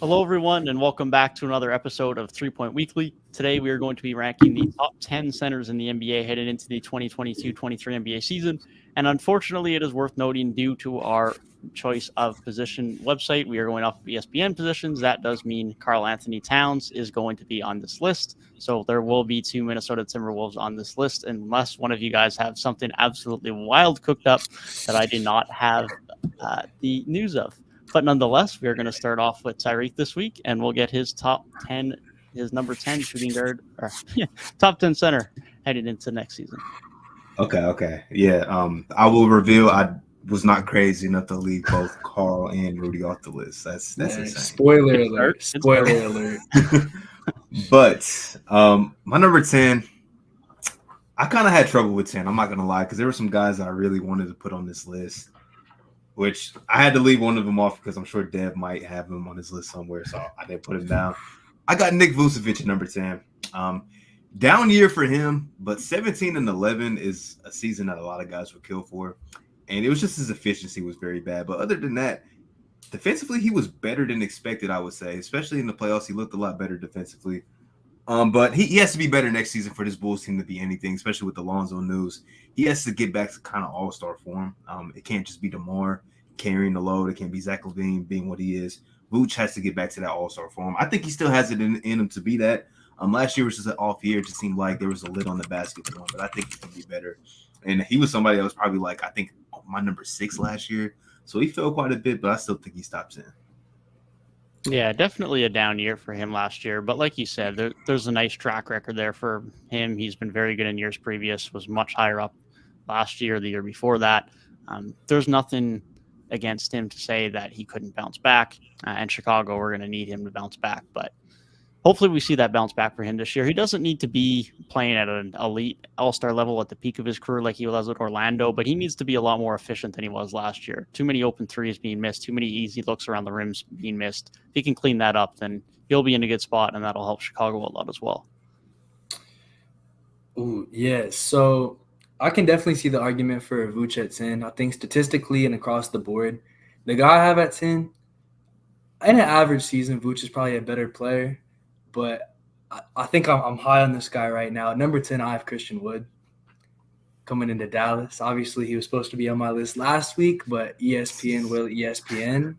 Hello, everyone, and welcome back to another episode of 3 Point Weekly. Today, we are going to be ranking the top 10 centers in the NBA headed into the 2022-23 NBA season. And unfortunately, it is worth noting due to our choice of position website, we are going off of ESPN positions. That does mean Karl Anthony Towns is going to be on this list. So there will be two Minnesota Timberwolves on this list, unless one of you guys have something absolutely wild cooked up that I do not have the news of. But nonetheless, we're going to start off with Tyrik this week, and we'll get his top 10, his number 10 shooting guard, or top 10 center heading into next season. Okay. Yeah. I will reveal I was not crazy enough to leave both Karl and Rudy off the list. That's insane. Spoiler alert. Spoiler alert. But my number 10, I kind of had trouble with 10. I'm not going to lie, because there were some guys I really wanted to put on this list, which I had to leave one of them off because I'm sure Dev might have him on his list somewhere, so I didn't put him down. I got Nick Vucevic at number 10. Down year for him, but 17 and 11 is a season that a lot of guys would kill for, and it was just his efficiency was very bad. But other than that, defensively, he was better than expected, I would say, especially in the playoffs. He looked a lot better defensively. But he has to be better next season for this Bulls team to be anything, especially with the Lonzo news. He has to get back to kind of all-star form. It can't just be DeMar carrying the load. It can't be Zach LaVine being what he is. Vooch has to get back to that all-star form. I think he still has it in him to be that. Last year was just an off year. It just seemed like there was a lid on the basket for him, but I think he can be better. And he was somebody that was probably like, I think, my number 6 last year. So he fell quite a bit, but I still think he stops in. Yeah, definitely a down year for him last year. But like you said, there's a nice track record there for him. He's been very good in years previous, was much higher up last year, the year before that. There's nothing against him to say that he couldn't bounce back. And Chicago, we're going to need him to bounce back. But hopefully we see that bounce back for him this year. He doesn't need to be playing at an elite all-star level at the peak of his career like he was at Orlando, but he needs to be a lot more efficient than he was last year. Too many open threes being missed, too many easy looks around the rims being missed. If he can clean that up, then he'll be in a good spot, and that'll help Chicago a lot as well. Ooh, yeah. So I can definitely see the argument for Vooch at 10. I think statistically and across the board, the guy I have at 10, in an average season, Vooch is probably a better player. But I think I'm high on this guy right now. At number 10, I have Christian Wood coming into Dallas. Obviously, he was supposed to be on my list last week, but ESPN will ESPN.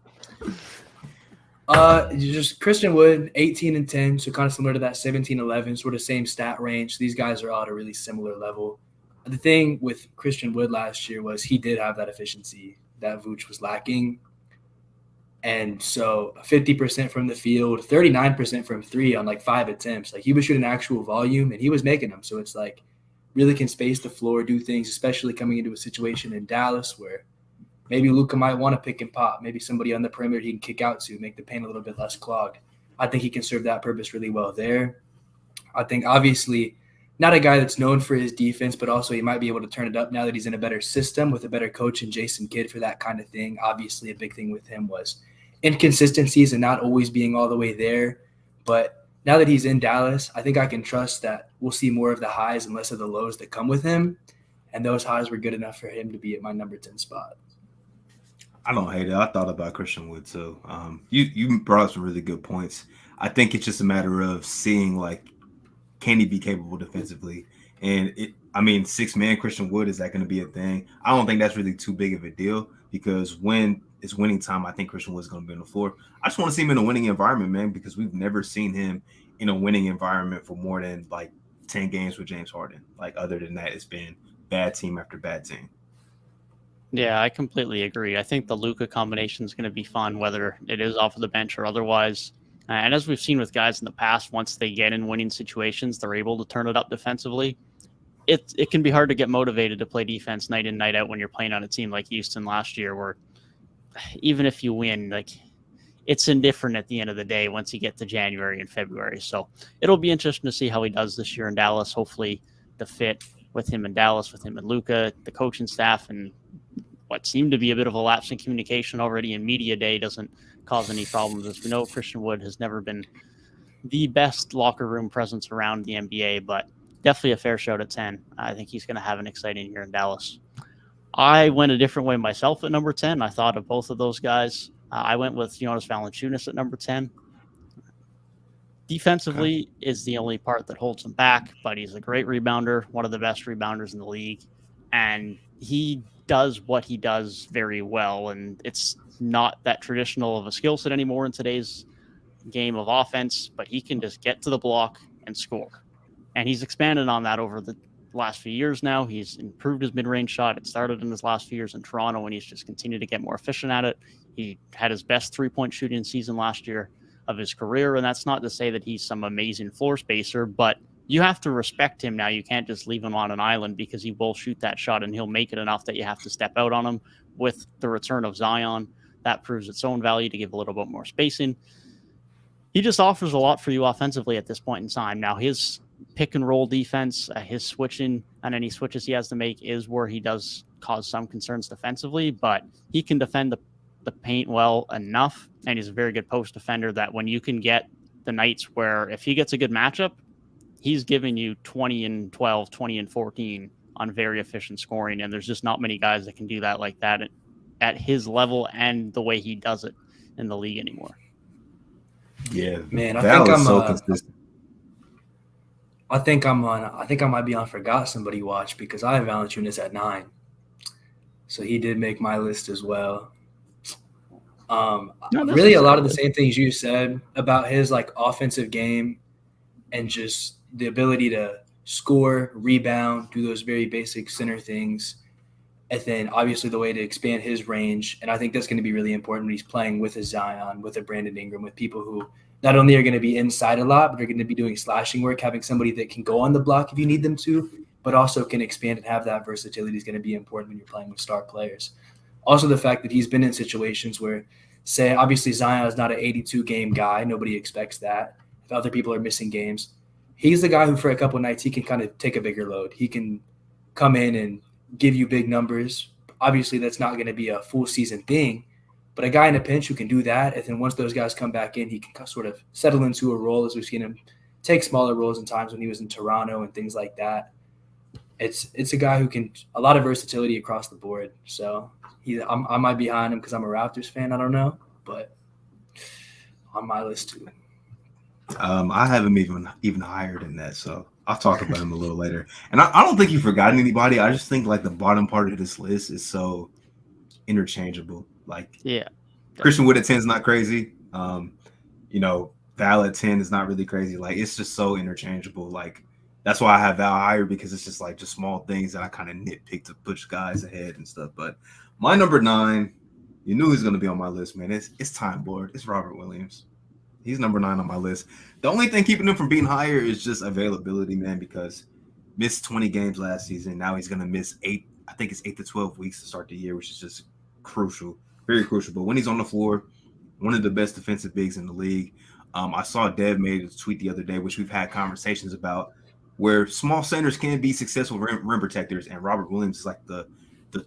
Just Christian Wood, 18 and 10, so kind of similar to that 17-11, sort of same stat range. These guys are all at a really similar level. The thing with Christian Wood last year was he did have that efficiency that Vooch was lacking. And so 50% from the field, 39% from three on like 5 attempts. Like he was shooting actual volume and he was making them. So it's like really can space the floor, do things, especially coming into a situation in Dallas where maybe Luka might want to pick and pop. Maybe somebody on the perimeter he can kick out to, make the paint a little bit less clogged. I think he can serve that purpose really well there. I think obviously not a guy that's known for his defense, but also he might be able to turn it up now that he's in a better system with a better coach in Jason Kidd for that kind of thing. Obviously a big thing with him was inconsistencies and not always being all the way there. But now that he's in Dallas, I think I can trust that we'll see more of the highs and less of the lows that come with him. And those highs were good enough for him to be at my number 10 spot. I don't hate it. I thought about Christian Wood too. You brought up some really good points. I think it's just a matter of seeing, like, can he be capable defensively? And 6-man Christian Wood, is that going to be a thing? I don't think that's really too big of a deal because when it's winning time, I think Christian Wood's going to be on the floor. I just want to see him in a winning environment, man, because we've never seen him in a winning environment for more than like 10 games with James Harden. Like, other than that, it's been bad team after bad team. Yeah, I completely agree. I think the Luka combination is going to be fun, whether it is off of the bench or otherwise. And as we've seen with guys in the past, once they get in winning situations, they're able to turn it up defensively. It can be hard to get motivated to play defense night in, night out when you're playing on a team like Houston last year, where even if you win, like, it's indifferent at the end of the day once you get to January and February. So it'll be interesting to see how he does this year in Dallas. Hopefully the fit with him in Dallas, with him and Luka, the coaching staff, and what seemed to be a bit of a lapse in communication already in media day doesn't cause any problems. As we know, Christian Wood has never been the best locker room presence around the NBA, but definitely a fair shout at 10. I think he's going to have an exciting year in Dallas. I went a different way myself at number 10. I thought of both of those guys. I went with Jonas Valanciunas at number 10. Defensively is the only part that holds him back, but he's a great rebounder, one of the best rebounders in the league, and he does what he does very well. And it's not that traditional of a skill set anymore in today's game of offense, but he can just get to the block and score. And he's expanded on that over the last few years now. He's improved his mid-range shot. It started in his last few years in Toronto, and he's just continued to get more efficient at it. He had his best three-point shooting season last year of his career, and that's not to say that he's some amazing floor spacer, but you have to respect him now. You can't just leave him on an island because he will shoot that shot and he'll make it enough that you have to step out on him. With the return of Zion, that proves its own value to give a little bit more spacing. He just offers a lot for you offensively at this point in time. Now, his pick and roll defense, his switching and any switches he has to make is where he does cause some concerns defensively, but he can defend the paint well enough, and he's a very good post defender that when you can get the nights where if he gets a good matchup, he's giving you 20 and 12, 20 and 14 on very efficient scoring, and there's just not many guys that can do that like that at his level and the way he does it in the league anymore. Yeah, man, consistent. I think I might be on Forgot Somebody Watch because I have Valanciunas at 9. So he did make my list as well. Really a lot of the same things you said about his like offensive game and just the ability to score, rebound, do those very basic center things. And then obviously the way to expand his range. And I think that's going to be really important when he's playing with a Zion, with a Brandon Ingram, with people who not only are going to be inside a lot, but are going to be doing slashing work, having somebody that can go on the block if you need them to, but also can expand and have that versatility is going to be important when you're playing with star players. Also, the fact that he's been in situations where, say, obviously Zion is not an 82-game guy. Nobody expects that. If other people are missing games, he's the guy who for a couple of nights he can kind of take a bigger load. He can come in and give you big numbers. Obviously, that's not going to be a full season thing, but a guy in a pinch who can do that, and then once those guys come back in, he can sort of settle into a role as we've seen him take smaller roles in times when he was in Toronto and things like that. It's a guy who can a lot of versatility across the board. So I might be behind him because I'm a Raptors fan. I don't know, but on my list too. I have him even higher than that, so I'll talk about him a little later. And I don't think you've forgotten anybody. I just think like the bottom part of this list is so interchangeable. Like, yeah, Christian Wood at 10 is not crazy. Val at 10 is not really crazy. Like, it's just so interchangeable. Like, that's why I have Val higher, because it's just like just small things that I kind of nitpick to push guys ahead and stuff. But my number 9, you knew he's going to be on my list, man. It's Time Lord. It's Robert Williams. He's number 9 on my list. The only thing keeping him from being higher is just availability, man, because missed 20 games last season. Now he's going to miss 8. I think it's 8 to 12 weeks to start the year, which is just crucial, very crucial. But when he's on the floor, one of the best defensive bigs in the league. I saw Dev made a tweet the other day, which we've had conversations about, where small centers can be successful rim protectors, and Robert Williams is like the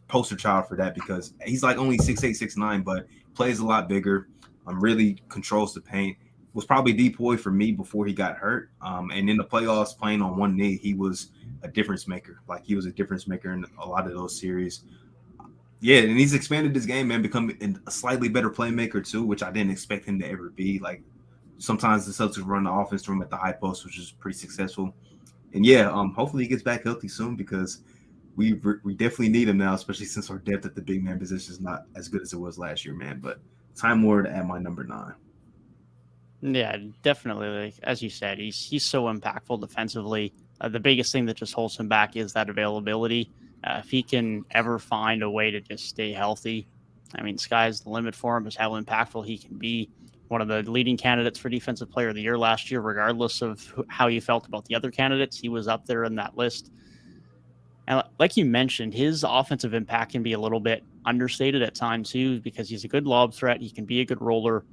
poster child for that, because he's like only 6'8", 6'9", but plays a lot bigger, really controls the paint. Was probably depoy for me before he got hurt. And in the playoffs, playing on one knee, he was a difference maker. Like, he was a difference maker in a lot of those series. Yeah, and he's expanded his game, man, become a slightly better playmaker too, which I didn't expect him to ever be. Like, sometimes the Celtics run the offense through him at the high post, which is pretty successful. And yeah, hopefully he gets back healthy soon, because we definitely need him now, especially since our depth at the big man position is not as good as it was last year, man. But Time Lord at my number 9. Yeah, definitely. Like, as you said, he's so impactful defensively. The biggest thing that just holds him back is that availability. If he can ever find a way to just stay healthy, I mean, sky's the limit for him, is how impactful he can be. One of the leading candidates for Defensive Player of the Year last year, regardless of how you felt about the other candidates, he was up there in that list. And like you mentioned, his offensive impact can be a little bit understated at times too, because he's a good lob threat. He can be a good roller.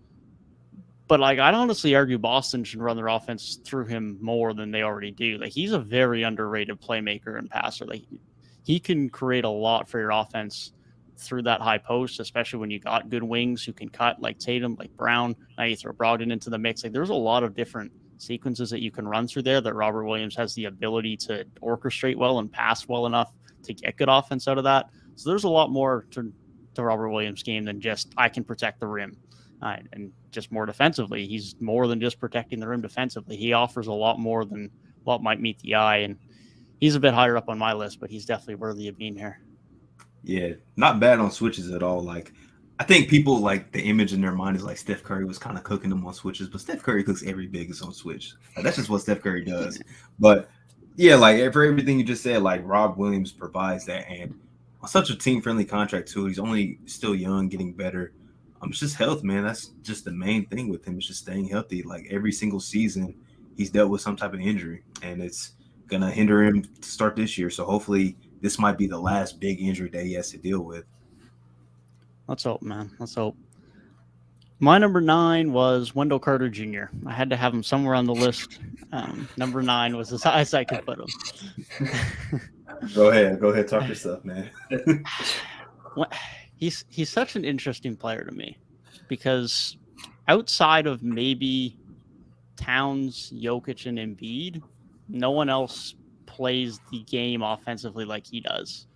But like, I'd honestly argue Boston should run their offense through him more than they already do. Like, he's a very underrated playmaker and passer. Like, he can create a lot for your offense through that high post, especially when you got good wings who can cut, like Tatum, like Brown. Now you throw Brogdon into the mix. Like, there's a lot of different sequences that you can run through there that Robert Williams has the ability to orchestrate well and pass well enough to get good offense out of that. So there's a lot more to Robert Williams' game than just I can protect the rim. and just more defensively. He's more than just protecting the rim defensively. He offers a lot more than what might meet the eye, and he's a bit higher up on my list, but he's definitely worthy of being here. Yeah, not bad on switches at all. Like, I think people like the image in their mind is like Steph Curry was kind of cooking them on switches, but Steph Curry cooks every big is on switch. Like, that's just what Steph Curry does. But yeah, like for everything you just said, like Rob Williams provides that, and on such a team-friendly contract too. He's only still young, getting better. It's just health, man. That's just the main thing with him. It's just staying healthy. Like every single season, he's dealt with some type of injury, and it's gonna hinder him to start this year. So hopefully, this might be the last big injury that he has to deal with. Let's hope, man. Let's hope. My number 9 was Wendell Carter Jr. I had to have him somewhere on the list. Number 9 was as high as I could put him. Go ahead, talk yourself, man. He's such an interesting player to me because outside of maybe Towns, Jokic, and Embiid, no one else plays the game offensively like he does.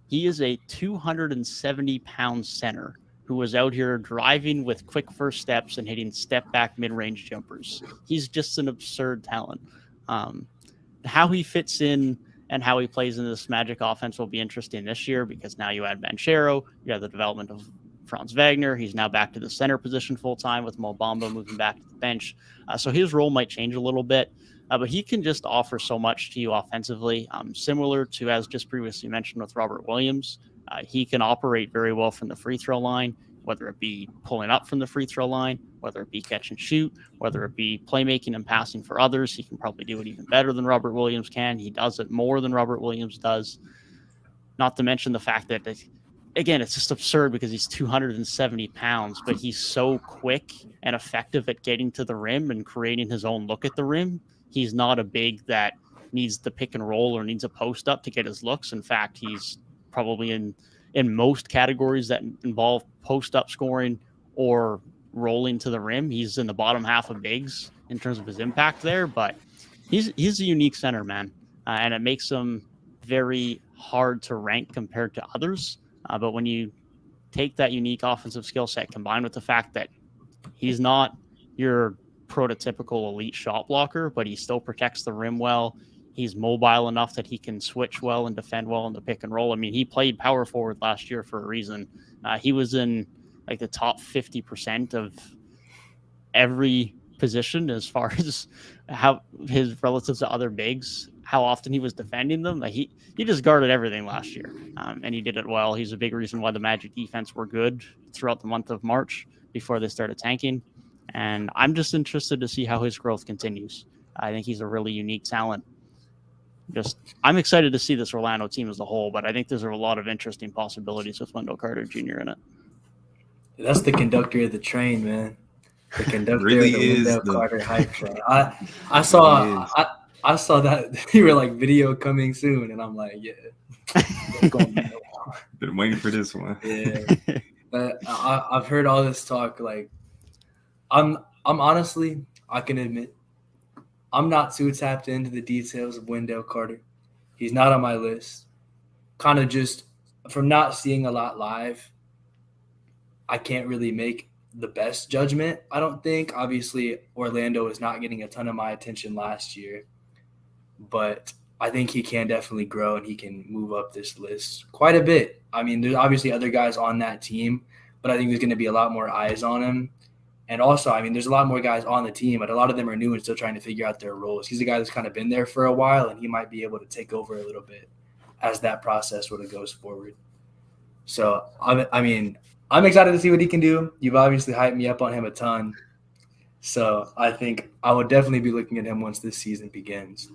He is a 270-pound center who was out here driving with quick first steps and hitting step-back mid-range jumpers. He's just an absurd talent. How he fits in and how he plays in this Magic offense will be interesting this year because now you add Banchero, you have the development of Franz Wagner. He's now back to the center position full-time with Mo Bamba moving back to the bench. So his role might change a little bit. But he can just offer so much to you offensively, similar to, as just previously mentioned with Robert Williams. He can operate very well from the free throw line, whether it be pulling up from the free throw line, whether it be catch and shoot, whether it be playmaking and passing for others. He can probably do it even better than Robert Williams can. He does it more than Robert Williams does. Not to mention the fact that, again, it's just absurd because he's 270 pounds, but he's so quick and effective at getting to the rim and creating his own look at the rim. He's not a big that needs the pick and roll or needs a post up to get his looks. In fact, he's probably in most categories that involve post up scoring or rolling to the rim. He's in the bottom half of bigs in terms of his impact there, but he's a unique center, man. And it makes him very hard to rank compared to others. But when you take that unique offensive skill set combined with the fact that he's not your prototypical elite shot blocker, but he still protects the rim well. He's mobile enough that he can switch well and defend well in the pick and roll. I mean, he played power forward last year for a reason. He was in like the top 50% of every position as far as how his relative to other bigs, how often he was defending them. Like he just guarded everything last year, and he did it well. He's a big reason why the Magic defense were good throughout the month of March before they started tanking. And I'm just interested to see how his growth continues. I think he's a really unique talent. I'm excited to see this Orlando team as a whole, but I think there's a lot of interesting possibilities with Wendell Carter Jr. in it. That's the conductor of the train, man. The conductor really of the is Wendell the Carter hype train. I saw that you were like video coming soon, and I'm like, yeah, been waiting for this one. Yeah, but I've heard all this talk. Like, I'm honestly, I can admit, I'm not too tapped into the details of Wendell Carter. He's not on my list. Kind of just from not seeing a lot live, I can't really make the best judgment, I don't think. Obviously, Orlando is not getting a ton of my attention last year, but I think he can definitely grow and he can move up this list quite a bit. I mean, there's obviously other guys on that team, but I think there's going to be a lot more eyes on him. And also, I mean, there's a lot more guys on the team, but a lot of them are new and still trying to figure out their roles. He's a guy that's kind of been there for a while, and he might be able to take over a little bit as that process sort of goes forward. So, I mean, I'm excited to see what he can do. You've obviously hyped me up on him a ton. So I think I would definitely be looking at him once this season begins.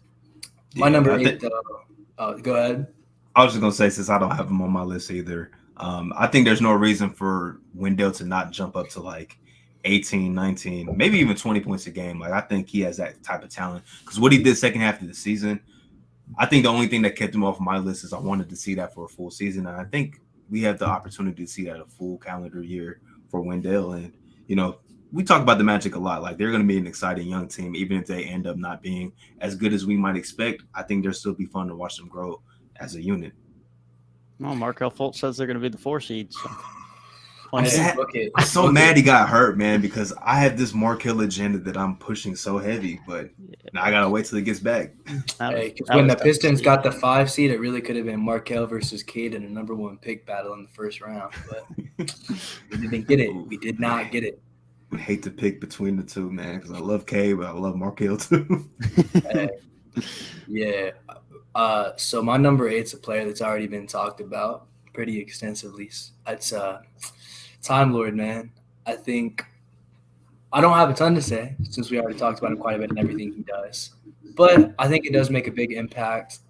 My number 8, though. Go ahead. I was just going to say, since I don't have him on my list either, I think there's no reason for Wendell to not jump up to like 18, 19, maybe even 20 points a game. Like, I think he has that type of talent. Because what he did second half of the season, I think the only thing that kept him off my list is I wanted to see that for a full season. And I think we have the opportunity to see that a full calendar year for Wendell. And, you know, we talk about the Magic a lot. Like, they're going to be an exciting young team, even if they end up not being as good as we might expect. I think they'll still be fun to watch them grow as a unit. Well, Markel Fultz says they're going to be the 4 seed. So. I'm so mad he got hurt, man, because I have this Markel agenda that I'm pushing so heavy, but now I gotta wait till he gets back. When the Pistons got the 5 seed, it really could have been Markel versus Cade in a number 1 pick battle in the first round, but we didn't get it. We did not get it. I hate to pick between the two, man, because I love Cade, but I love Markel too. Yeah. So my number 8's a player that's already been talked about pretty extensively. It's Time Lord, man. I think I don't have a ton to say since we already talked about him quite a bit and everything he does. But I think it does make a big impact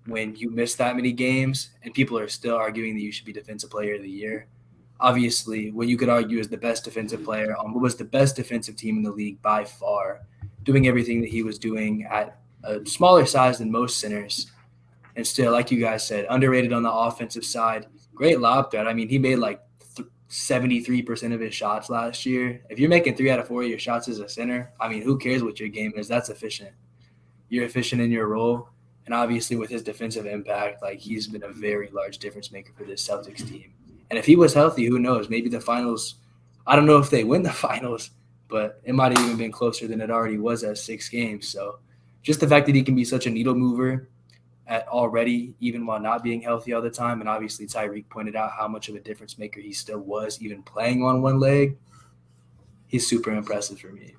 when you miss that many games and people are still arguing that you should be Defensive Player of the Year. Obviously, what you could argue is the best defensive player on what was the best defensive team in the league by far, doing everything that he was doing at a smaller size than most centers. And still, like you guys said, underrated on the offensive side. Great lob threat. I mean, he made like 73% of his shots last year. If you're making 3 out of 4 of your shots as a center, I mean, who cares what your game is? That's efficient. You're efficient in your role. And obviously with his defensive impact, like he's been a very large difference maker for this Celtics team. And if he was healthy, who knows? Maybe the finals, I don't know if they win the finals, but it might have even been closer than it already was at 6 games. So just the fact that he can be such a needle mover already, even while not being healthy all the time. And obviously Tyrik pointed out how much of a difference maker he still was, even playing on one leg. He's super impressive for me.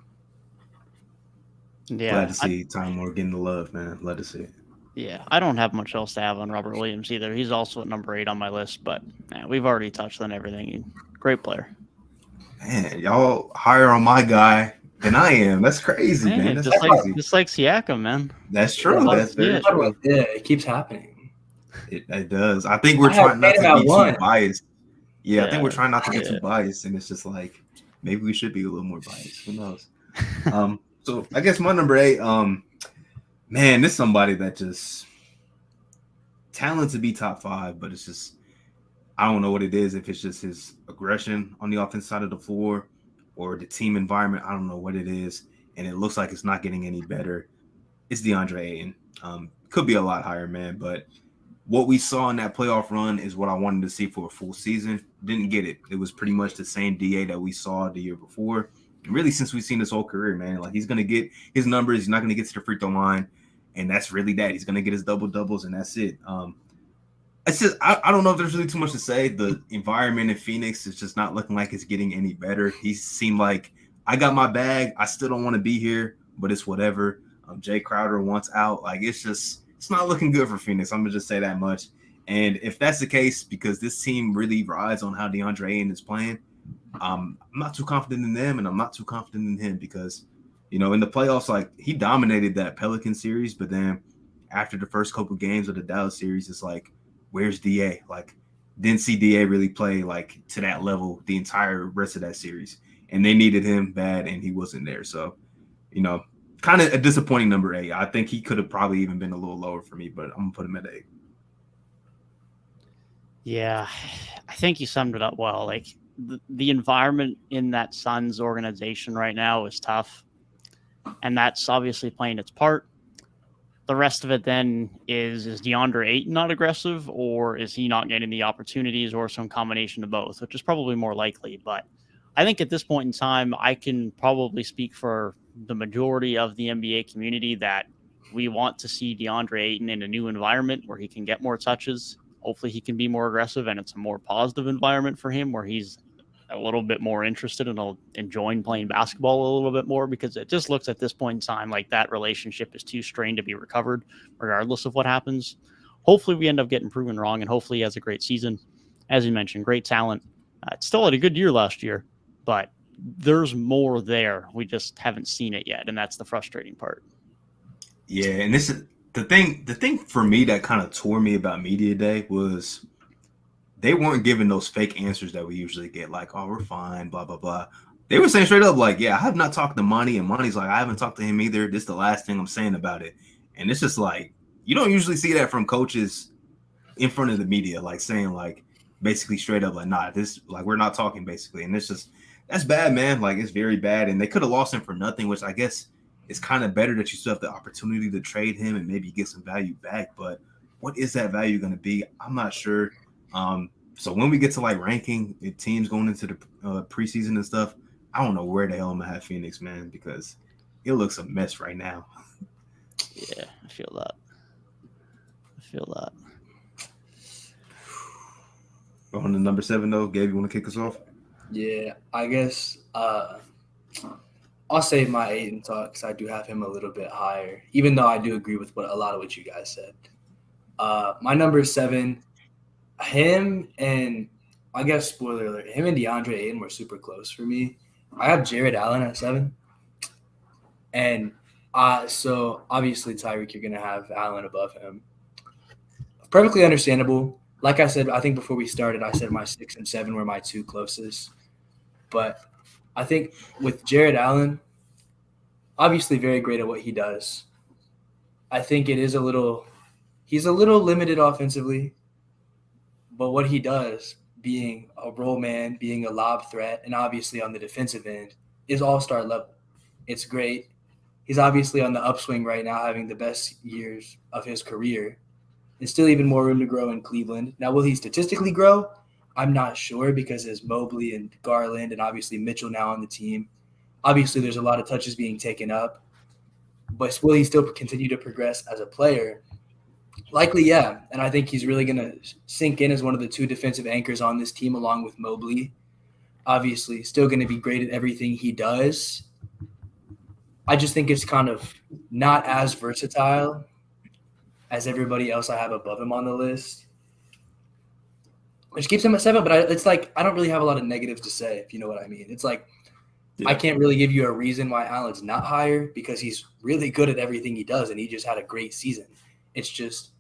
Yeah. Glad to see Time Lord getting the love, man. Glad to see it. Yeah, I don't have much else to have on Robert Williams either. He's also at number 8 on my list, but man, we've already touched on everything. Great player. Man, y'all higher on my guy than I am. That's crazy, man. That's crazy. Just like Siakam, man. That's true. That's very true. Yeah, it keeps happening. It does. I think we're trying not to be too biased. Yeah, I think we're trying not to get too biased, and it's just like maybe we should be a little more biased. Who knows? So I guess my number 8, man, this is somebody that just talent to be top 5, but it's just I don't know what it is. If it's just his aggression on the offensive side of the floor or the team environment, I don't know what it is, and it looks like it's not getting any better. It's DeAndre Ayton. Could be a lot higher, man, but what we saw in that playoff run is what I wanted to see for a full season. Didn't get it. It was pretty much the same DA that we saw the year before. And really, since we've seen his whole career, man, like he's going to get his numbers. He's not going to get to the free throw line. And that's really that. He's going to get his double-doubles, and that's it. It's just I don't know if there's really too much to say. The environment in Phoenix is just not looking like it's getting any better. He seemed like, I got my bag. I still don't want to be here, but it's whatever. Jay Crowder wants out. Like, it's not looking good for Phoenix. I'm going to just say that much. And if that's the case, because this team really rides on how DeAndre Ayton is playing, I'm not too confident in them, and I'm not too confident in him because, you know, in the playoffs, like he dominated that Pelican series, but then after the first couple games of the Dallas series, it's like, where's DA? Like, didn't see DA really play like to that level the entire rest of that series, and they needed him bad, and he wasn't there. So, you know, kind of a disappointing number 8. I think he could have probably even been a little lower for me, but I'm gonna put him at 8. Yeah, I think you summed it up well. Like the environment in that Suns organization right now is tough, and that's obviously playing its part. The rest of it then is DeAndre Ayton not aggressive, or is he not getting the opportunities, or some combination of both, which is probably more likely. But I think at this point in time, I can probably speak for the majority of the NBA community that we want to see DeAndre Ayton in a new environment where he can get more touches. Hopefully he can be more aggressive, and it's a more positive environment for him where he's a little bit more interested and enjoying playing basketball a little bit more, because it just looks at this point in time like that relationship is too strained to be recovered regardless of what happens. Hopefully we end up getting proven wrong, and hopefully he has a great season. As you mentioned, great talent. Still had a good year last year, but there's more there. We just haven't seen it yet, and that's the frustrating part. Yeah, and this is the thing for me that kind of tore me about Media Day was they weren't giving those fake answers that we usually get, like, oh, we're fine, blah, blah, blah. They were saying straight up, like, yeah, I have not talked to Monty, and Monty's like, I haven't talked to him either. This is the last thing I'm saying about it. And it's just like, you don't usually see that from coaches in front of the media, like saying, like, basically straight up, like, nah, this, like, we're not talking, basically. And it's just, that's bad, man. Like, it's very bad. And they could have lost him for nothing, which I guess is kind of better that you still have the opportunity to trade him and maybe get some value back. But what is that value going to be? I'm not sure. So when we get to like ranking the teams going into the preseason and stuff, I don't know where the hell I'm gonna have Phoenix, man, because it looks a mess right now. Yeah, I feel that. On to number 7 though, Gabe, you want to kick us off? Yeah, I guess I'll save my Ayton talk because I do have him a little bit higher, even though I do agree with a lot of what you guys said. My number 7, him and I guess spoiler alert, him and DeAndre Ayton were super close for me. I have Jared Allen at 7, and so obviously Tyrik, you're gonna have Allen above him. Perfectly understandable. Like I said, I think before we started, I said my 6 and 7 were my 2 closest. But I think with Jared Allen, obviously very great at what he does. I think he's a little limited offensively, but what he does, being a role man, being a lob threat, and obviously on the defensive end, is all-star level. It's great. He's obviously on the upswing right now, having the best years of his career. And still even more room to grow in Cleveland. Now, will he statistically grow? I'm not sure because there's Mobley and Garland and obviously Mitchell now on the team. Obviously, there's a lot of touches being taken up. But will he still continue to progress as a player? Likely, yeah. And I think he's really going to sink in as one of the 2 defensive anchors on this team along with Mobley. Obviously, still going to be great at everything he does. I just think it's kind of not as versatile as everybody else I have above him on the list, which keeps him at 7. But it's like I don't really have a lot of negatives to say, if you know what I mean. It's like I can't really give you a reason why Allen's not higher because he's really good at everything he does, and he just had a great season. It's just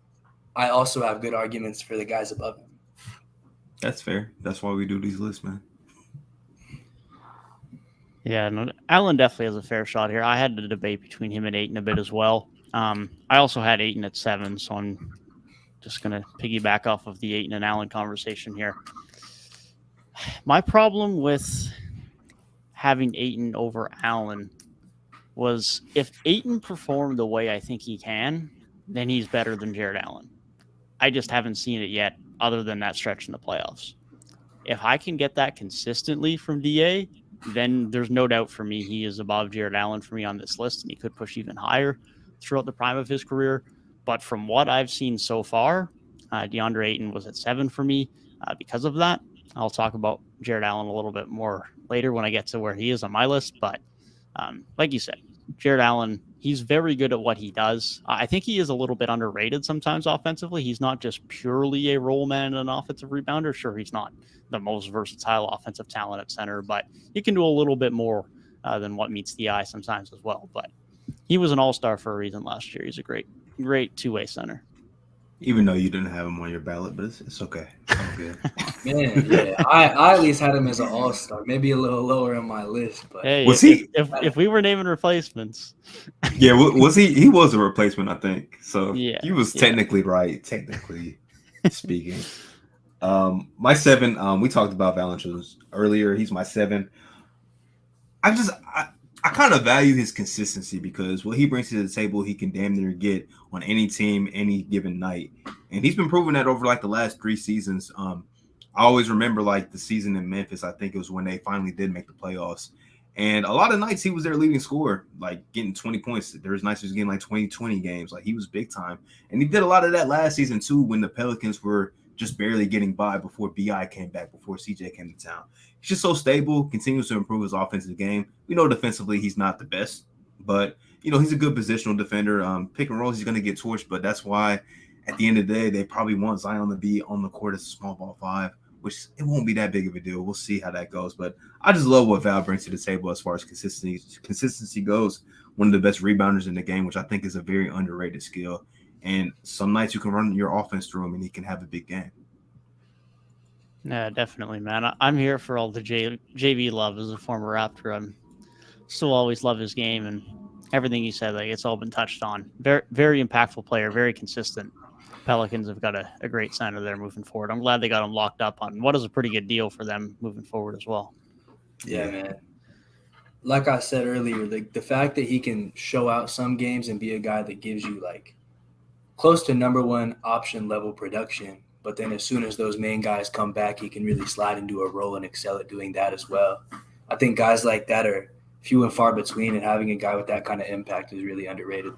I also have good arguments for the guys above him. That's fair. That's why we do these lists, man. Yeah, no, Allen definitely has a fair shot here. I had the debate between him and Ayton a bit as well. I also had Ayton at 7, so I'm just going to piggyback off of the Ayton and Allen conversation here. My problem with having Ayton over Allen was if Ayton performed the way I think he can, then he's better than Jared Allen. I just haven't seen it yet other than that stretch in the playoffs. If I can get that consistently from DA, then there's no doubt for me he is above Jared Allen for me on this list, and he could push even higher throughout the prime of his career. But from what I've seen so far, DeAndre Ayton was at 7 for me because of that. I'll talk about Jared Allen a little bit more later when I get to where he is on my list. But like you said, Jared Allen, he's very good at what he does. I think he is a little bit underrated sometimes offensively. He's not just purely a role man and an offensive rebounder. Sure, he's not the most versatile offensive talent at center, but he can do a little bit more than what meets the eye sometimes as well. But he was an all-star for a reason last year. He's a great two-way center. Even though you didn't have him on your ballot, but it's okay. It's all good. Man, yeah, I at least had him as an all-star, maybe a little lower on my list. But hey, was he? If we were naming replacements, yeah, was he? He was a replacement, I think. So yeah, he was technically right, technically speaking. My 7. We talked about Valanciunas earlier. He's my 7. I kind of value his consistency because what he brings to the table, he can damn near get on any team, any given night. And he's been proving that over like the last 3 seasons. I always remember like the season in Memphis. I think it was when they finally did make the playoffs. And a lot of nights he was their leading scorer, like getting 20 points. There was nights he was getting like 20 games. Like he was big time. And he did a lot of that last season too when the Pelicans were just barely getting by before BI came back, before CJ came to town. He's just so stable, continues to improve his offensive game. We know defensively he's not the best, but, he's a good positional defender. Pick and rolls, he's going to get torched, but that's why at the end of the day, they probably want Zion to be on the court as a small ball 5, which it won't be that big of a deal. We'll see how that goes. But I just love what Val brings to the table as far as consistency goes. One of the best rebounders in the game, which I think is a very underrated skill. And some nights you can run your offense through him and he can have a big game. Yeah, definitely, man. I'm here for all the JV love as a former Raptor. I'm still always love his game and everything he said. Like it's all been touched on. Very, very impactful player, very consistent. Pelicans have got a great center there moving forward. I'm glad they got him locked up on what is a pretty good deal for them moving forward as well. Yeah, man. Like I said earlier, the fact that he can show out some games and be a guy that gives you like close to number 1 option level production But then as soon as those main guys come back, he can really slide into a role and excel at doing that as well. I think guys like that are few and far between, and having a guy with that kind of impact is really underrated.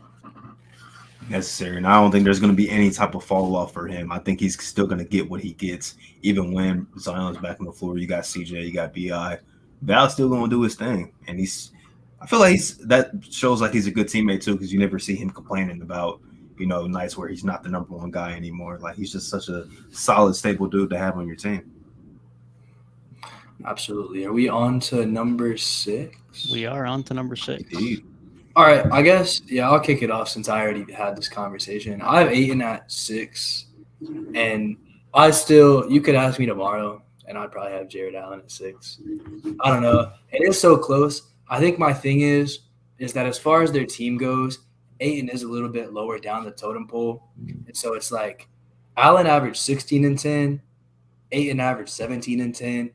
Necessary. And I don't think there's going to be any type of fall off for him. I think he's still going to get what he gets, even when Zion's back on the floor. You got CJ, you got BI. Val's still going to do his thing. And I feel like that shows like he's a good teammate too, because you never see him complaining about, nights where he's not the number one guy anymore. Like he's just such a solid, stable dude to have on your team. Absolutely. Are we on to number 6? We are on to number 6. Indeed. All right, I guess, I'll kick it off since I already had this conversation. I have Ayton at 6, and you could ask me tomorrow, and I'd probably have Jared Allen at 6. I don't know. It is so close. I think my thing is that as far as their team goes, Ayton is a little bit lower down the totem pole. And so it's like Allen averaged 16 and 10, Ayton averaged 17 and 10.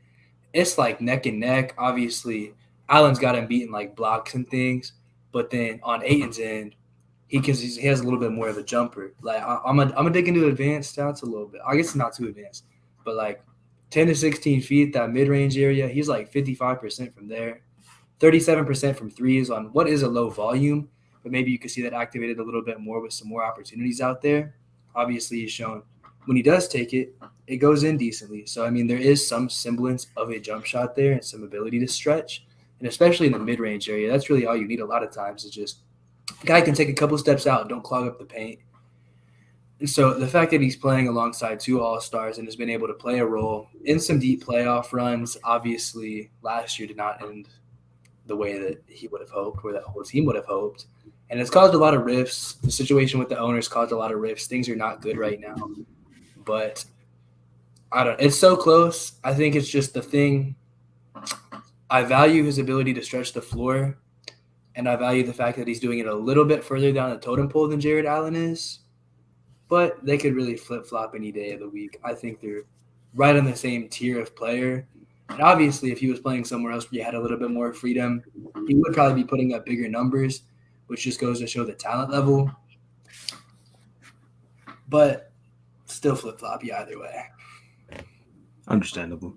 It's like neck and neck. Obviously, Allen's got him beating like blocks and things. But then on Ayton's end, he has a little bit more of a jumper. Like I'm gonna dig into advanced stats a little bit. I guess it's not too advanced, but like 10 to 16 feet, that mid-range area, he's like 55% from there, 37% from threes on what is a low volume, but maybe you could see that activated a little bit more with some more opportunities out there. Obviously, he's shown when he does take it, it goes in decently. So I mean, there is some semblance of a jump shot there and some ability to stretch. And especially in the mid-range area, that's really all you need a lot of times is just a guy can take a couple steps out, don't clog up the paint. And so the fact that he's playing alongside 2 All-Stars and has been able to play a role in some deep playoff runs, obviously last year did not end the way that he would have hoped or that whole team would have hoped. And it's caused a lot of rifts. The situation with the owners caused a lot of rifts. Things are not good right now. But it's so close. I think it's just the thing. I value his ability to stretch the floor, and I value the fact that he's doing it a little bit further down the totem pole than Jared Allen is. But they could really flip-flop any day of the week. I think they're right on the same tier of player. And obviously, if he was playing somewhere else where you had a little bit more freedom, he would probably be putting up bigger numbers, which just goes to show the talent level. But still flip-floppy either way. Understandable.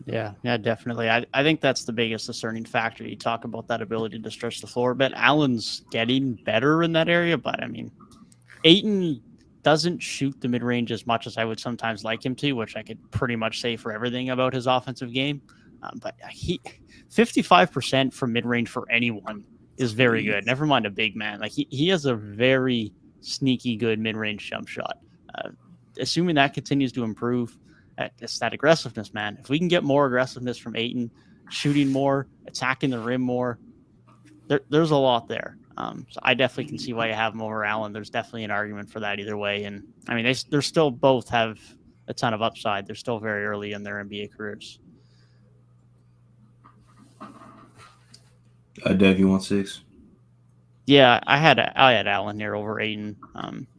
Yeah, definitely. I think that's the biggest discerning factor. You talk about that ability to stretch the floor, but Allen's getting better in that area. But I mean, Ayton doesn't shoot the mid-range as much as I would sometimes like him to, which I could pretty much say for everything about his offensive game. But 55% from mid-range for anyone is very good. Never mind a big man. Like he has a very sneaky good mid-range jump shot. Assuming that continues to improve, it's that aggressiveness, man. If we can get more aggressiveness from Ayton, shooting more, attacking the rim more, there's a lot there. So I definitely can see why you have him over Allen. There's definitely an argument for that either way. And I mean, they're still both have a ton of upside. They're still very early in their NBA careers. Dev, you want 6? Yeah, I had Allen here over Ayton.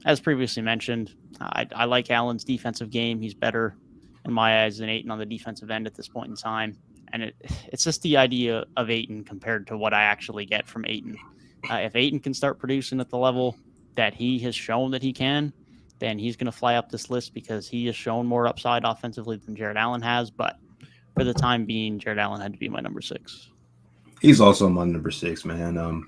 As previously mentioned, I like Allen's defensive game. He's better in my eyes than Ayton on the defensive end at this point in time. And it's just the idea of Ayton compared to what I actually get from Ayton. If Ayton can start producing at the level that he has shown that he can, then he's going to fly up this list because he has shown more upside offensively than Jared Allen has. But for the time being, Jared Allen had to be my number 6. He's also my number 6, man.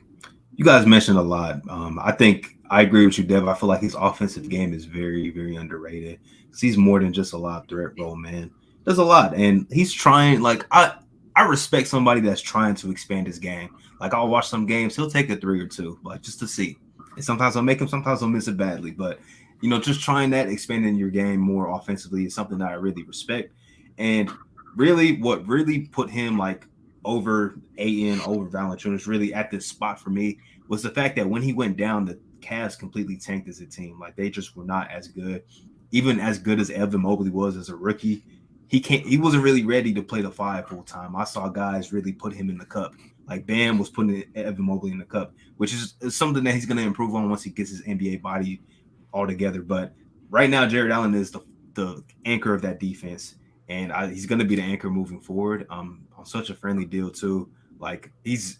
You guys mentioned a lot. I think I agree with you, Dev. I feel like his offensive game is very, very underrated. He's more than just a lob threat role, man. There's a lot, and he's trying. Like I respect somebody that's trying to expand his game. Like I'll watch some games, he'll take a 3 or 2, like just to see. And sometimes I'll make him, sometimes I'll miss it badly. But just trying that, expanding your game more offensively is something that I really respect. And really, what really put him like over Ayton, over Valanciunas, really at this spot for me was the fact that when he went down, the Cavs completely tanked as a team. Like they just were not as good. Even as good as Evan Mobley was as a rookie, he wasn't really ready to play the 5 full time. I saw guys really put him in the cup. Like Bam was putting Evan Mobley in the cup, which is something that he's going to improve on once he gets his NBA body all together. But right now, Jared Allen is the anchor of that defense, and he's going to be the anchor moving forward. On such a friendly deal too. Like he's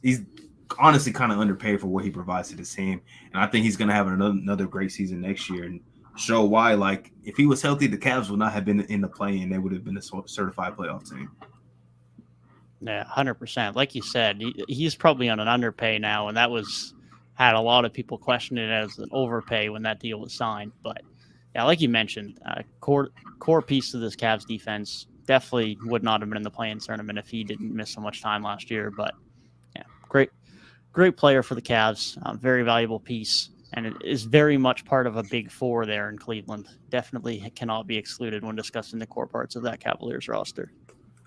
honestly kind of underpaid for what he provides to this team, and I think he's going to have another great season next year and show why. Like, if he was healthy, the Cavs would not have been in the play-in. They would have been a certified playoff team. Yeah, 100%. Like you said, he's probably on an underpay now, and that had a lot of people questioning it as an overpay when that deal was signed. But yeah, like you mentioned, core piece of this Cavs defense definitely would not have been in the play-in tournament if he didn't miss so much time last year. But yeah, great player for the Cavs, very valuable piece, and it is very much part of a big four there in Cleveland. Definitely cannot be excluded when discussing the core parts of that Cavaliers roster.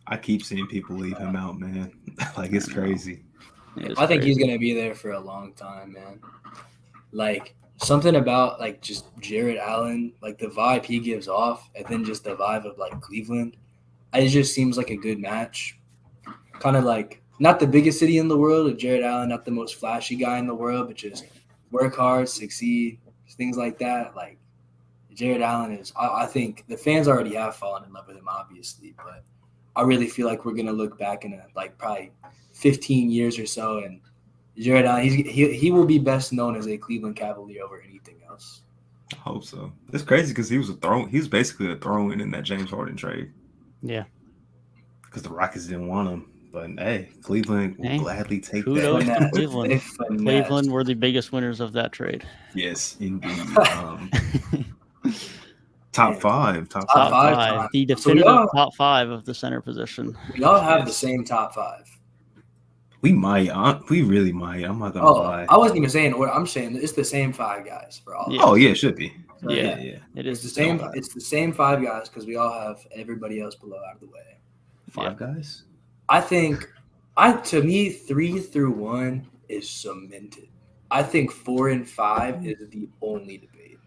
I keep seeing people leave him out, man. Like, it's crazy. I think he's gonna be there for a long time, man. Like, something about like just Jared Allen, like the vibe he gives off, and then just the vibe of like Cleveland. It just seems like a good match. Kind of like not the biggest city in the world, with Jared Allen, not the most flashy guy in the world, but just work hard, succeed, things like that. Like Jared Allen is, I think the fans already have fallen in love with him, obviously, but I really feel like we're gonna look back in probably 15 years or so, and Jared Allen, he will be best known as a Cleveland Cavalier over anything else. I hope so. It's crazy because he was basically a throw-in in that James Harden trade. Yeah, because the Rockets didn't want him. But hey, Cleveland will gladly take kudos that. to Cleveland. Cleveland were the biggest winners of that trade. Yes, indeed. Top five. The definitive top five of the center position. We all have the same top five. We really might. I'm not gonna lie. I wasn't even saying what I'm saying. It's the same five guys for all. Yeah. Oh yeah, it should be. So, yeah. It is the same. It's the same five guys because we all have everybody else below out of the way. Five guys. I think, to me, 3 through 1 is cemented. I think 4 and 5 is the only debate.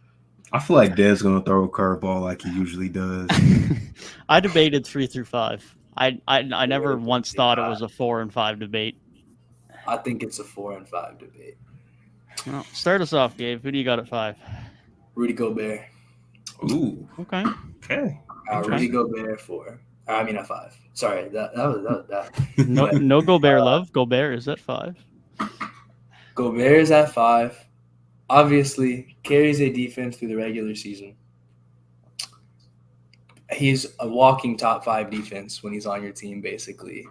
I feel like Dev's gonna throw a curveball like he usually does. I debated 3 through 5. I never once thought it was a 4 and 5 debate. I think it's a 4 and 5 debate. Well, start us off, Gabe. Who do you got at 5? Rudy Gobert. Ooh. Okay. Rudy Gobert 4. I mean, at 5. Sorry, that was that. No Gobert love. Gobert is at 5. Gobert is at 5. Obviously, carries a defense through the regular season. He's a walking top 5 defense when he's on your team, basically.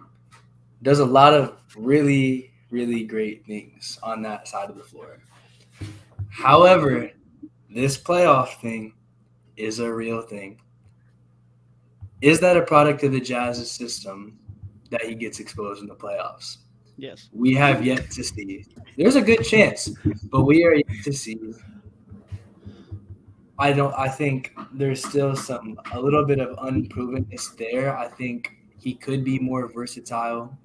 Does a lot of really, really great things on that side of the floor. However, this playoff thing is a real thing. Is that a product of the Jazz's system that he gets exposed in the playoffs? Yes. We have yet to see. There's a good chance, but we are yet to see. I think there's still a little bit of unprovenness there. I think he could be more versatile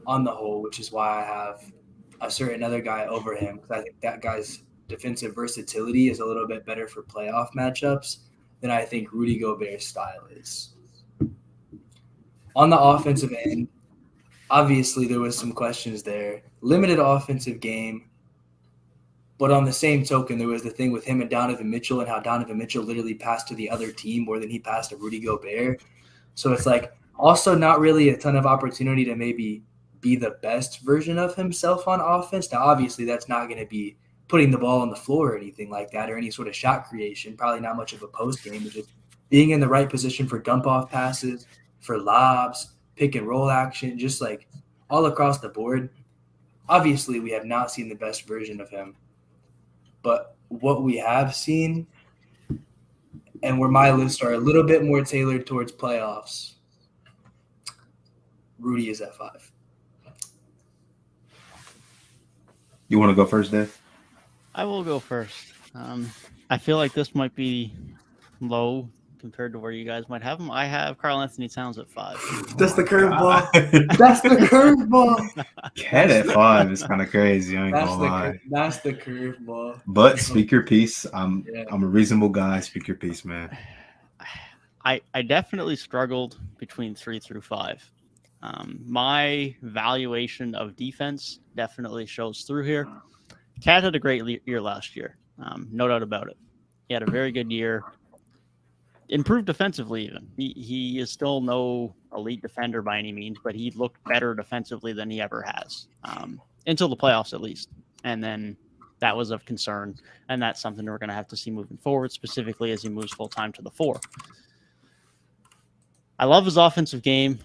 on the whole, which is why I have a certain other guy over him, because I think that guy's defensive versatility is a little bit better for playoff matchups than I think Rudy Gobert's style is. On the offensive end, obviously there was some questions there. Limited offensive game. But on the same token, there was the thing with him and Donovan Mitchell and how Donovan Mitchell literally passed to the other team more than he passed to Rudy Gobert. So it's like also not really a ton of opportunity to maybe be the best version of himself on offense. Now, obviously, that's not going to be putting the ball on the floor or anything like that or any sort of shot creation. Probably not much of a post game, but just being in the right position for dump-off passes, for lobs, pick and roll action, just like all across the board. Obviously, we have not seen the best version of him. But what we have seen, and where my lists are a little bit more tailored towards playoffs, Rudy is at 5. You want to go first, Dave? I will go first. I feel like this might be low compared to where you guys might have him. I have Karl-Anthony Towns at 5. That's the curveball. That's the curveball. Cat at 5 is kind of crazy. I ain't gonna lie. That's the curveball. But speak your piece. I'm a reasonable guy. Speak your piece, man. I definitely struggled between 3 through 5. My valuation of defense definitely shows through here. Cat had a great year last year. No doubt about it. He had a very good year. Improved defensively even. He is still no elite defender by any means, but he looked better defensively than he ever has. Until the playoffs at least. And then that was of concern, and that's something we're going to have to see moving forward, specifically as he moves full-time to the 4. I love his offensive game.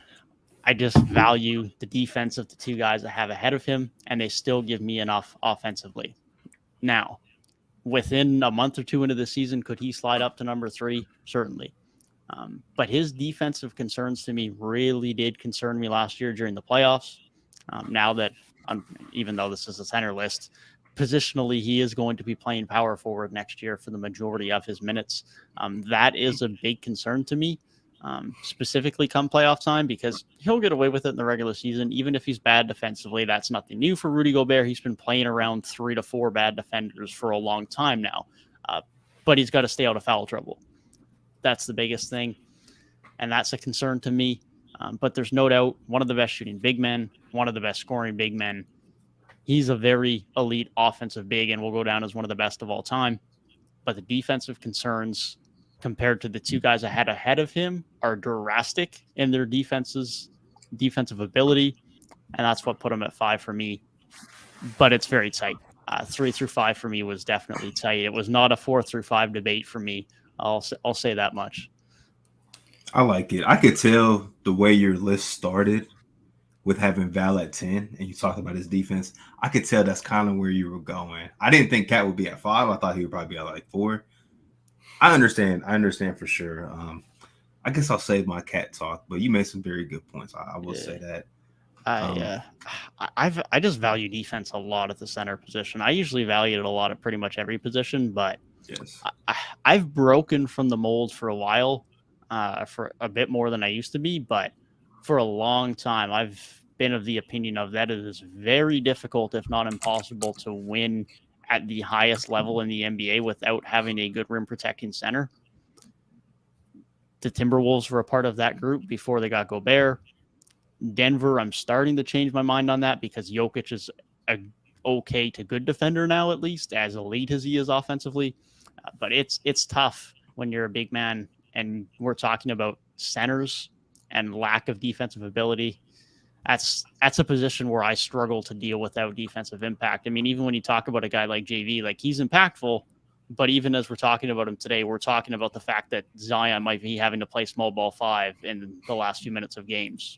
I just value the defense of the 2 guys I have ahead of him, and they still give me enough offensively. Now, within a month or 2 into the season, could he slide up to number 3? Certainly. But his defensive concerns to me really did concern me last year during the playoffs. Now that, even though this is a center list, positionally he is going to be playing power forward next year for the majority of his minutes. That is a big concern to me, specifically come playoff time, because he'll get away with it in the regular season. Even if he's bad defensively, that's nothing new for Rudy Gobert. He's been playing around 3 to 4 bad defenders for a long time now, but he's got to stay out of foul trouble. That's the biggest thing, and that's a concern to me. But there's no doubt one of the best shooting big men, one of the best scoring big men. He's a very elite offensive big and will go down as one of the best of all time. But the defensive concerns compared to the 2 guys I had ahead of him are drastic in their defensive ability, and that's what put him at 5 for me. But it's very tight. 3 through 5 for me was definitely tight. It was not a 4 through 5 debate for me. I'll say that much. I like it. I could tell the way your list started with having Val at 10 and you talked about his defense. I could tell that's kind of where you were going. I didn't think Cat would be at 5. I thought he would probably be at like 4. I understand for sure. I guess I'll save my Cat talk, but you made some very good points. I will say that. I just value defense a lot at the center position. I usually value it a lot at pretty much every position, but yes, I've broken from the mold for a while, for a bit more than I used to be, but for a long time, I've been of the opinion of that it is very difficult, if not impossible, to win at the highest level in the NBA without having a good rim protecting center. The Timberwolves were a part of that group before they got Gobert. Denver, I'm starting to change my mind on that because Jokic is a okay to good defender now, at least as elite as he is offensively. But it's tough when you're a big man, and we're talking about centers and lack of defensive ability. That's a position where I struggle to deal without defensive impact. I mean, even when you talk about a guy like JV, like he's impactful, but even as we're talking about him today, we're talking about the fact that Zion might be having to play small ball 5 in the last few minutes of games.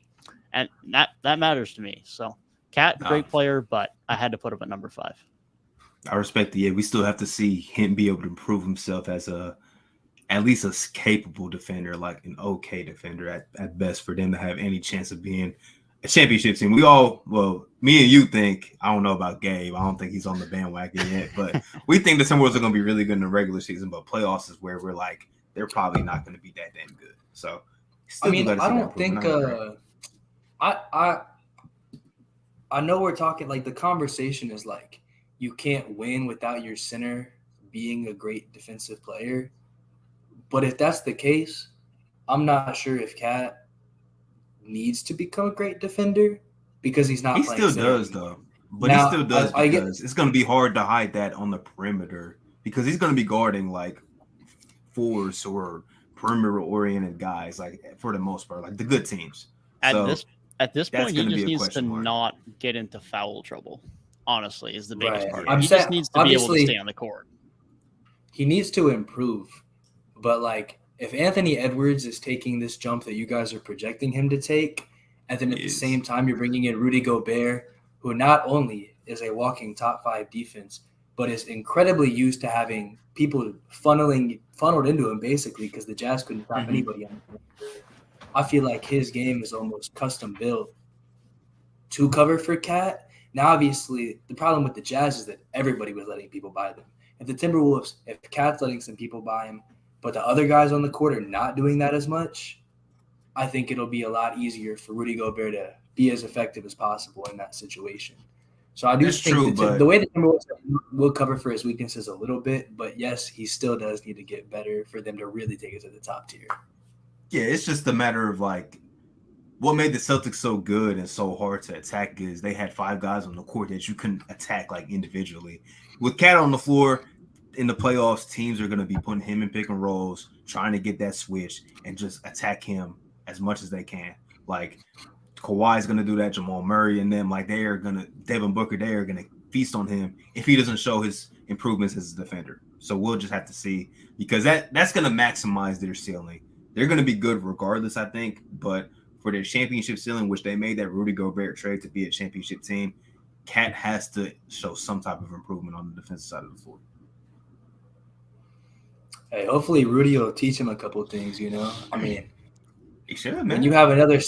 And that matters to me. So Cat, great player, but I had to put him at number 5. I respect it. Yeah, we still have to see him be able to improve himself as at least a capable defender, like an okay defender at best, for them to have any chance of being a championship team. Me and you think, I don't know about Gabe. I don't think he's on the bandwagon yet, but we think the Timberwolves are going to be really good in the regular season, but playoffs is where we're like, they're probably not going to be that damn good. So, I don't think I know we're talking like the conversation is like you can't win without your center being a great defensive player. But if that's the case, I'm not sure if Cat needs to become a great defender because he's not. He playing still center does though, but he still does because it's going to be hard to hide that on the perimeter because he's going to be guarding like forwards or perimeter-oriented guys, like for the most part, like the good teams. At this point, he just needs to not get into foul trouble, honestly, is the biggest part. He just needs to be able to stay on the court. He needs to improve. But, like, if Anthony Edwards is taking this jump that you guys are projecting him to take, and then at the same time you're bringing in Rudy Gobert, who not only is a walking top 5 defense, but is incredibly used to having people funneled into him, basically, because the Jazz couldn't stop anybody on the court. I feel like his game is almost custom built to cover for Cat. Now, obviously, the problem with the Jazz is that everybody was letting people by them. If the Timberwolves, if Cat's letting some people by him, but the other guys on the court are not doing that as much, I think it'll be a lot easier for Rudy Gobert to be as effective as possible in that situation. So I do think the way the Timberwolves will cover for his weaknesses a little bit, but yes, he still does need to get better for them to really take it to the top tier. Yeah, it's just a matter of like what made the Celtics so good and so hard to attack is they had 5 guys on the court that you couldn't attack like individually. With Cat on the floor in the playoffs, teams are going to be putting him in pick and rolls, trying to get that switch and just attack him as much as they can. Like Kawhi's going to do that, Jamal Murray and them, like Devin Booker, they are going to feast on him if he doesn't show his improvements as a defender. So we'll just have to see, because that's going to maximize their ceiling. They're going to be good regardless, I think, but for their championship ceiling, which they made that Rudy Gobert trade to be a championship team, Cat has to show some type of improvement on the defensive side of the floor. Hey, hopefully Rudy will teach him a couple things. I mean, he should, man. When you have another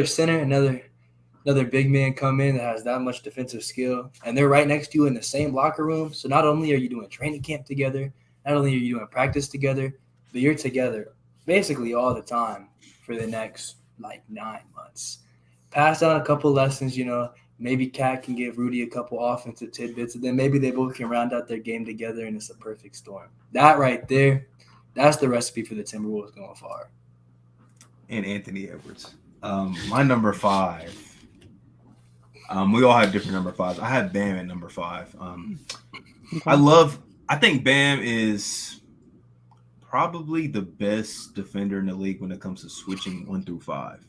center, another big man come in that has that much defensive skill, and they're right next to you in the same locker room. So not only are you doing training camp together, not only are you doing practice together, but you're together basically all the time for the next 9 months. Pass on a couple lessons, maybe Cat can give Rudy a couple offensive tidbits, and then maybe they both can round out their game together, and it's a perfect storm. That right there, that's the recipe for the Timberwolves going far. And Anthony Edwards. My number 5. We all have different number 5s. I have Bam at number 5. I think Bam is probably the best defender in the league when it comes to switching 1 through 5.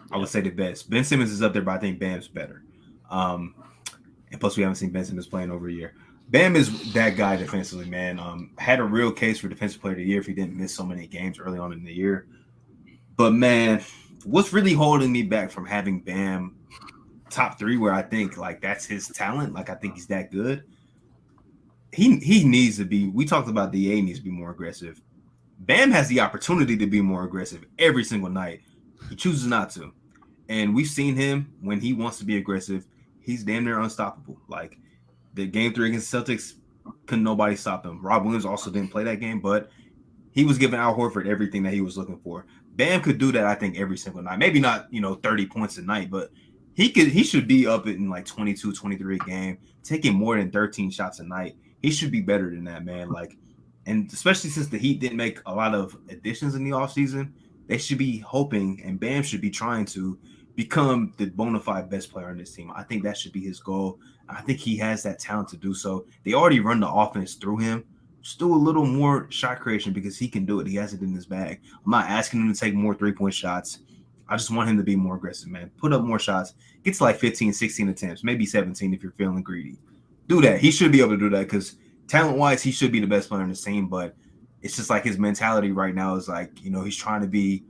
I would say the best. Ben Simmons is up there, but I think Bam's better. And plus, we haven't seen Ben Simmons playing over a year. Bam is that guy defensively, man. Had a real case for Defensive Player of the Year if he didn't miss so many games early on in the year. But, man, what's really holding me back from having Bam top 3, where I think, that's his talent, I think he's that good, he needs to be – we talked about DA needs to be more aggressive. Bam has the opportunity to be more aggressive every single night. He chooses not to. And we've seen him when he wants to be aggressive, he's damn near unstoppable. The game 3 against the Celtics, couldn't nobody stop him. Rob Williams also didn't play that game, but he was giving Al Horford everything that he was looking for. Bam could do that, I think, every single night. Maybe not, 30 points a night, but he should be up in 22, 23 a game, taking more than 13 shots a night. He should be better than that, man. And especially since the Heat didn't make a lot of additions in the offseason, they should be hoping, and Bam should be trying to become the bona fide best player on this team. I think that should be his goal. I think he has that talent to do so. They already run the offense through him. Just do a little more shot creation because he can do it. He has it in his bag. I'm not asking him to take more 3-point shots. I just want him to be more aggressive, man. Put up more shots. Get to 15, 16 attempts, maybe 17 if you're feeling greedy. Do that. He should be able to do that because talent-wise, he should be the best player on the team, but it's just his mentality right now is he's trying to be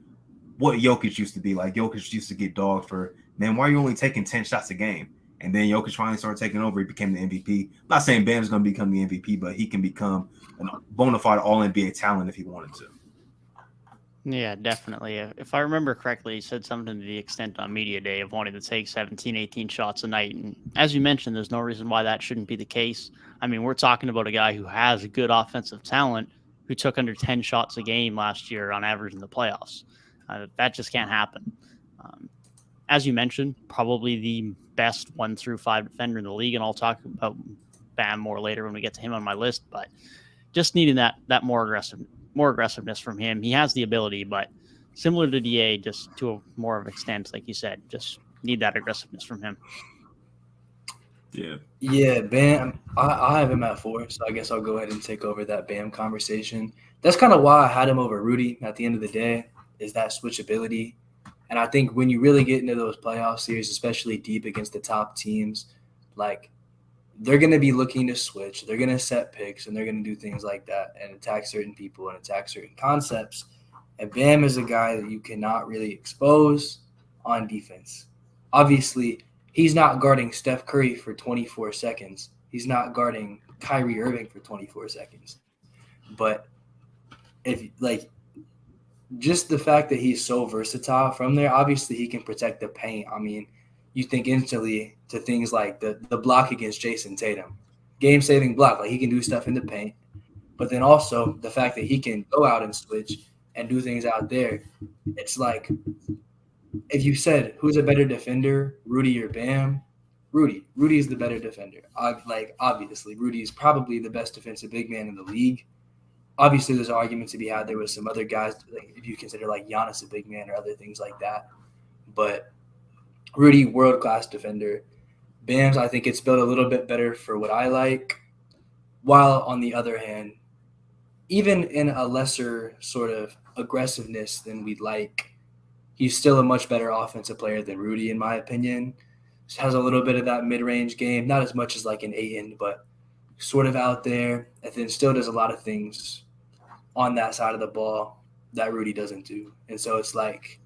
what Jokic used to be. Jokic used to get dogged for, man, why are you only taking 10 shots a game? And then Jokic finally started taking over. He became the MVP. I'm not saying Bam's going to become the MVP, but he can become a bona fide all-NBA talent if he wanted to. Yeah, definitely. If I remember correctly, he said something to the extent on Media Day of wanting to take 17, 18 shots a night. And as you mentioned, there's no reason why that shouldn't be the case. I mean, we're talking about a guy who has good offensive talent who took under 10 shots a game last year on average in the playoffs. That just can't happen. As you mentioned, probably the best 1 through 5 defender in the league, and I'll talk about Bam more later when we get to him on my list. But just needing that more aggressiveness from him. He has the ability, but similar to DA, just to a more of extent, like you said, just need that aggressiveness from him. Yeah, Bam. I have him at 4, so I guess I'll go ahead and take over that Bam conversation. That's kind of why I had him over Rudy at the end of the day, is that switchability. And I think when you really get into those playoff series, especially deep against the top teams, they're going to be looking to switch. They're going to set picks, and they're going to do things like that and attack certain people and attack certain concepts. And Bam is a guy that you cannot really expose on defense. Obviously, he's not guarding Steph Curry for 24 seconds. He's not guarding Kyrie Irving for 24 seconds. But just the fact that he's so versatile from there, obviously he can protect the paint. I mean, you think instantly to things like the block against Jason Tatum, game-saving block. He can do stuff in the paint. But then also the fact that he can go out and switch and do things out there. It's if you said who's a better defender, Rudy or Bam, Rudy. Rudy is the better defender. Obviously, Rudy is probably the best defensive big man in the league. Obviously, there's an argument to be had there with some other guys, if you consider Giannis a big man or other things like that. But Rudy, world-class defender. Bam's, I think it's built a little bit better for what I like. While on the other hand, even in a lesser sort of aggressiveness than we'd like, he's still a much better offensive player than Rudy, in my opinion. has a little bit of that mid-range game, not as much as like an Ayton, but sort of out there, and then still does a lot of things on that side of the ball that Rudy doesn't do. And so it's like,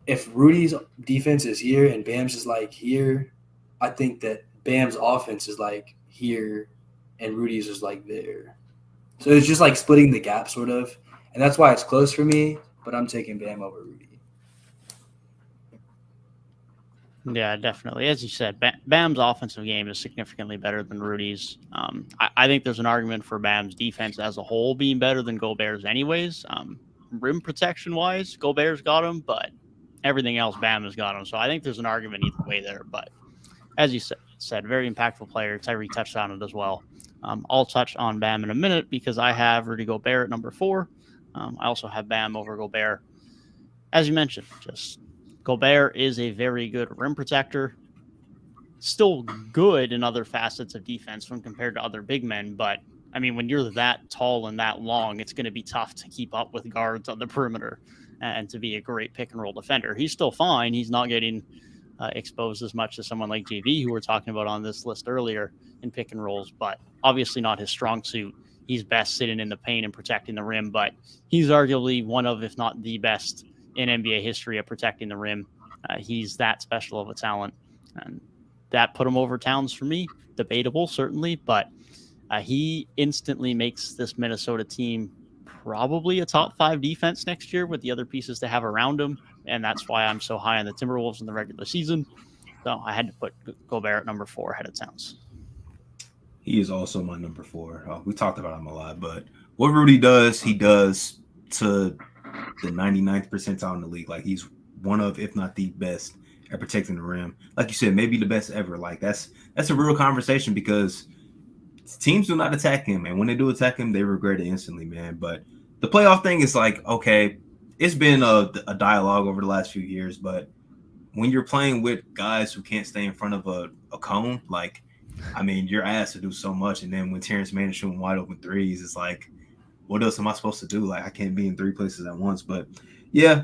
if Rudy's defense is here and Bam's is like here, I think that Bam's offense is like here and Rudy's is like there. So it's just like splitting the gap sort of. And that's why it's close for me, but I'm taking Bam over Rudy. Yeah, definitely. As you said, Bam's offensive game is significantly better than Rudy's. I think there's an argument for Bam's defense as a whole being better than Gobert's anyways. Rim protection-wise, Gobert's got him, but everything else, Bam has got him. So I think there's an argument either way there. But as you said, very impactful player. Tyrik touched on it as well. I'll touch on Bam in a minute because I have Rudy Gobert at number 4. I also have Bam over Gobert. As you mentioned, just Gobert is a very good rim protector. Still good in other facets of defense when compared to other big men. But, I mean, when you're that tall and that long, it's going to be tough to keep up with guards on the perimeter and to be a great pick-and-roll defender. He's still fine. He's not getting exposed as much as someone like JV, who we're talking about on this list earlier, in pick-and-rolls, but obviously not his strong suit. He's best sitting in the paint and protecting the rim, but he's arguably one of, if not the best in NBA history at protecting the rim. He's that special of a talent, and that put him over Towns for me. Debatable, certainly, but he instantly makes this Minnesota team probably a top 5 defense next year with the other pieces to have around him, and that's why I'm so high on the Timberwolves in the regular season. So I had to put Gobert at number 4 ahead of Towns. He is also my number 4. We talked about him a lot, but what Rudy does, he does to the 99th percentile in the league. Like, he's one of, if not the best at protecting the rim. Like you said, maybe the best ever. Like, that's a real conversation because teams do not attack him, and when they do attack him, they regret it instantly, man. But the playoff thing is like, okay, it's been a dialogue over the last few years, but when you're playing with guys who can't stay in front of a cone, like, I mean, you're asked to do so much, and then when Terrence Mann is shooting wide open threes, it's like, what else am I supposed to do? Like, I can't be in 3 places at once. But yeah,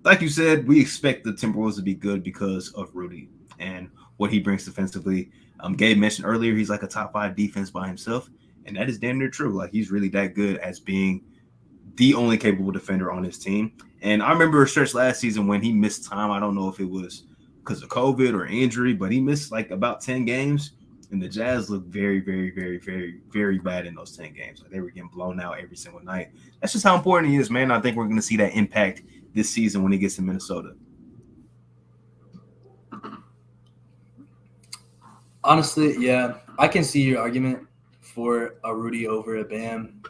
like you said, we expect the Timberwolves to be good because of Rudy and what he brings defensively. Gabe mentioned earlier, he's like a top 5 defense by himself, and that is damn near true. Like, he's really that good as being the only capable defender on his team. And I remember a stretch last season when he missed time. I don't know if it was because of COVID or injury, but he missed like about 10 games. And the Jazz looked very, very, very, very, very bad in those 10 games. Like, they were getting blown out every single night. That's just how important he is, man. I think we're going to see that impact this season when he gets to Minnesota. Honestly, yeah, I can see your argument for a Rudy over a Bam.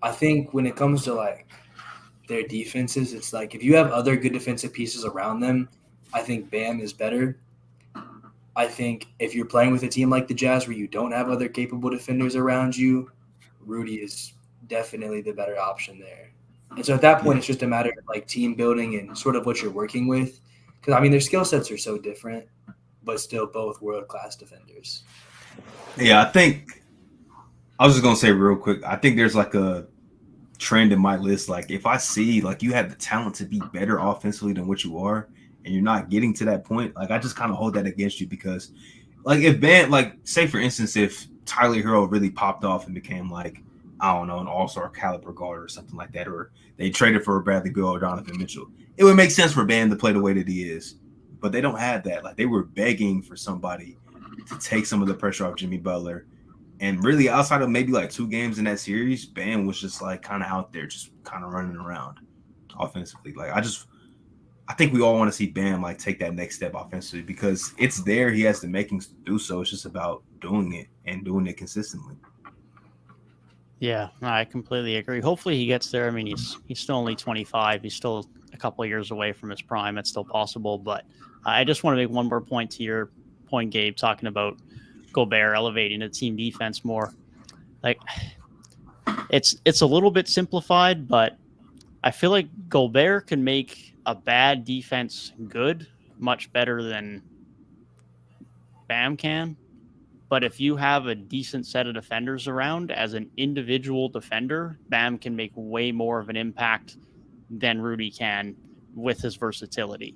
I think when it comes to like their defenses, it's like if you have other good defensive pieces around them, I think Bam is better. I think if you're playing with a team like the Jazz where you don't have other capable defenders around you, Rudy is definitely the better option there. And so at that point, it's just a matter of like team building and sort of what you're working with. Because, I mean, their skill sets are so different, but still both world-class defenders. Yeah, I was just going to say real quick, I think there's like a trend in my list. Like, if I see like you have the talent to be better offensively than what you are, and you're not getting to that point, like, I just kind of hold that against you because, like, if Bam, like, say for instance, if Tyler Hero really popped off and became like, I don't know, an all-star caliber guard or something like that, or they traded for Bradley Beal or Donovan Mitchell, it would make sense for Bam to play the way that he is. But they don't have that. Like, they were begging for somebody to take some of the pressure off Jimmy Butler. And really, outside of maybe like 2 games in that series, Bam was just like kind of out there, just kind of running around offensively. Like, I think we all want to see Bam like take that next step offensively because it's there. He has the makings to do so. It's just about doing it and doing it consistently. Yeah, I completely agree. Hopefully he gets there. I mean, he's still only 25. He's still a couple of years away from his prime. It's still possible. But I just want to make one more point to your point, Gabe, talking about Gobert elevating the team defense more. Like, it's a little bit simplified, but I feel like Gobert can make a bad defense good much better than Bam can. But if you have a decent set of defenders around as an individual defender, Bam can make way more of an impact than Rudy can with his versatility.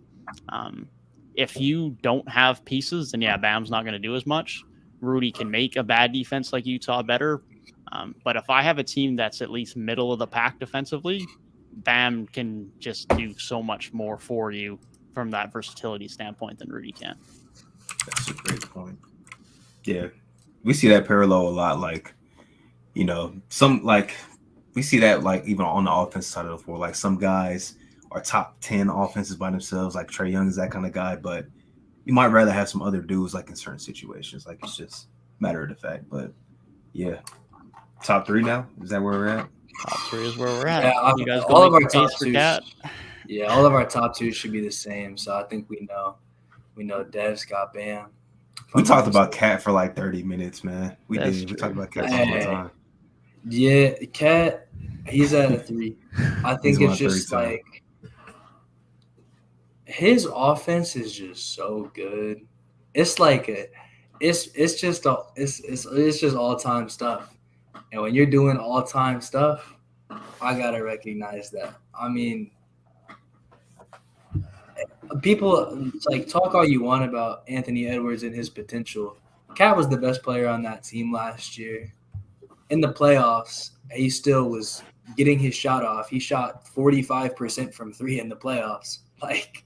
if you don't have pieces, then yeah, Bam's not going to do as much. Rudy can make a bad defense like Utah better. But if I have a team that's at least middle of the pack defensively, Bam can just do so much more for you from that versatility standpoint than Rudy can. That's a great point. Yeah, we see that parallel a lot. Like, you know, we see that like even on the offense side of the floor. Like some guys are top 10 offenses by themselves. Like Trae Young is that kind of guy, but you might rather have some other dudes like in certain situations. Like it's just a matter of the fact. But yeah, top 3 now. Is that where we're at? Top 3 is where we're at. Yeah, you guys all of our case top for 2. Cat? Yeah, all of our top 2 should be the same. So I think we know Dev's got Bam. We talked about Cat for like 30 minutes, man. We That's did. true. We talked about Cat all the time. Yeah, Cat, he's at a 3. I think it's just like his offense is just so good. It's like it's just all time stuff. And when you're doing all time stuff, I gotta recognize that. I mean, people like talk all you want about Anthony Edwards and his potential. Cat was the best player on that team last year. In the playoffs, he still was getting his shot off. He shot 45% from 3 in the playoffs. Like,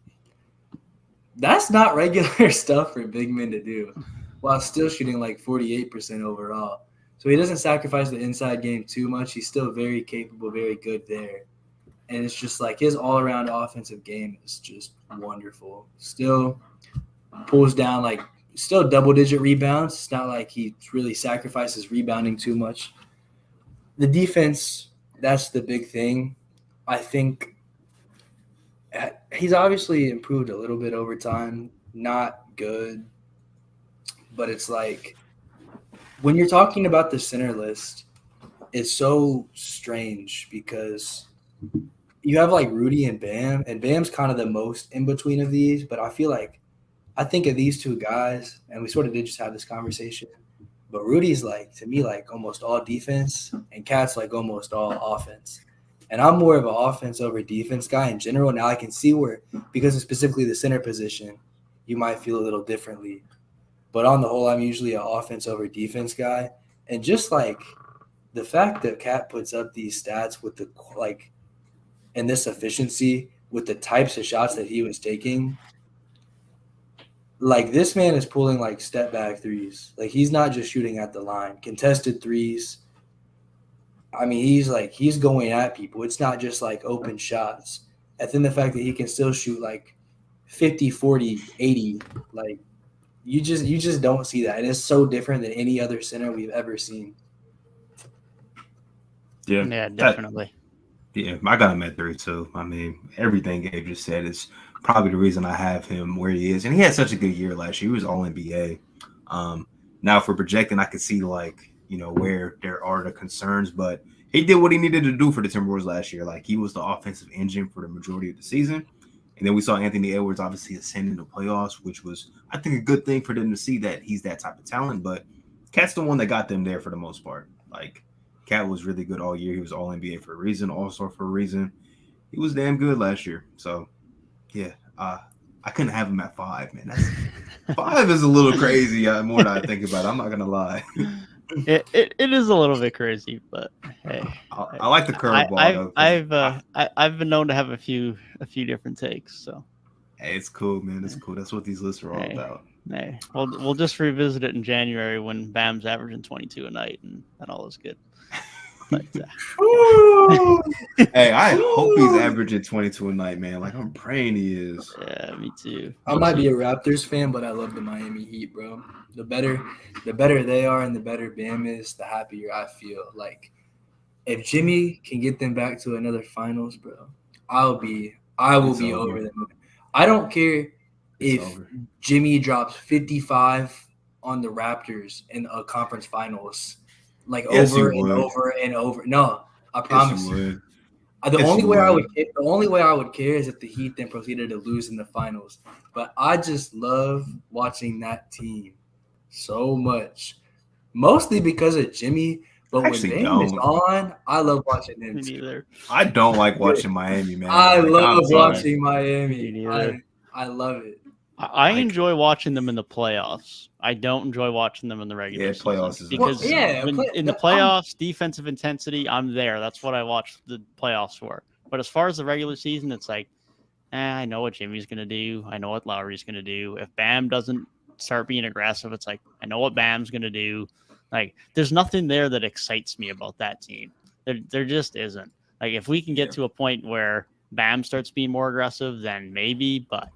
that's not regular stuff for big men to do while still shooting like 48% overall. So he doesn't sacrifice the inside game too much. He's still very capable, very good there. And it's just like his all-around offensive game is just wonderful. Still pulls down like still double-digit rebounds. It's not like he really sacrifices rebounding too much. The defense, that's the big thing. I think he's obviously improved a little bit over time. Not good. But it's like when you're talking about the center list, it's so strange because you have like Rudy and Bam, and Bam's kind of the most in between of these, but I think of these 2 guys, and we sort of did just have this conversation, but Rudy's like, to me, like almost all defense, and Cat's like almost all offense. And I'm more of an offense over defense guy in general. Now I can see where, because of specifically the center position, you might feel a little differently. But on the whole, I'm usually an offense over defense guy. And just like the fact that Cat puts up these stats with the like, and this efficiency with the types of shots that he was taking, like this man is pulling like step back threes. Like he's not just shooting at the line, contested threes. I mean, he's going at people. It's not just like open shots. And then the fact that he can still shoot like 50, 40, 80, like you just don't see that. And it's so different than any other center we've ever seen. Yeah, definitely. I got him at 3 too. I mean, everything Gabe just said is probably the reason I have him where he is. And he had such a good year last year. He was all NBA. Now for projecting, I could see like, you know, where there are the concerns, but he did what he needed to do for the Timberwolves last year. Like he was the offensive engine for the majority of the season. And then we saw Anthony Edwards obviously ascend in the playoffs, which was, I think, a good thing for them to see that he's that type of talent. But Cat's the one that got them there for the most part. Like Cat was really good all year. He was all NBA for a reason, all-star for a reason. He was damn good last year. So, yeah, I couldn't have him at 5, man. 5 is a little crazy more than I think about it. I'm not going to lie. It is a little bit crazy, but hey, I like the curveball. I've been known to have a few different takes, so hey, it's cool, man. It's cool. That's what these lists are all about. Hey, we'll just revisit it in January when Bam's averaging 22 a night, and all is good. But, hey, I hope he's averaging 22 a night, man. Like I'm praying he is. Yeah, me too. I might be a Raptors fan, but I love the Miami Heat, bro. The better they are and the better Bam is, the happier I feel. Like if Jimmy can get them back to another finals, bro, I will be over them. I don't care if Jimmy drops 55 on the Raptors in a conference finals, like over and over and over. No, I promise you. The only way I would care is if the Heat then proceeded to lose in the finals. But I just love watching that team so much, mostly because of Jimmy. But when Bam is on, I love watching them too. I don't like watching Miami, man. I love watching Miami. I love it. I enjoy watching them in the playoffs. I don't enjoy watching them in the regular season. Playoffs is Because in the playoffs, defensive intensity, I'm there. That's what I watch the playoffs for. But as far as the regular season, it's like, I know what Jimmy's going to do. I know what Lowry's going to do. If Bam doesn't start being aggressive, it's like, I know what Bam's going to do. Like, there's nothing there that excites me about that team. There just isn't. Like, if we can get to a point where Bam starts being more aggressive, then maybe, but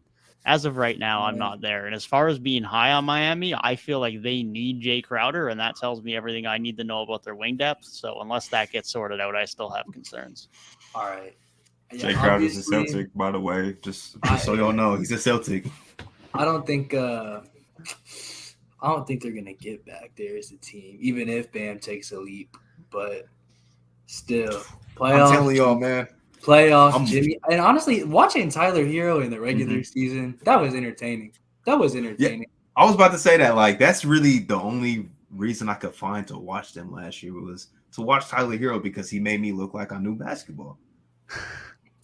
as of right now, I'm not there. And as far as being high on Miami, I feel like they need Jay Crowder, and that tells me everything I need to know about their wing depth. So unless that gets sorted out, I still have concerns. All right. Jay Crowder's a Celtic, by the way. Just so y'all know, he's a Celtic. I don't think they're gonna get back there as a team, even if Bam takes a leap. But still, playoffs. I'm telling y'all, man. Playoffs, Jimmy. And honestly, watching Tyler Hero in the regular season, that was entertaining. Yeah, I was about to say that. Like, that's really the only reason I could find to watch them last year was to watch Tyler Hero because he made me look like I knew basketball.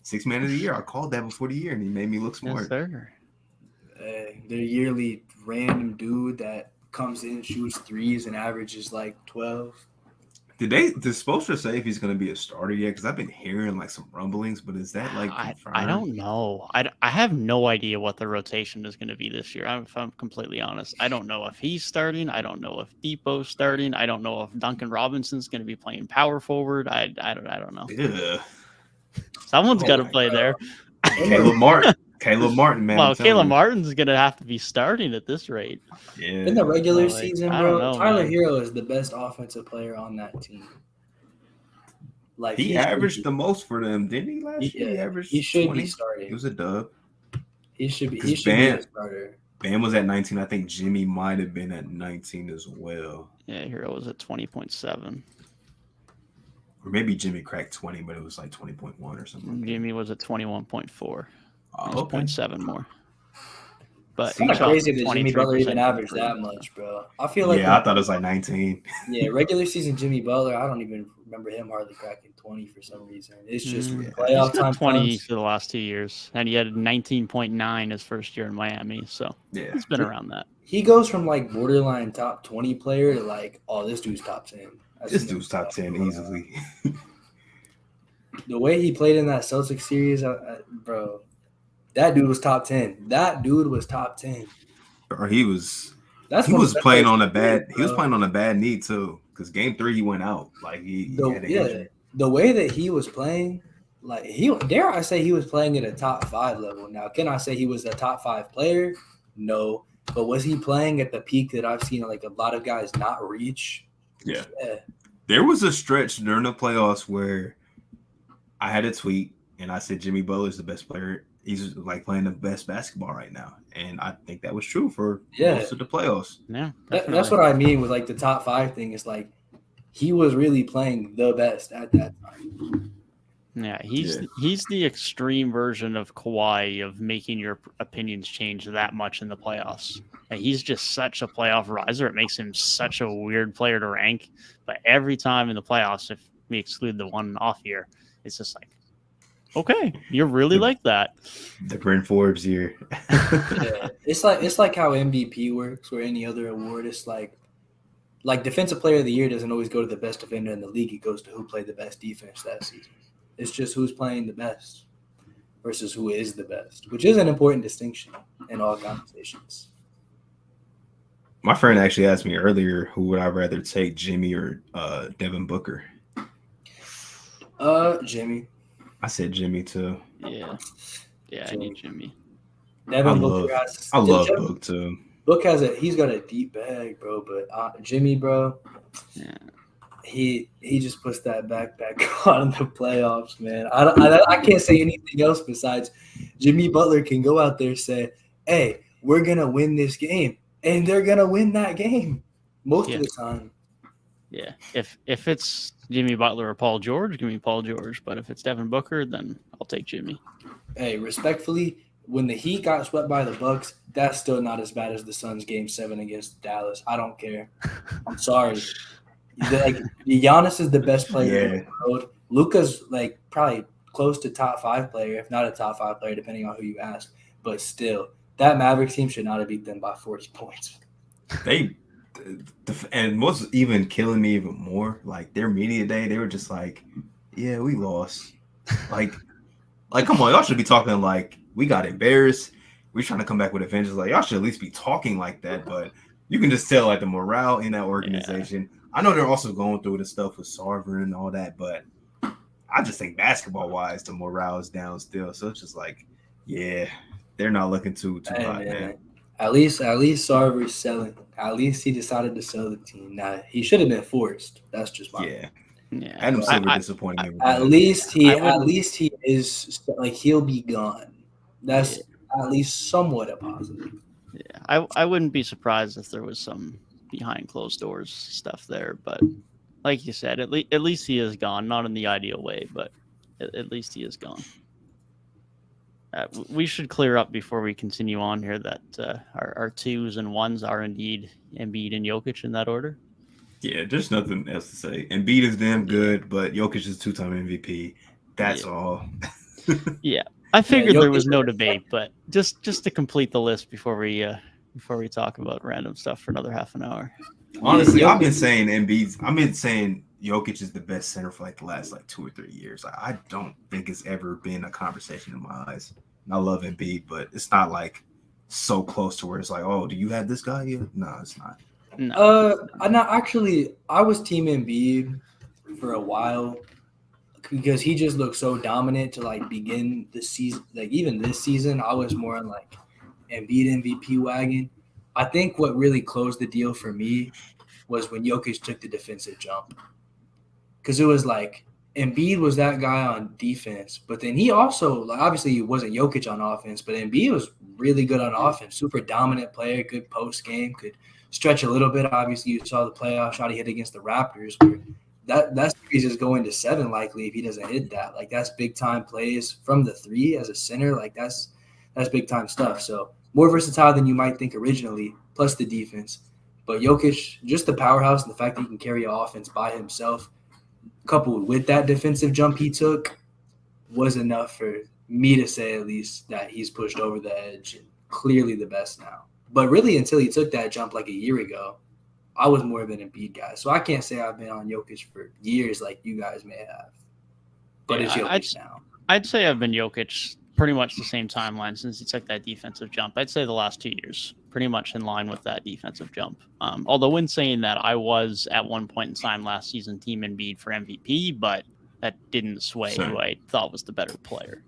6th man of the year. I called that before the year, and he made me look smart. Yes, sir. Their yearly random dude that comes in, shoots threes, and averages like 12. Did Spoelstra say if he's going to be a starter yet? Because I've been hearing like some rumblings, but is that like confirmed? I don't know. I have no idea what the rotation is going to be this year. If I'm completely honest, I don't know if he's starting. I don't know if Depot's starting. I don't know if Duncan Robinson's going to be playing power forward. I don't know. Yeah. Someone's got to play there. Caleb Martin, man. Well, Caleb Martin's going to have to be starting at this rate. Yeah. In the regular season, bro, Tyler man. Hero is the best offensive player on that team. Like he averaged the most for them, didn't he? Last year, he should 20. be starting. It was a dub. He should be a starter. Bam was at 19. I think Jimmy might have been at 19 as well. Yeah, Hero was at 20.7. Or maybe Jimmy cracked 20, but it was like 20.1 or something. Jimmy was at 21.4. Oh, okay. 0.7 more. But it's crazy that Jimmy Butler even averaged that much, bro. I feel like I thought it was like 19. Yeah, regular season Jimmy Butler, I don't even remember him hardly cracking 20 for some reason. It's just playoff time. 20 for the last 2 years, and he had 19.9 his first year in Miami. So he's been around that. He goes from like borderline top 20 player to like, oh, this dude's top 10. This dude's top 10 easily. The way he played in that Celtics series, bro. That dude was top 10. Or he was playing on a bad knee too. Because game 3 he went out. Like he had an injury. The way that he was playing, like dare I say he was playing at a top 5 level. Now, can I say he was a top 5 player? No. But was he playing at the peak that I've seen like a lot of guys not reach? Yeah. There was a stretch during the playoffs where I had a tweet and I said Jimmy Butler is the best player. He's like playing the best basketball right now. And I think that was true for most of the playoffs. Yeah. That's what I mean with like the top 5 thing. Is like he was really playing the best at that time. Yeah, he's the extreme version of Kawhi of making your opinions change that much in the playoffs. And he's just such a playoff riser. It makes him such a weird player to rank. But every time in the playoffs, if we exclude the one off year, it's just like, okay, you're really like that. The Bryn Forbes year. It's like how MVP works or any other award. It's like defensive player of the year doesn't always go to the best defender in the league. It goes to who played the best defense that season. It's just who's playing the best versus who is the best, which is an important distinction in all conversations. My friend actually asked me earlier, who would I rather take, Jimmy or Devin Booker? Jimmy. I said Jimmy too. Yeah, I need Jimmy. Devin Booker I love Book too. Book he's got a deep bag, bro. But Jimmy, bro, he just puts that backpack on in the playoffs, man. I can't say anything else besides Jimmy Butler can go out there and say, "Hey, we're gonna win this game," and they're gonna win that game most of the time. Yeah, if it's Jimmy Butler or Paul George, give me Paul George. But if it's Devin Booker, then I'll take Jimmy. Hey, respectfully, when the Heat got swept by the Bucks, that's still not as bad as the Suns' Game 7 against Dallas. I don't care. I'm sorry. Giannis is the best player in the world. Luka's probably close to top 5 player, if not a top 5 player, depending on who you ask. But still, that Mavericks team should not have beat them by 40 points. And what's even killing me even more, like their media day, they were just like, "Yeah, we lost." Like, come on, y'all should be talking like we got embarrassed. We're trying to come back with a vengeance. Like, y'all should at least be talking like that. But you can just tell like the morale in that organization. Yeah. I know they're also going through the stuff with Sarver and all that, but I just think basketball wise, the morale is down still. So it's just like, yeah, they're not looking too hot, man. At least Sarver's selling. At least he decided to sell the team. Now he should have been forced. That's just my Yeah. Adam Silver disappointing me. At least he is like he'll be gone. That's at least somewhat a positive. Yeah, I wouldn't be surprised if there was some behind closed doors stuff there, but like you said, at least he is gone. Not in the ideal way, but at least he is gone. We should clear up before we continue on here that our 2s and 1s are indeed Embiid and Jokic in that order. Yeah, there's nothing else to say. Embiid is damn good, but Jokic is 2-time MVP. That's all. Yeah, I figured there was no debate, but just to complete the list before we talk about random stuff for another half an hour. Honestly, I've been saying Jokic is the best center for like the last 2 or 3 years. I don't think it's ever been a conversation in my eyes. I love Embiid, but it's not like so close to where it's like, oh, do you have this guy here? No, it's not. No, actually, I was team Embiid for a while because he just looked so dominant to begin the season. Like even this season, I was more on Embiid MVP wagon. I think what really closed the deal for me was when Jokic took the defensive jump. Because it was Embiid was that guy on defense, but then he also, obviously he wasn't Jokic on offense, but Embiid was really good on offense, super dominant player, good post game, could stretch a little bit. Obviously you saw the playoff shot he hit against the Raptors, where that series is going to 7 likely if he doesn't hit that. That's big time plays from the 3 as a center. That's big time stuff. So more versatile than you might think originally, plus the defense. But Jokic, just the powerhouse and the fact that he can carry an offense by himself, coupled with that defensive jump he took, was enough for me to say at least that he's pushed over the edge and clearly the best now. But really, until he took that jump a year ago, I was more of an Embiid guy. So I can't say I've been on Jokic for years like you guys may have. But it's Jokic now. I'd say I've been Jokic pretty much the same timeline since he took that defensive jump. I'd say the last 2 years, pretty much in line with that defensive jump. Although when saying that, I was at one point in time last season team Embiid for MVP, but that didn't sway who I thought was the better player.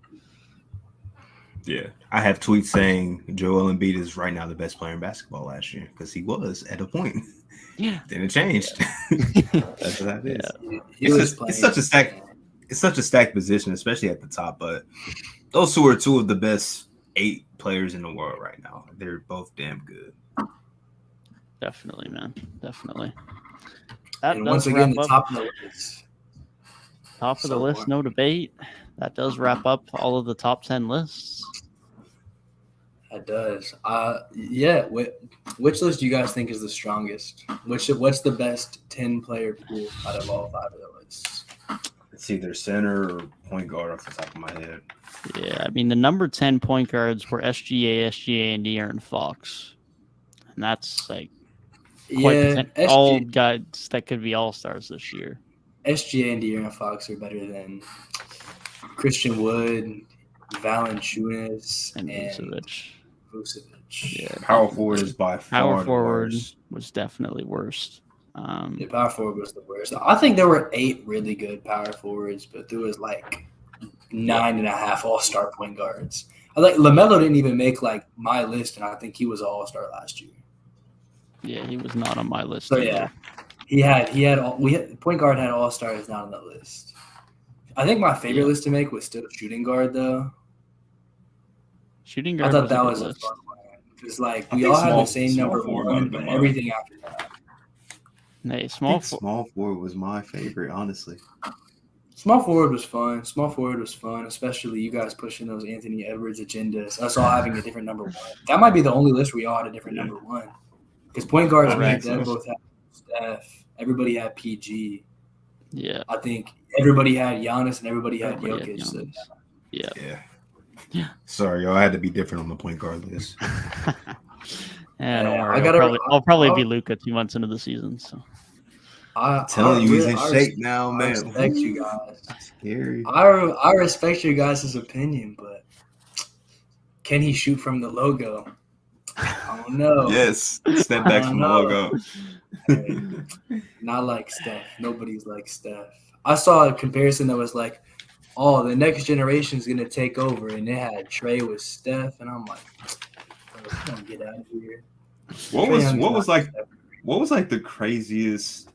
Yeah, I have tweets saying Joel Embiid is right now the best player in basketball last year because he was at a point. Yeah, then it changed. Yeah. That's what that is. It's such a stacked position, especially at the top. But those 2 are 2 of the best 8 players in the world right now. They're both damn good. Definitely, man. Definitely. And once again, the top of the list. Top of the list, no debate. That does wrap up all of the top 10 lists. That does. Yeah. Which list do you guys think is the strongest? What's the best 10-player pool out of all 5 of the lists? It's either center or point guard off the top of my head. Yeah, I mean the number 10 point guards were SGA, and De'Aaron Fox, and that's all guys that could be all-stars this year. SGA and De'Aaron Fox are better than Christian Wood, Valanciunas, and Vucevic. Yeah, power forward is by far power forward worst. Was definitely worst. The power forward was the worst. I think there were 8 really good power forwards, but there was 9.5 all-star point guards. LaMelo didn't even make my list, and I think he was an all-star last year. Yeah, he was not on my list. So yeah, point guard had all-stars not on the list. I think my favorite list to make was still shooting guard though. Shooting guard. I thought that was a fun one because we all had the same number 1, but everything after that. Hey, small forward was my favorite, honestly. Small forward was fun, especially you guys pushing those Anthony Edwards agendas. Us all having a different number 1. That might be the only list where we all had a different number 1. Because point guards, both had Steph. Everybody had PG. Yeah. I think everybody had Giannis and everybody had Jokic. So. Yeah. Sorry, y'all. I had to be different on the point guard list. Yeah, don't Yeah, worry. I'll probably be Luka 2 months into the season. So I'm telling you, he's in shape now, I man. respect you guys. Scary. I respect your guys' opinion, but can he shoot from the logo? I don't know. Yes, step back from the logo. Hey, not like Steph. Nobody's like Steph. I saw a comparison that was like, oh, the next generation is gonna take over, and it had Trey with Steph, and I'm like, bro, come on, get out of here. What was like the craziest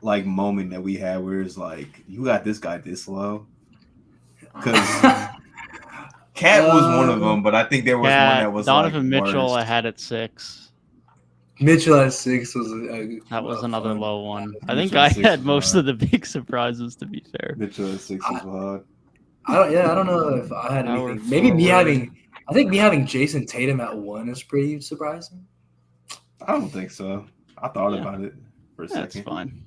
like moment that we had where it's like you got this guy this low? Because Cat was one of them, but I think there was one that was Donovan like Mitchell. worse. I had at 6. Mitchell at 6 was That was another low one. I Mitchell think I at 6 had was most wild. of the big surprises, to be fair. Mitchell at 6 was wild. I don't know if I had Power anything. Maybe forward. I think me having Jason Tatum at 1 is pretty surprising. I don't think so. I thought Yeah. about it for a That's second. fine.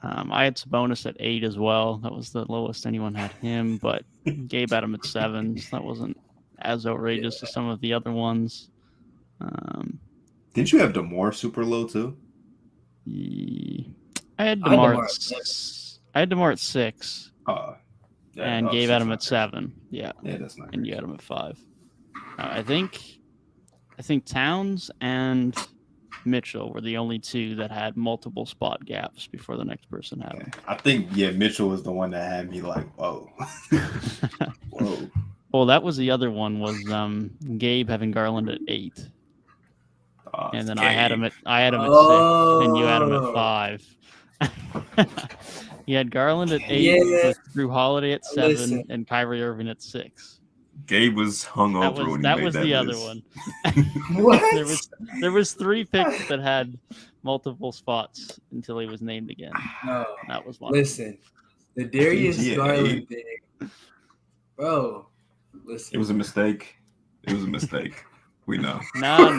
I had Sabonis at 8 as well. That was the lowest anyone had him, but Gabe had him at 7. So that wasn't as outrageous as some of the other ones. Didn't you have DeMar super low too? I had DeMar at 6. And Gabe had him at 7. Yeah. Yeah, that's not. And you had him at 5. I think Towns and Mitchell were the only 2 that had multiple spot gaps before the next person had them. I think Mitchell was the one that had me like, whoa. Whoa. Well, that was the other one was Gabe having Garland at 8. And then Gabe. I had him at 6 and you had him at 5. You had Garland at 8 with Drew Holiday at 7 and Kyrie Irving at 6 Gabe was hungover when he that made was that the list. other one. What? there was 3 picks that had multiple spots until he was named again. No. That was one. Listen, the Darius Yeah, Garland thing, bro. Listen, It was a mistake. We know. No,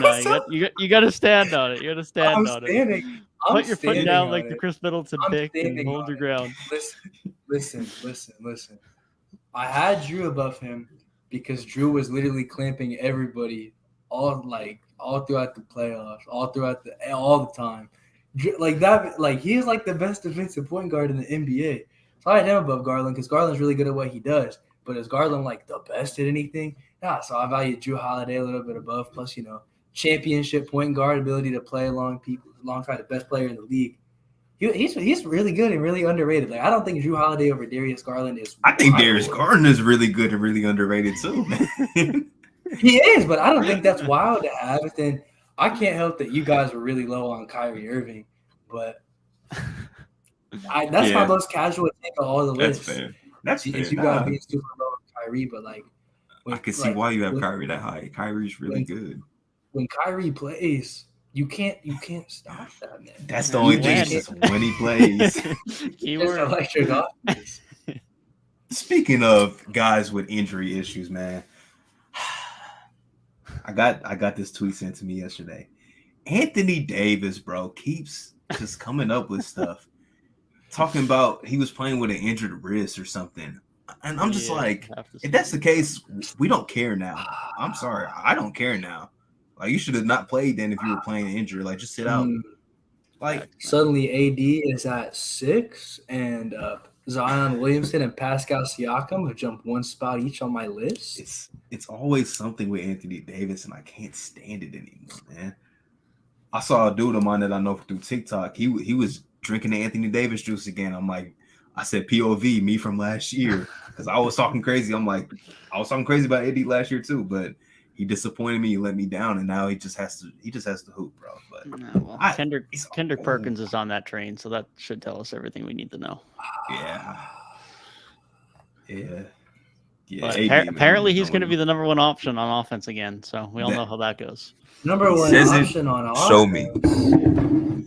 you got to stand on it. You got to stand on it. Put your foot down like the Chris Middleton pick and hold your ground. Listen. I had Drew above him because Drew was literally clamping everybody all throughout the playoffs, all the time. He's like the best defensive point guard in the NBA. So I had him above Garland because Garland's really good at what he does. But is Garland like the best at anything? Yeah, so I value Drew Holiday a little bit above. Plus, championship point guard, ability to play alongside the best player in the league. He's really good and really underrated. Like I don't think Drew Holiday over Darius Garland is. I think Darius Garland is really good and really underrated too. He is, but I don't think that's wild to have. But then I can't help that you guys were really low on Kyrie Irving, but that's my most casual take of all the lists. That's fair. That's fair. You guys being super low on Kyrie, but like I can see why you have Kyrie that high. Kyrie's really good. When Kyrie plays, you can't stop that, man. That's the only thing is when he plays. Keyword electric offense. Speaking of guys with injury issues, man, I got this tweet sent to me yesterday. Anthony Davis, bro, keeps just coming up with stuff. Talking about he was playing with an injured wrist or something. And I'm just like, if that's the case, we don't care now. I'm sorry. I don't care now. Like, you should have not played then if you were playing injured. Like, just sit out. Like, suddenly AD is at 6, and Zion Williamson and Pascal Siakam have jumped 1 spot each on my list. It's always something with Anthony Davis, and I can't stand it anymore, man. I saw a dude of mine that I know through TikTok. He was drinking the Anthony Davis juice again. I'm like, I said POV, me from last year, because I was talking crazy. I'm like, I was talking crazy about AD last year too, but he disappointed me. He let me down, and now he just has to hoop, bro. But Kendrick Perkins is on that train, so that should tell us everything we need to know. Yeah. But apparently, he's going to be the number 1 option on offense again. So we all know how that goes. Number 1 option on offense. Show me.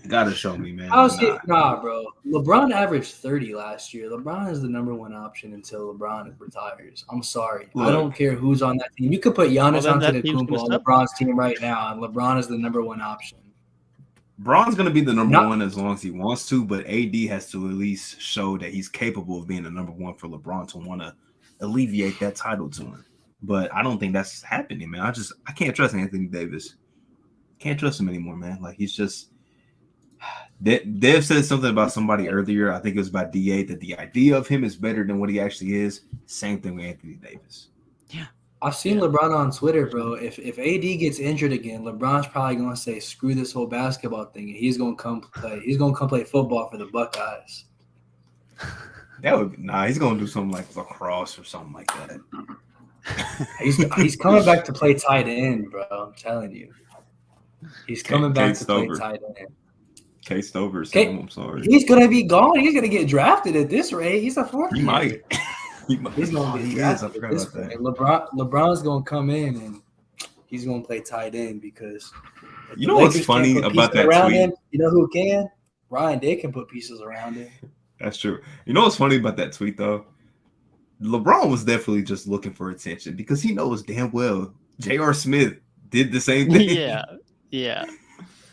Gotta show me, man. Nah, bro. LeBron averaged 30 last year. LeBron is the number 1 option until LeBron retires. I'm sorry. Look, I don't care who's on that team. You could put Giannis Antetokounmpo on LeBron's team right now, and LeBron is the number 1 option. Bron's going to be the number 1 as long as he wants to, but AD has to at least show that he's capable of being the number 1 for LeBron to want to alleviate that title to him. but I don't think that's happening, man. I can't trust Anthony Davis. Can't trust him anymore, man. Like he's just. Dev said something about somebody earlier. I think it was about DA that the idea of him is better than what he actually is. Same thing with Anthony Davis. Yeah. I've seen LeBron on Twitter, bro. If AD gets injured again, LeBron's probably gonna say, "Screw this whole basketball thing," and he's gonna come play. He's gonna come play football for the Buckeyes. He's gonna do something like lacrosse or something like that. He's coming back to play tight end, bro. I'm telling you, he's coming back to play tight end. Case Stover, Sam. I'm sorry. He's gonna be gone. He's gonna get drafted at this rate. He's a fourth. He might. He's gonna get drafted. I forgot about that. LeBron's gonna come in and he's gonna play tight end because you know what's funny about that tweet? Him, you know who can? Ryan Day can put pieces around him. That's true. You know what's funny about that tweet though? LeBron was definitely just looking for attention because he knows damn well J.R. Smith did the same thing. Yeah.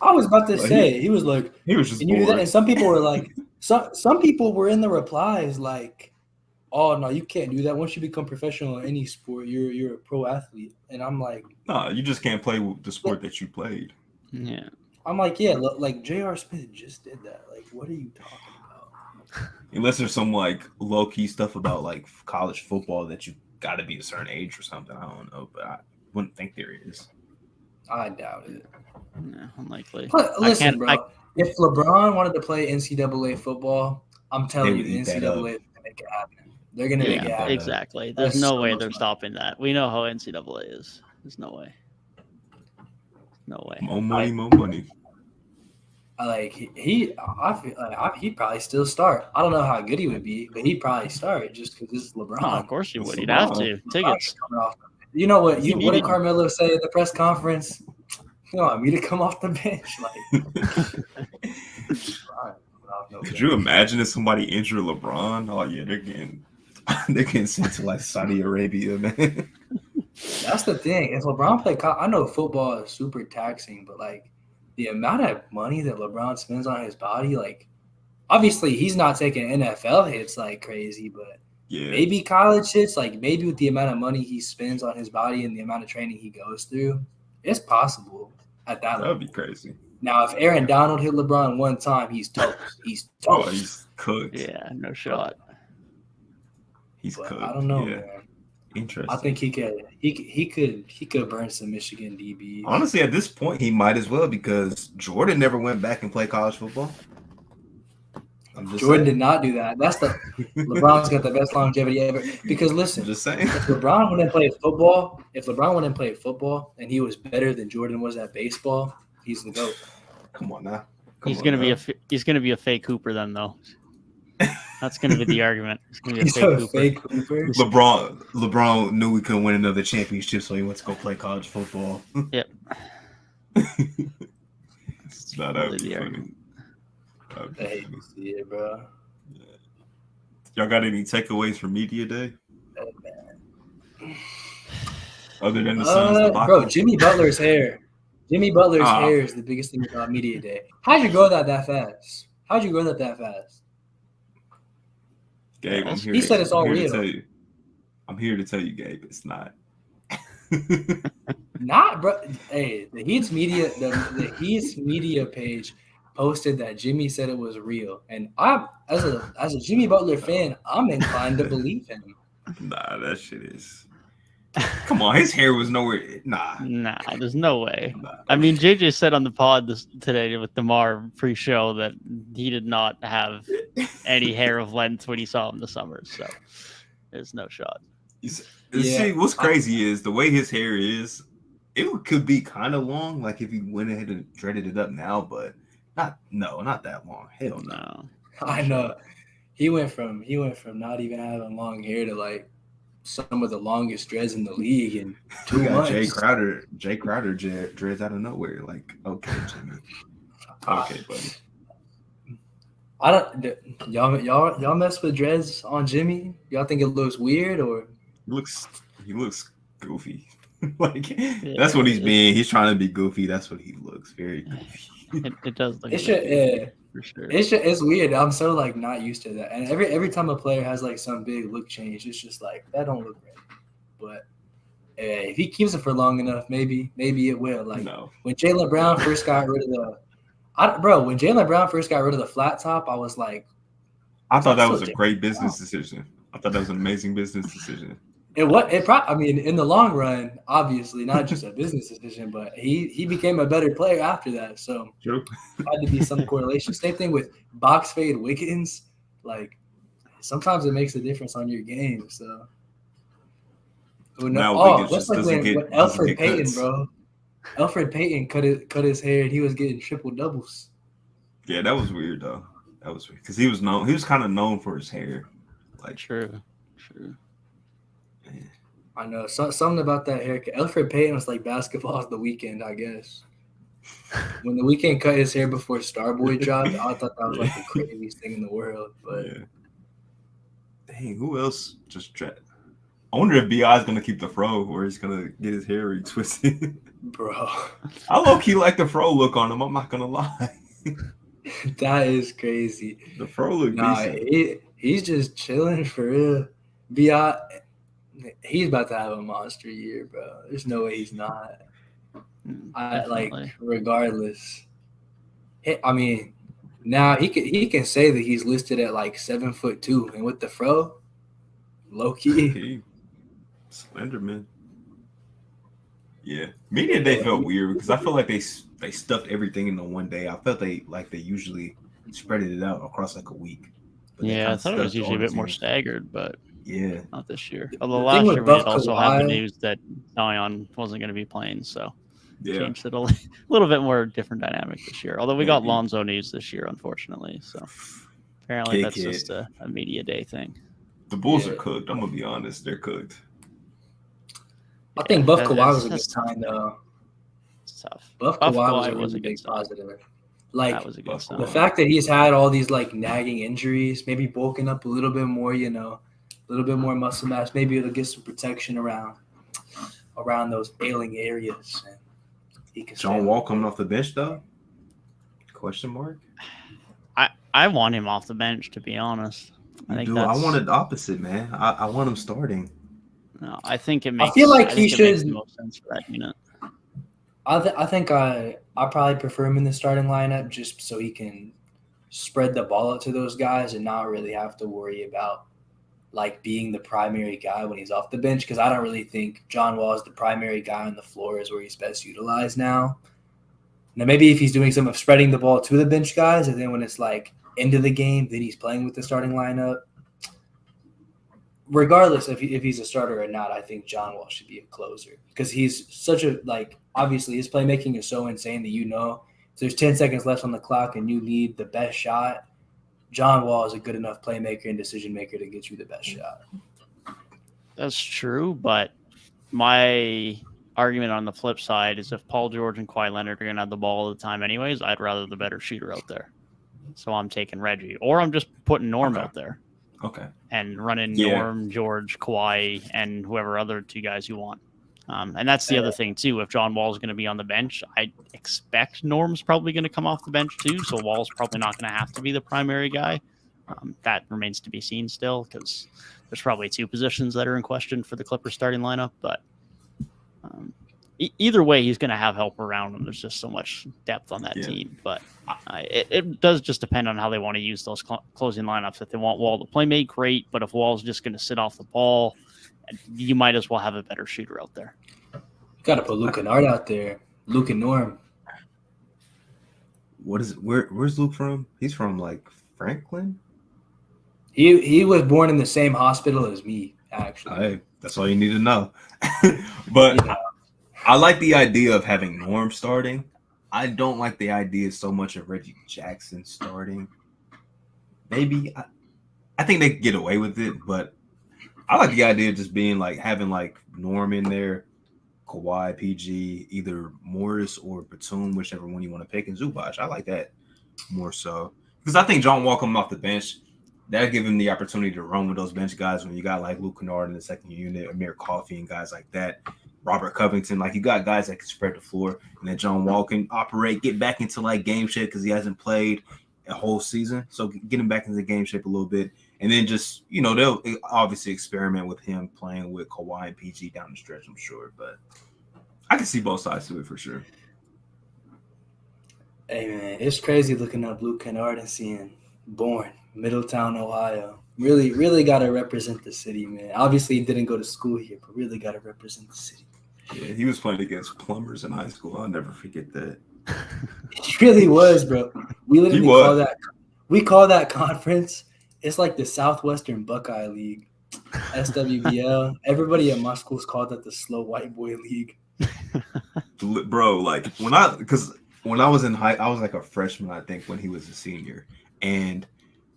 I was about to say he was just and you do that, and some people were like, some people were in the replies like, "Oh no, you can't do that. Once you become professional in any sport, you're a pro athlete." And I'm like, "No, you just can't play the sport that you played." Yeah. I'm like, yeah, like J.R. Smith just did that. Like, what are you talking about? Unless there's some like low key stuff about like college football that you got to be a certain age or something. I don't know, but I wouldn't think there is. I doubt it. No, unlikely. But listen, bro. If LeBron wanted to play NCAA football, I'm telling you, the NCAA is going to make it happen. They're going to make it happen. Exactly. There's no way they're stopping that. We know how NCAA is. There's no way. No way. More money. I feel like he'd probably still start. I don't know how good he would be, but he'd probably start just because this is LeBron. Oh, of course he would. He'd have to. Tickets. You know what? What did Carmelo say at the press conference? You want me to come off the bench? Could you imagine if somebody injured LeBron? Oh yeah, they're getting sent to like Saudi Arabia, man. That's the thing. If LeBron played, I know football is super taxing, but like the amount of money that LeBron spends on his body, like obviously he's not taking NFL hits like crazy, but maybe college hits, like maybe with the amount of money he spends on his body and the amount of training he goes through, it's possible at that level. That would be crazy. Now, if Aaron Donald hit LeBron one time, he's toast. He's toast. Oh, he's cooked. Yeah, no shot. He's cooked. I don't know, man. Interesting. I think he could burn some Michigan DBs. Honestly, at this point, he might as well because Jordan never went back and played college football. Jordan did not do that. That's LeBron's got the best longevity ever. Because listen, just saying, if LeBron went and played football, and he was better than Jordan was at baseball, he's the GOAT. Come on now. He's gonna be a fake Hooper then, though. That's gonna be the argument. He's gonna be a fake Hooper. LeBron knew we couldn't win another championship, so he went to go play college football. Yep. That's not the argument. I hate to see it, bro. Yeah. Y'all got any takeaways from Media Day? Oh, man. Other than the Suns debacle? Bro, Jimmy Butler's hair. Jimmy Butler's hair is the biggest thing about Media Day. How'd you grow that fast? Gabe, he said it's all real. I'm here to tell you, Gabe, it's not. Not, bro. Hey, the Heat's media page posted that Jimmy said it was real, and I, as a Jimmy Butler fan, I'm inclined to believe him. Nah, that shit is. Come on, his hair was nowhere. Nah, there's no way. I mean, JJ said on the pod today with DeMar pre-show that he did not have any hair of length when he saw him in the summer, so there's no shot. See, what's crazy is the way his hair is. It could be kind of long, like if he went ahead and dreaded it up now, but not that long. Hell no. I know. He went from not even having long hair to like some of the longest dreads in the league in 2 months. Jay Crowder dreads out of nowhere. Like, okay, Jimmy. Okay, buddy. Y'all mess with dreads on Jimmy? Y'all think it looks weird or? He looks goofy. That's what he's being. He's trying to be goofy. That's what he looks. Very goofy. It does look. For sure. It's weird. I'm so like not used to that. And every time a player has like some big look change, it's just like that don't look right. But if he keeps it for long enough, maybe it will. Like No. when Jaylen Brown first got rid of the flat top, I was like, I thought that was a still great Jaylen business Brown? decision. I thought that was an amazing business decision. I mean, in the long run, obviously not just a business decision, but he became a better player after that. So True. had to be some correlation. Same thing with box fade Wiggins. Like sometimes it makes a difference on your game. So Now Wiggins that's just like when doesn't Elfrid get Payton, cuts. bro. Elfrid Payton cut his hair and he was getting triple doubles. Yeah, that was weird though. That was weird because he was kind of known for his hair. Like True. I know something about that haircut. Elfrid Payton was like basketball of the weekend, I guess. When the weekend cut his hair before Starboy dropped, I thought that was like the craziest thing in the world. But yeah. Dang, who else just tried? I wonder if BI is gonna keep the fro, or he's gonna get his hair retwisted. bro, I low key like the fro look on him. I'm not gonna lie. that is crazy. The fro look decent. He's just chilling for real. BI, he's about to have a monster year, bro. There's no way he's not. Definitely. Regardless. I mean, now he can say that he's listed at like 7'2", and with the fro, low key. Slenderman. Yeah, media day felt weird because I feel like they stuffed everything into one day. I felt they usually spread it out across like a week. But I thought it was usually a bit more staggered, but yeah, not this year. Although The last thing with year we did Buff also have the Kawhi- news that Zion wasn't going to be playing, so yeah. changed it a little bit more different dynamic this year. Although we got Maybe. Lonzo news this year, unfortunately. So apparently that's Kid. just a media day thing. The Bulls are cooked. I'm gonna be honest, they're cooked. I think Buff Kawhi was a that's good sign, though. It's tough. Buff Kawhi was a really big positive. Like That was a good sign. the fact that he's had all these like nagging injuries, maybe bulking up a little bit more, a little bit more muscle mass, maybe it'll get some protection around those ailing areas. And he can John Wall coming off the bench though? Question mark. I want him off the bench, to be honest. I want it opposite, man. I want him starting. No, I think it makes. I feel like I he think it makes should. the most sense for that unit. I think I probably prefer him in the starting lineup just so he can spread the ball out to those guys and not really have to worry about like being the primary guy when he's off the bench, because I don't really think John Wall is the primary guy on the floor is where he's best utilized now. Now maybe if he's doing some of spreading the ball to the bench guys, and then when it's like into the game, then he's playing with the starting lineup. Regardless if he's a starter or not, I think John Wall should be a closer because he's such a obviously his playmaking is so insane that if there's 10 seconds left on the clock and you need the best shot, John Wall is a good enough playmaker and decision maker to get you the best shot. That's true, but my argument on the flip side is if Paul George and Kawhi Leonard are going to have the ball all the time anyways, I'd rather the better shooter out there. So I'm taking Reggie, or I'm just putting Norm out there. Okay. And running Norm, George, Kawhi, and whoever other two guys you want. And that's the other thing, too. If John Wall's going to be on the bench, I expect Norm's probably going to come off the bench, too. So Wall's probably not going to have to be the primary guy. That remains to be seen still because there's probably two positions that are in question for the Clippers starting lineup. But either way, he's going to have help around him. There's just so much depth on that team. But it does just depend on how they want to use those closing lineups. If they want Wall to play make, great. But if Wall's just going to sit off the ball, you might as well have a better shooter out there. Got to put Luke Kennard out there. Luke and Norm. What is it? Where's Luke from? He's from like Franklin. He was born in the same hospital as me, actually. Hey, that's all you need to know. But I like the idea of having Norm starting. I don't like the idea so much of Reggie Jackson starting. Maybe I think they could get away with it, but I like the idea of just being like having like Norm in there, Kawhi, PG, either Morris or Batum, whichever one you want to pick, and Zubac. I like that more so because I think John Wall coming off the bench, that'll give him the opportunity to run with those bench guys when you got like Luke Kennard in the second unit, Amir Coffey and guys like that. Robert Covington, like you got guys that can spread the floor, and then John Wall can operate, get back into like game shape because he hasn't played a whole season. So get him back into game shape a little bit, And then just, they'll obviously experiment with him playing with Kawhi and PG down the stretch, I'm sure. But I can see both sides to it for sure. Hey, man, it's crazy looking up Luke Kennard and seeing born Middletown, Ohio. Really, really got to represent the city, man. Obviously, he didn't go to school here, but really got to represent the city. Yeah, he was playing against plumbers in high school. I'll never forget that. He really was, bro. We literally call that conference. It's like the Southwestern Buckeye League, SWBL. Everybody at my schools called that the Slow White Boy League. Bro, like when I was in I was like a freshman, I think, when he was a senior, and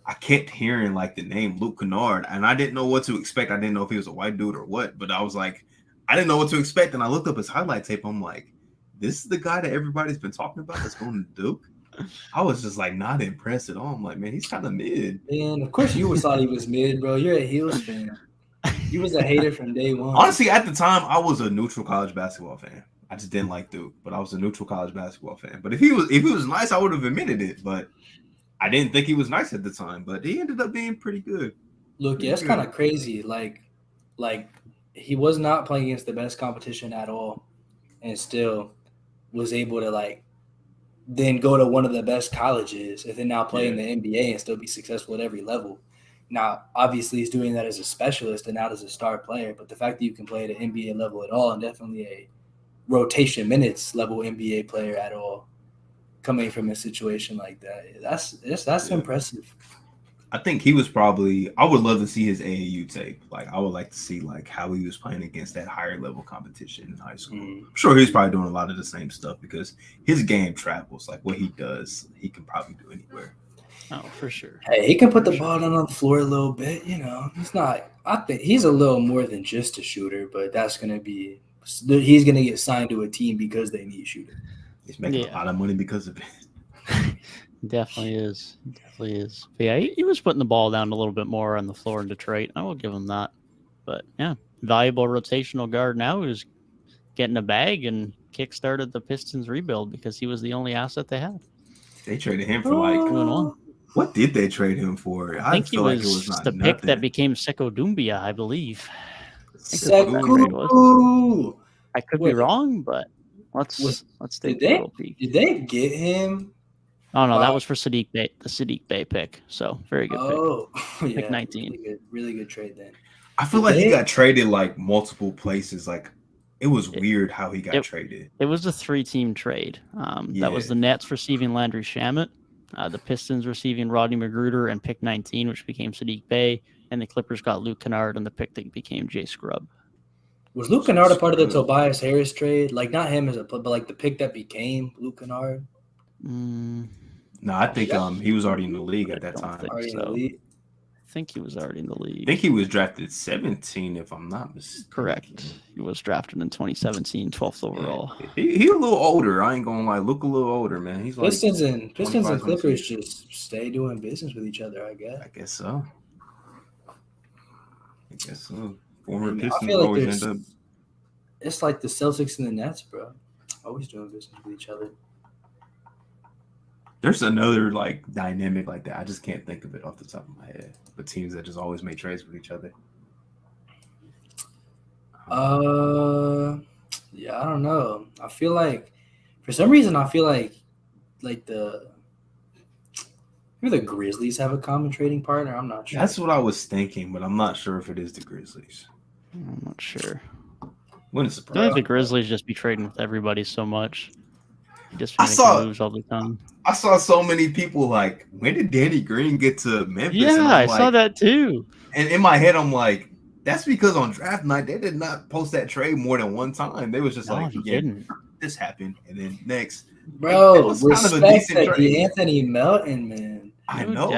I kept hearing like the name Luke Kennard, and I didn't know what to expect. I didn't know if he was a white dude or what, but I was like, I didn't know what to expect, and I looked up his highlight tape. I'm like, this is the guy that everybody's been talking about that's going to Duke. I was just like not impressed at all. I'm like, man, he's kind of mid. Man, of course you thought he was mid, bro. You're a Heels fan. He was a hater from day one. Honestly, at the time, I was a neutral college basketball fan. I just didn't like Duke, but I was a neutral college basketball fan. But if he was nice, I would have admitted it. But I didn't think he was nice at the time. But he ended up being pretty good. Look, yeah, it's kind of crazy. Like he was not playing against the best competition at all, and still was able to then go to one of the best colleges and then now play in the NBA and still be successful at every level. Now, obviously, he's doing that as a specialist and not as a star player. But the fact that you can play at an NBA level at all, and definitely a rotation minutes level NBA player at all, coming from a situation like that, that's impressive. I think he was I would love to see his AAU tape. Like, I would like to see how he was playing against that higher level competition in high school. I'm sure he's probably doing a lot of the same stuff because his game travels. Like, what he does, he can probably do anywhere. Oh, for sure. Hey, he can put the ball down on the floor a little bit. He's not. I think he's a little more than just a shooter, but that's gonna be. He's gonna get signed to a team because they need a shooter. He's making a lot of money because of it. Definitely is. But yeah, he was putting the ball down a little bit more on the floor in Detroit. I will give him that. But yeah, valuable rotational guard now who's getting a bag and kickstarted the Pistons rebuild because he was the only asset they had. They traded him for what did they trade him for? I think it was the pick that became Sekou Doumbia, I believe. Sekou. I could be wrong, but let's take a little peek. Did they get him? Oh no, that was for Saddiq Bey, the Saddiq Bey pick. So very good pick. Oh, yeah, pick 19. Really good trade then. I feel like he got traded multiple places. It was weird how he got traded. It was a 3-team trade. That was the Nets receiving Landry Shamet, the Pistons receiving Rodney Magruder and pick 19, which became Saddiq Bey, and the Clippers got Luke Kennard and the pick that became Jay Scrubb. Was Luke Kennard a part of the Tobias Harris trade? Not him as but the pick that became Luke Kennard? No, I think he was already in the league at that time. I think he was already in the league. I think he was drafted 17, if I'm not mistaken. Correct. He was drafted in 2017, 12th overall. He a little older. I ain't gonna lie. Look a little older, man. He's Pistons and Clippers just stay doing business with each other, I guess. I guess so. Former Pistons always end up. It's like the Celtics and the Nets, bro. Always doing business with each other. There's another dynamic like that. I just can't think of it off the top of my head. But teams that just always make trades with each other. Yeah, I don't know. I feel like for some reason maybe the Grizzlies have a common trading partner. I'm not sure. That's what I was thinking, but I'm not sure if it is the Grizzlies. I'm not sure. Wouldn't surprise. I think the Grizzlies just be trading with everybody so much. Just moves all the time. I saw so many people when did Danny Green get to Memphis? Yeah, I saw that too. And in my head, I'm like, that's because on draft night they did not post that trade more than one time. They was just this happened, and then next, bro, respect that Anthony Melton, man. I know.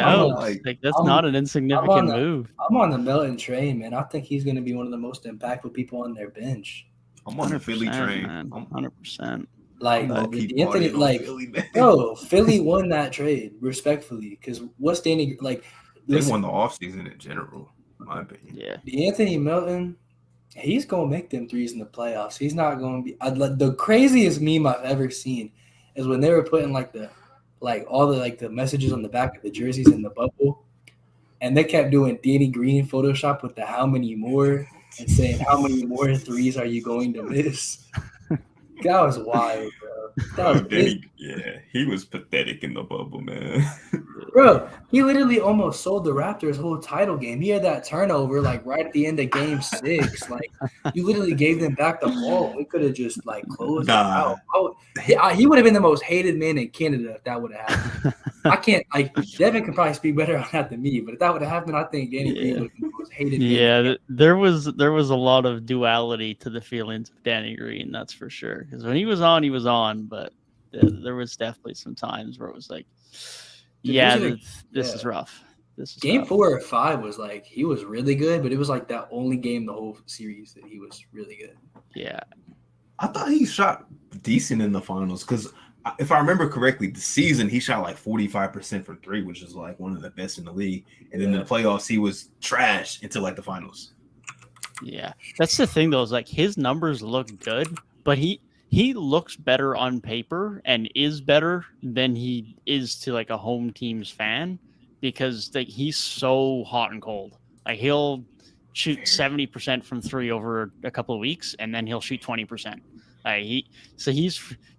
That's not an insignificant move. I'm on the Melton train, man. I think he's going to be one of the most impactful people on their bench. I'm on the Philly train. 100%. Philly won that trade respectfully because what's Danny they won the offseason in general, in my opinion. Yeah, the Anthony Melton, he's gonna make them threes in the playoffs. He's not gonna be. The craziest meme I've ever seen is when they were putting all the messages on the back of the jerseys in the bubble, and they kept doing Danny Green Photoshop with the how many more and saying how many more threes are you going to miss. That was wild, bro. That was he was pathetic in the bubble, man. Bro, he literally almost sold the Raptors' whole title game. He had that turnover like right at the end of Game 6. Like you literally gave them back the ball. We could have just like closed it out. He would have been the most hated man in Canada if that would have happened. I can't like Devin can probably speak better on that than me, but if that would have happened, I think Danny Green would have been the most hated man. Yeah, there was a lot of duality to the feelings of Danny Green, that's for sure. Because when he was on, but there was definitely some times where it was like, this is rough. This is Game rough. 4 or 5 was like he was really good, but it was like that only game the whole series that he was really good. Yeah, I thought he shot decent in the finals because if I remember correctly, the season he shot like 45% from three, which is like one of the best in the league. And then in the playoffs, he was trash until like the finals. Yeah, that's the thing though. Is like his numbers look good, but he looks better on paper and is better than he is to like a home team's fan because like he's so hot and cold. Like he'll shoot 70% from three over a couple of weeks, and then he'll shoot 20%.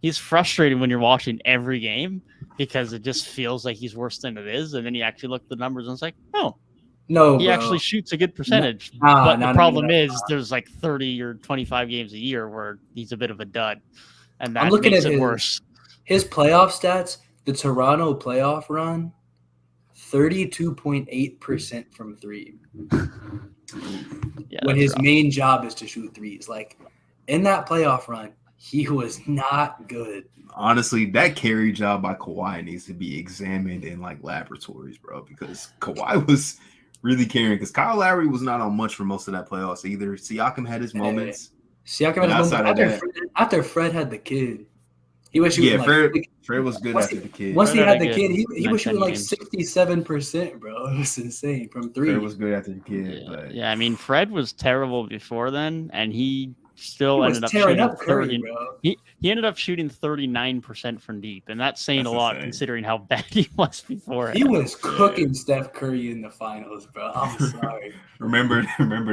He's frustrated when you're watching every game because it just feels like he's worse than it is, and then you actually look at the numbers and it's like, he actually shoots a good percentage. But the problem is there's like 30 or 25 games a year where he's a bit of a dud, and that makes it worse. His playoff stats, the Toronto playoff run, 32.8% from three. When his main job is to shoot threes. Like in that playoff run, he was not good. Honestly, that carry job by Kawhi needs to be examined in like laboratories, bro, because Kawhi was really carrying because Kyle Lowry was not on much for most of that playoffs either. Siakam had his moments. Siakam had his moments after Fred had the kid. He was shooting Fred was good after the kid. Once he had the kid, he was shooting like 67%, bro. It was insane from three. Fred was good after the kid. Yeah, I mean, Fred was terrible before then, and he still ended up tearing shooting up Curry, bro. He ended up shooting 39% from deep, and that's saying a lot considering how bad he was before. He was cooking Steph Curry in the finals, bro. I'm sorry. Remember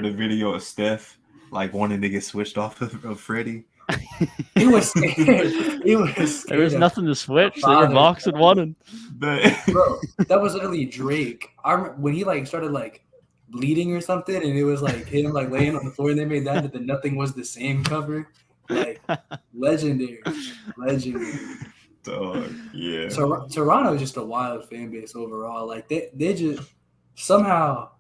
the video of Steph like wanting to get switched off of Freddie? He was scared. There was nothing to switch. They were boxing one. Bro, that was literally Drake. I remember when he like started like bleeding or something, and it was like him like laying on the floor, and they made that the Nothing Was the Same cover. Like legendary. Dog, yeah. Toronto is just a wild fan base overall. Like they just somehow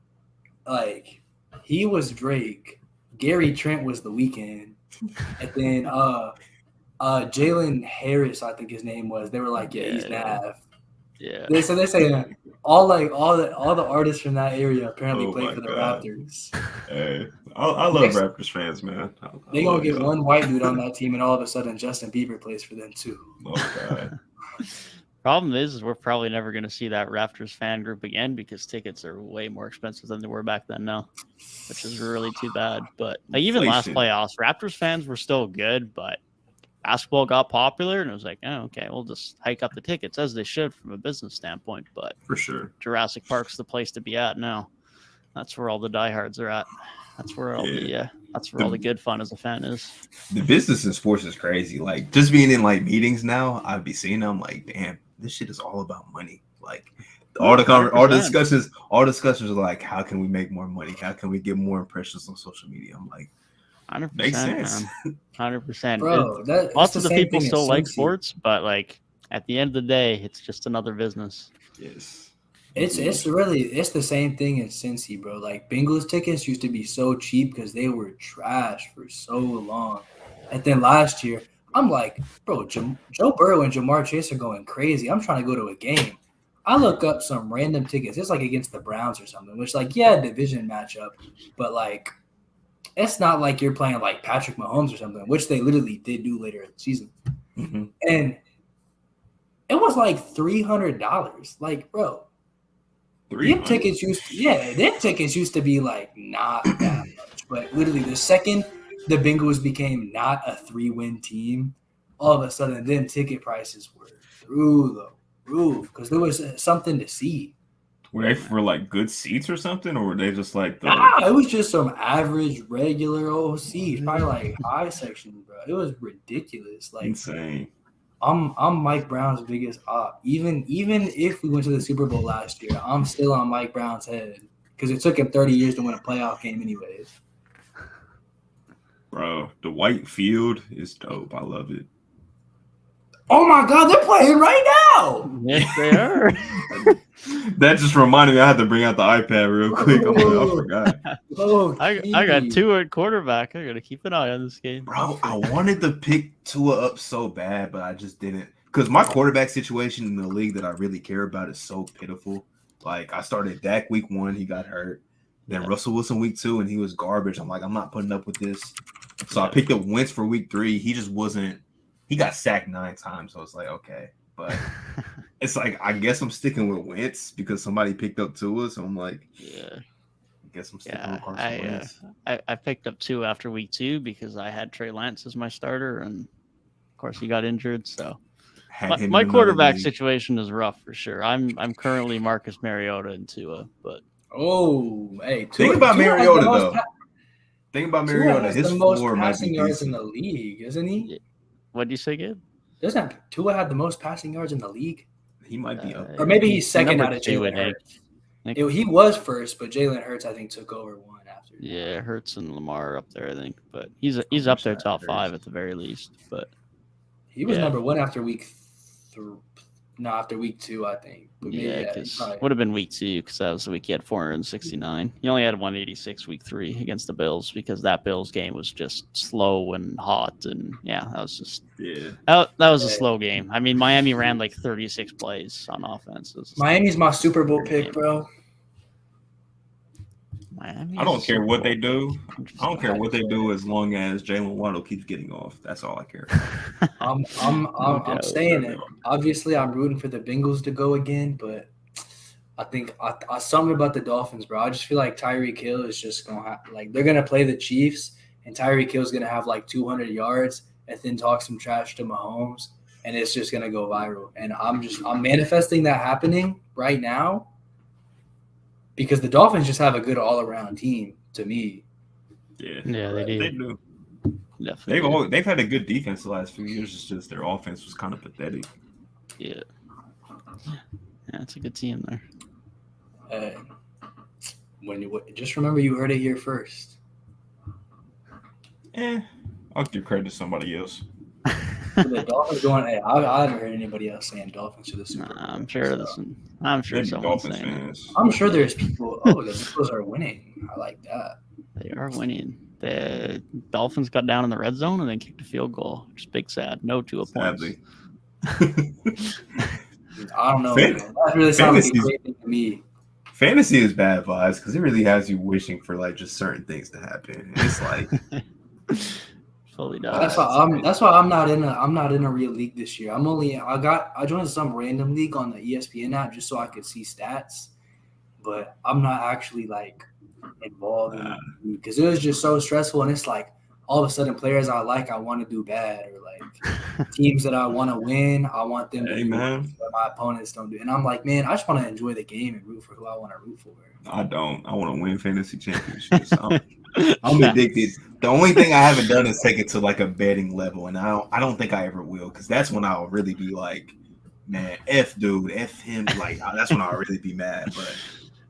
like he was Drake, Gary Trent was The Weeknd. And then Jalen Harris, I think his name was. They were like, he's Nav. Yeah. They're saying all the artists from that area apparently play for the Raptors. Hey, I love Raptors fans, man. They gonna get one white dude on that team, and all of a sudden Justin Bieber plays for them too. Oh God. Problem is we're probably never going to see that Raptors fan group again because tickets are way more expensive than they were back then now, which is really too bad. But like, even last playoffs, Raptors fans were still good, but basketball got popular, and it was like, oh, okay, we'll just hike up the tickets as they should from a business standpoint. But for sure, Jurassic Park's the place to be at now. That's where all the diehards are at. That's where all the good fun as a fan is. The business in sports is crazy. Like just being in like meetings now, I'd be seeing them like, damn, this shit is all about money. Like all discussions are like, how can we make more money? How can we get more impressions on social media? I'm like, 100%, makes sense. 100%. Bro, lots of the people still like sports, but like at the end of the day, it's just another business. Yes. It's the same thing as Cincy, bro. Like Bengals tickets used to be so cheap because they were trash for so long. And then last year, I'm like, bro, Joe Burrow and Jamar Chase are going crazy. I'm trying to go to a game. I look up some random tickets. It's like against the Browns or something, which like, division matchup. But like, it's not like you're playing like Patrick Mahomes or something, which they literally did do later in the season. Mm-hmm. And it was like $300. Like, bro, them tickets used to be like not that much. But literally the second the Bengals became not a 3-win team, all of a sudden then ticket prices were through the roof because there was something to see. Were they for like good seats or something, or were they just like the? Nah, it was just some average, regular old seats, probably like high section, bro. It was ridiculous. Like Insane. I'm Mike Brown's biggest op. Even if we went to the Super Bowl last year, I'm still on Mike Brown's head because it took him 30 years to win a playoff game, anyways. Bro, the white field is dope. I love it. Oh my God, they're playing right now. Yes, they are. That just reminded me. I had to bring out the iPad real quick. I forgot. I got Tua at quarterback. I got to keep an eye on this game. Bro, I wanted to pick Tua up so bad, but I just didn't. Because my quarterback situation in the league that I really care about is so pitiful. Like, I started Dak week 1, he got hurt. Then Russell Wilson week 2, and he was garbage. I'm like, I'm not putting up with this. So I picked up Wentz for week 3. He just wasn't. He got sacked 9 times. So it's like, okay. But it's like, I guess I'm sticking with Wentz because somebody picked up Tua. So I'm like, I guess I'm sticking with Carson Wentz. I picked up 2 after week 2 because I had Trey Lance as my starter. And of course, he got injured. So my quarterback situation is rough for sure. I'm currently Marcus Mariota and Tua. But think about Mariota, though. Think about Mariota. His the most floor passing might be yards decent. in the league, isn't he? What do you say, Gabe? Doesn't Tua have the most passing yards in the league? He might be up. Or maybe he's second number out of 2, Jalen I Hurts. think. He was first, but Jalen Hurts, I think, took over 1 after. Yeah, Hurts and Lamar are up there, I think. But he's up there top 5 at the very least. But he was number 1 after week 3. No, after week 2, I think. But because would have been week 2 because that was the week he had 469. He only had 186 week 3 against the Bills because that Bills game was just slow and hot, and that was just that was a slow game. I mean, Miami ran like 36 plays on offense. Miami's my Super Bowl pick, bro. I don't care what they do. I don't care what they do as long as Jalen Waddle keeps getting off. That's all I care about. I'm saying it. Obviously, I'm rooting for the Bengals to go again, but I think something about the Dolphins, bro. I just feel like Tyrik Hill is just gonna they're gonna play the Chiefs, and Tyrik Hill's gonna have like 200 yards and then talk some trash to Mahomes, and it's just gonna go viral. And I'm manifesting that happening right now. Because the Dolphins just have a good all-around team, to me. Yeah, they do. They do. Definitely. They've had a good defense the last few years. It's just their offense was kind of pathetic. Yeah, it's a good team there. Just remember, you heard it here first. I'll give credit to somebody else. The Dolphins going. I haven't heard anybody else saying Dolphins to the Super Bowl. I'm sure someone's saying it. I'm sure there's people. Oh, the Eagles are winning. I like that. They are winning. The Dolphins got down in the red zone and then kicked a field goal. Just big sad. No 2 points. Sadly. I don't know. That really sounds like a great thing to me. Fantasy is bad vibes because it really has you wishing for like just certain things to happen. It's like. Fully does. That's why I'm not in a real league this year. I joined some random league on the ESPN app just so I could see stats, but I'm not actually like involved in it because it was just so stressful, and it's like all of a sudden players I want to do bad, or like teams that I want to win, I want them to do what my opponents don't do, and I'm like, man, I just want to enjoy the game and root for who I want to root for. I don't. I want to win fantasy championships. I'm addicted. The only thing I haven't done is take it to like a betting level, and I don't think I ever will, because that's when I'll really be like, man, F dude, F him. Like that's when I'll really be mad. But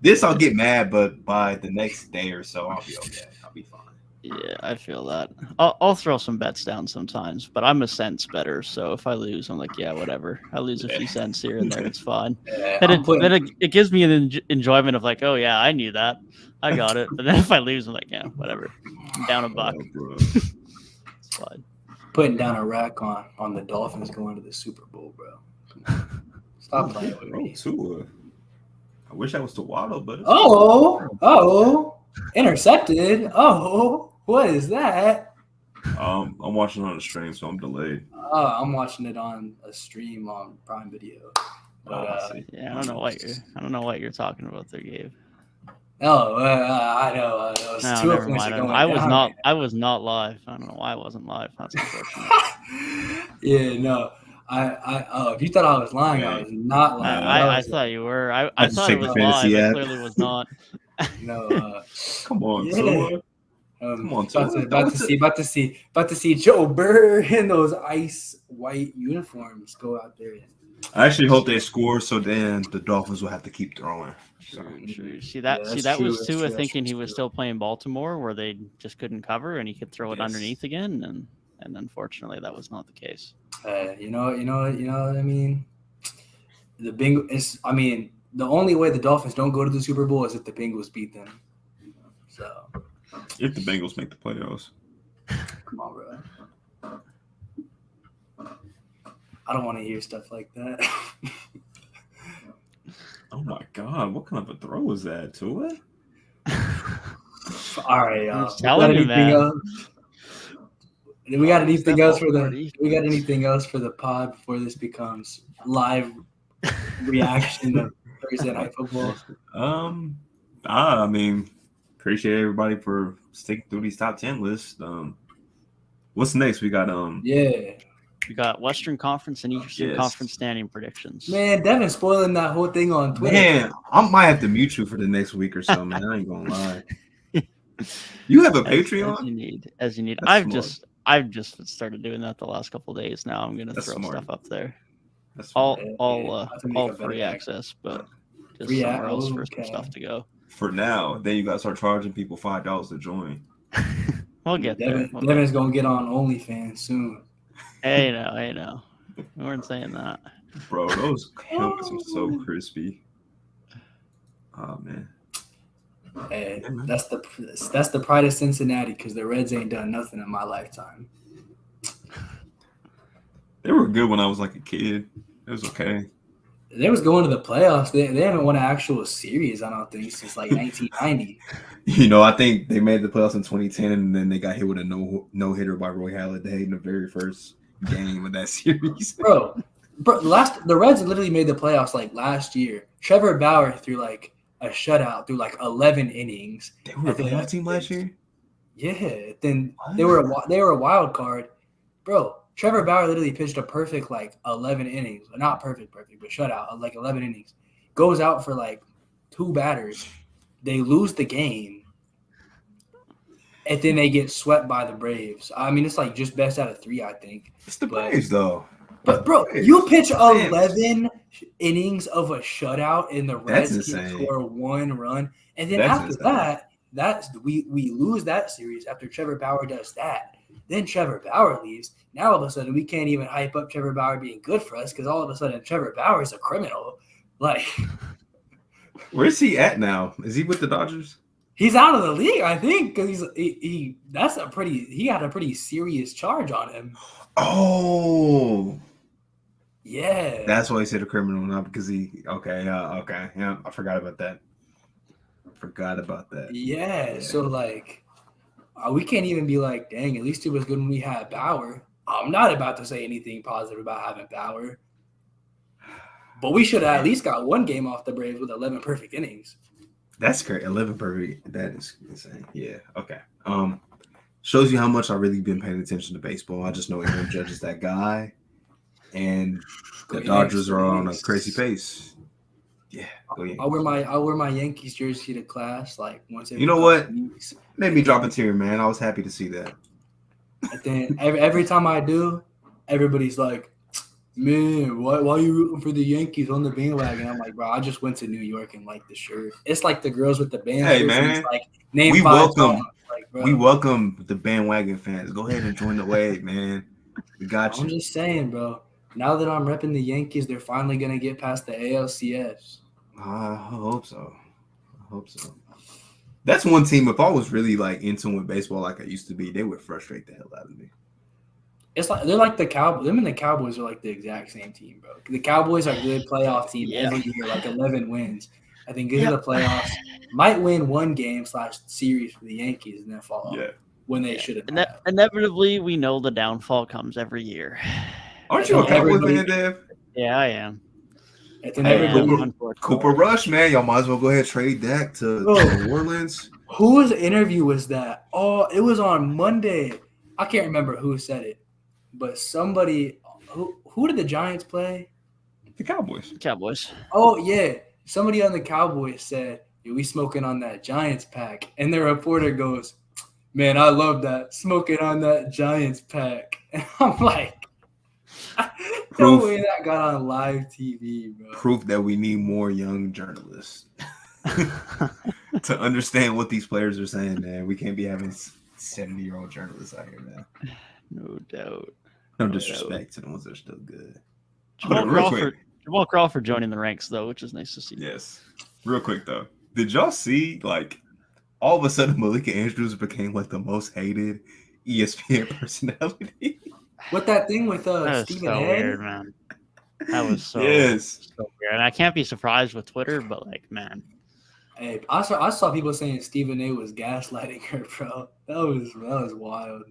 this I'll get mad, but by the next day or so, I'll be okay. I'll be fine. Yeah, I feel that. I'll throw some bets down sometimes, but I'm a cents better. So if I lose, I'm like, yeah, whatever. I lose a few cents here and there. It's fine. It gives me an enjoyment of like, oh yeah, I knew that. I got it. But then if I lose, I'm like, yeah, whatever. I'm down $1. It's fine. Putting down a rack on the Dolphins going to the Super Bowl, bro. Stop playing with me. I wish I was to Waddle, but intercepted. What is that? I'm watching on a stream, so I'm delayed. I'm watching it on a stream on Prime Video. But, I don't know what you're talking about there, Gabe. I know. No, never mind. I was not live. I don't know why I wasn't live. That's unfortunate. Yeah, no. If you thought I was lying, I was not lying. I thought you were. I just thought it checked the was fantasy live. It app. clearly was not. No, Come on, yeah. Tua. Come on, Tua. About to see Joe Burr in those ice white uniforms go out there. I actually hope they score, so then the Dolphins will have to keep throwing. True. See Yeah, that? that's That true, was that's Tua true, that's thinking he true. was still playing Baltimore, where they just couldn't cover, and he could throw it Yes. underneath again, and unfortunately, that was not the case. You know what I mean. The only way the Dolphins don't go to the Super Bowl is if the Bengals beat them. So If the Bengals make the playoffs. come on, bro. I don't want to hear stuff like that. Oh my God! What kind of a throw was that, Tua? All right, I'm y'all. just telling you, man. We got anything else for the? Defense. We got anything else for the pod before this becomes live reaction of Thursday Night Football? I mean, appreciate everybody for sticking through these top 10 lists. What's next? We got Yeah, We got Western Conference and Eastern Yes. Conference standing predictions. man, Devin spoiling that whole thing on Twitter. man. I might have to mute you for the next week or so, man. I ain't gonna lie. You have a Patreon? As you need. That's I've just started doing that the last couple of days. Now I'm gonna That's throw smart. stuff up there. That's All fine. all I have to make a better free app. access, but just Free somewhere app? else for Okay. some stuff to go. For now. Then you gotta start charging people $5 to join. We'll get there. Devin's gonna get on OnlyFans soon. Hey, no. We weren't saying that. Bro, those helmets are so crispy. Oh man. Hey, Yeah, man. that's the pride of Cincinnati because the Reds ain't done nothing in my lifetime. They were good when I was like a kid. It was okay. They was going to the playoffs. They haven't won an actual series, I don't think, since like 1990. You know, I think they made the playoffs in 2010, and then they got hit with a no hitter by Roy Halladay in the very first game of that series. Bro, the Reds literally made the playoffs like last year. Trevor Bauer threw like a shutout through like 11 innings. They were a playoff team last year. Yeah, then they were a wild card, bro. Trevor Bauer literally pitched a perfect like 11 innings, not perfect, but shutout of like 11 innings. Goes out for like 2 batters. They lose the game, and then they get swept by the Braves. I mean, it's like just best out of 3, I think. It's the Braves, though. But bro, you pitch 11 innings of a shutout, and the Reds can score 1 run, and then after that, we lose that series after Trevor Bauer does that. Then Trevor Bauer leaves. Now all of a sudden we can't even hype up Trevor Bauer being good for us because all of a sudden Trevor Bauer is a criminal. Like, where's he at now? Is he with the Dodgers? he's out of the league, I think, because he had a pretty serious charge on him. Oh, yeah. That's why he said a criminal, not because he. Okay, yeah, I forgot about that. Yeah. So like, we can't even be like, dang, at least it was good when we had Bauer. I'm not about to say anything positive about having Bauer, but we should have at least got 1 game off the Braves with 11 perfect innings. That's great. 11 perfect. That is insane. Yeah. Okay. Shows you how much I've really been paying attention to baseball. I just know Aaron Judge is that guy, and the Dodgers are on a crazy pace. Yeah. I'll wear my Yankees jersey to class like once. You know what? Made me drop a tear, man. I was happy to see that. And then every time I do, everybody's like, man, why are you rooting for the Yankees on the bandwagon? I'm like, bro, I just went to New York and like the shirt. It's like the girls with the band. Hey, shirts, man. it's like, name 5 songs. Like, bro, we welcome the bandwagon fans. Go ahead and join the wave, man. We got you. I'm just saying, bro. Now that I'm repping the Yankees, they're finally going to get past the ALCS. I hope so. That's one team. If I was really like in tune with baseball like I used to be, they would frustrate the hell out of me. It's like they're like the Cowboys. Them and the Cowboys are like the exact same team, bro. The Cowboys are a good playoff team every year, like 11 wins. I think get to the playoffs, might win 1 game / series for the Yankees and then fall off when they should have. Inevitably, we know the downfall comes every year. Aren't you a Cowboys fan, Dev? Yeah, I am. Cooper Rush, man. Y'all might as well go ahead and trade Dak to New Orleans. Whose interview was that? Oh, it was on Monday. I can't remember who said it, but somebody who who did the Giants play? The Cowboys. Cowboys. Oh yeah, somebody on the Cowboys said, "Yeah, we smoking on that Giants pack," and the reporter goes, "Man, I love that, smoking on that Giants pack." And I'm like, no way that got on live TV, bro. Proof that we need more young journalists to understand what these players are saying, man. We can't be having 70-year-old journalists out here, man. No doubt. No disrespect to the ones that are still good. Jamal Crawford joining the ranks, though, which is nice to see. Yes. Real quick, though. Did y'all see, like, all of a sudden Malika Andrews became, like, the most hated ESPN personality? What that thing with That Stephen so Head? weird, man. That was so Yes. so weird. And I can't be surprised with Twitter, but like, man, Hey, I saw people saying Stephen A was gaslighting her, bro. That was wild.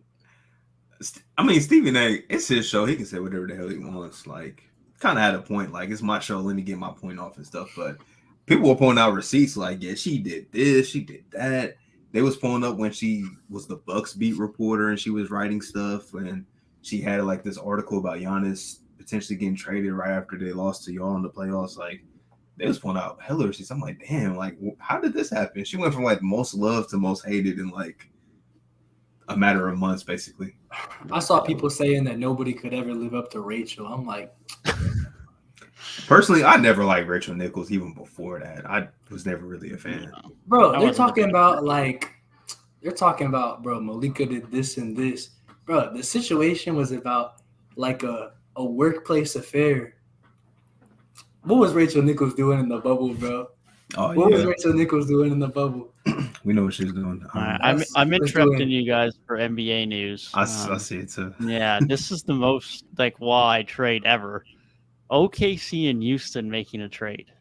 I mean, Stephen A, it's his show. He can say whatever the hell he wants. Like, kind of had a point. Like, it's my show. Let me get my point off and stuff. But people were pulling out receipts like, yeah, she did this, she did that. They was pulling up when she was the Bucks beat reporter and she was writing stuff. And she had, like, this article about Giannis potentially getting traded right after they lost to y'all in the playoffs. Like, they was pulling out hella receipts. I'm like, damn, like, how did this happen? She went from, like, most loved to most hated in, like, a matter of months, basically. I saw people saying that nobody could ever live up to Rachel. I'm like, personally, I never liked Rachel Nichols even before that. I was never really a fan. bro, they're talking about bro, Malika did this and this. Bro, the situation was about like a workplace affair. What was Rachel Nichols doing in the bubble, bro? Oh, What was Rachel Nichols doing in the bubble? We know what she's doing. I'm interrupting you guys for NBA news. I see it too. Yeah, this is the most like why trade ever. OKC and Houston making a trade.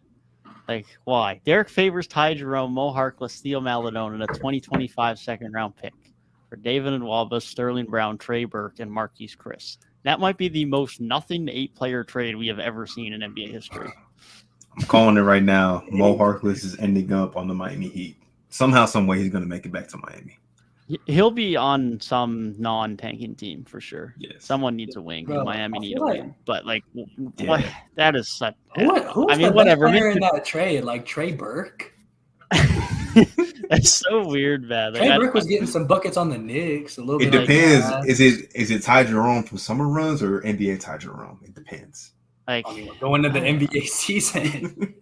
Like, why? Derek Favors, Ty Jerome, Mo Harkless, Theo Maladone, and a 2025 second-round pick for David and Nwaba, Sterling Brown, Trey Burke, and Marquise Chris. That might be the most nothing 8-player trade we have ever seen in NBA history. I'm calling it right now. Mo Harkless is ending up on the Miami Heat. Somehow, some way, he's going to make it back to Miami. He'll be on some non-tanking team for sure. Yes. Someone needs a wing. Bro, Miami need a like, wing. But like, Yeah. what? That is such. Who's the whatever. best player in that trade? Like Trey Burke? That's so weird, man. Like, Trey Burke was getting some buckets on the Knicks. A little It bit. depends. Like, Is it Ty Jerome from summer runs or NBA Ty Jerome? It depends. like, I mean, going into the NBA season.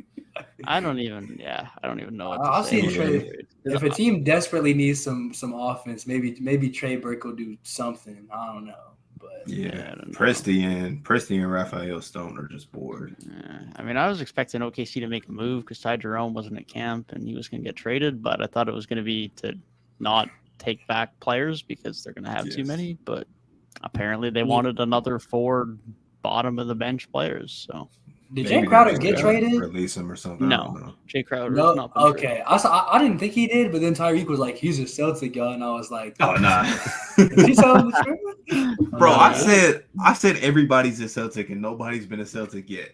I don't even know what to I'll say. see Trey. If a team desperately needs some offense, maybe Trey Burke will do something. I don't know, but Yeah, I don't know. Presti and Raphael Stone are just bored. Yeah. I mean, I was expecting OKC to make a move because Ty Jerome wasn't at camp and he was going to get traded, but I thought it was going to be to not take back players because they're going to have too many. But apparently, they wanted another 4 bottom of the bench players. So. did Jay Crowder get Gotta traded? Release him or something? I don't know. No, Jay Crowder. No. Not been Okay, I didn't think he did, but then Tyrik was like, "He's a Celtic guy," and I was like, Oh nah, "Is he telling the truth?" bro. I said everybody's a Celtic and nobody's been a Celtic yet.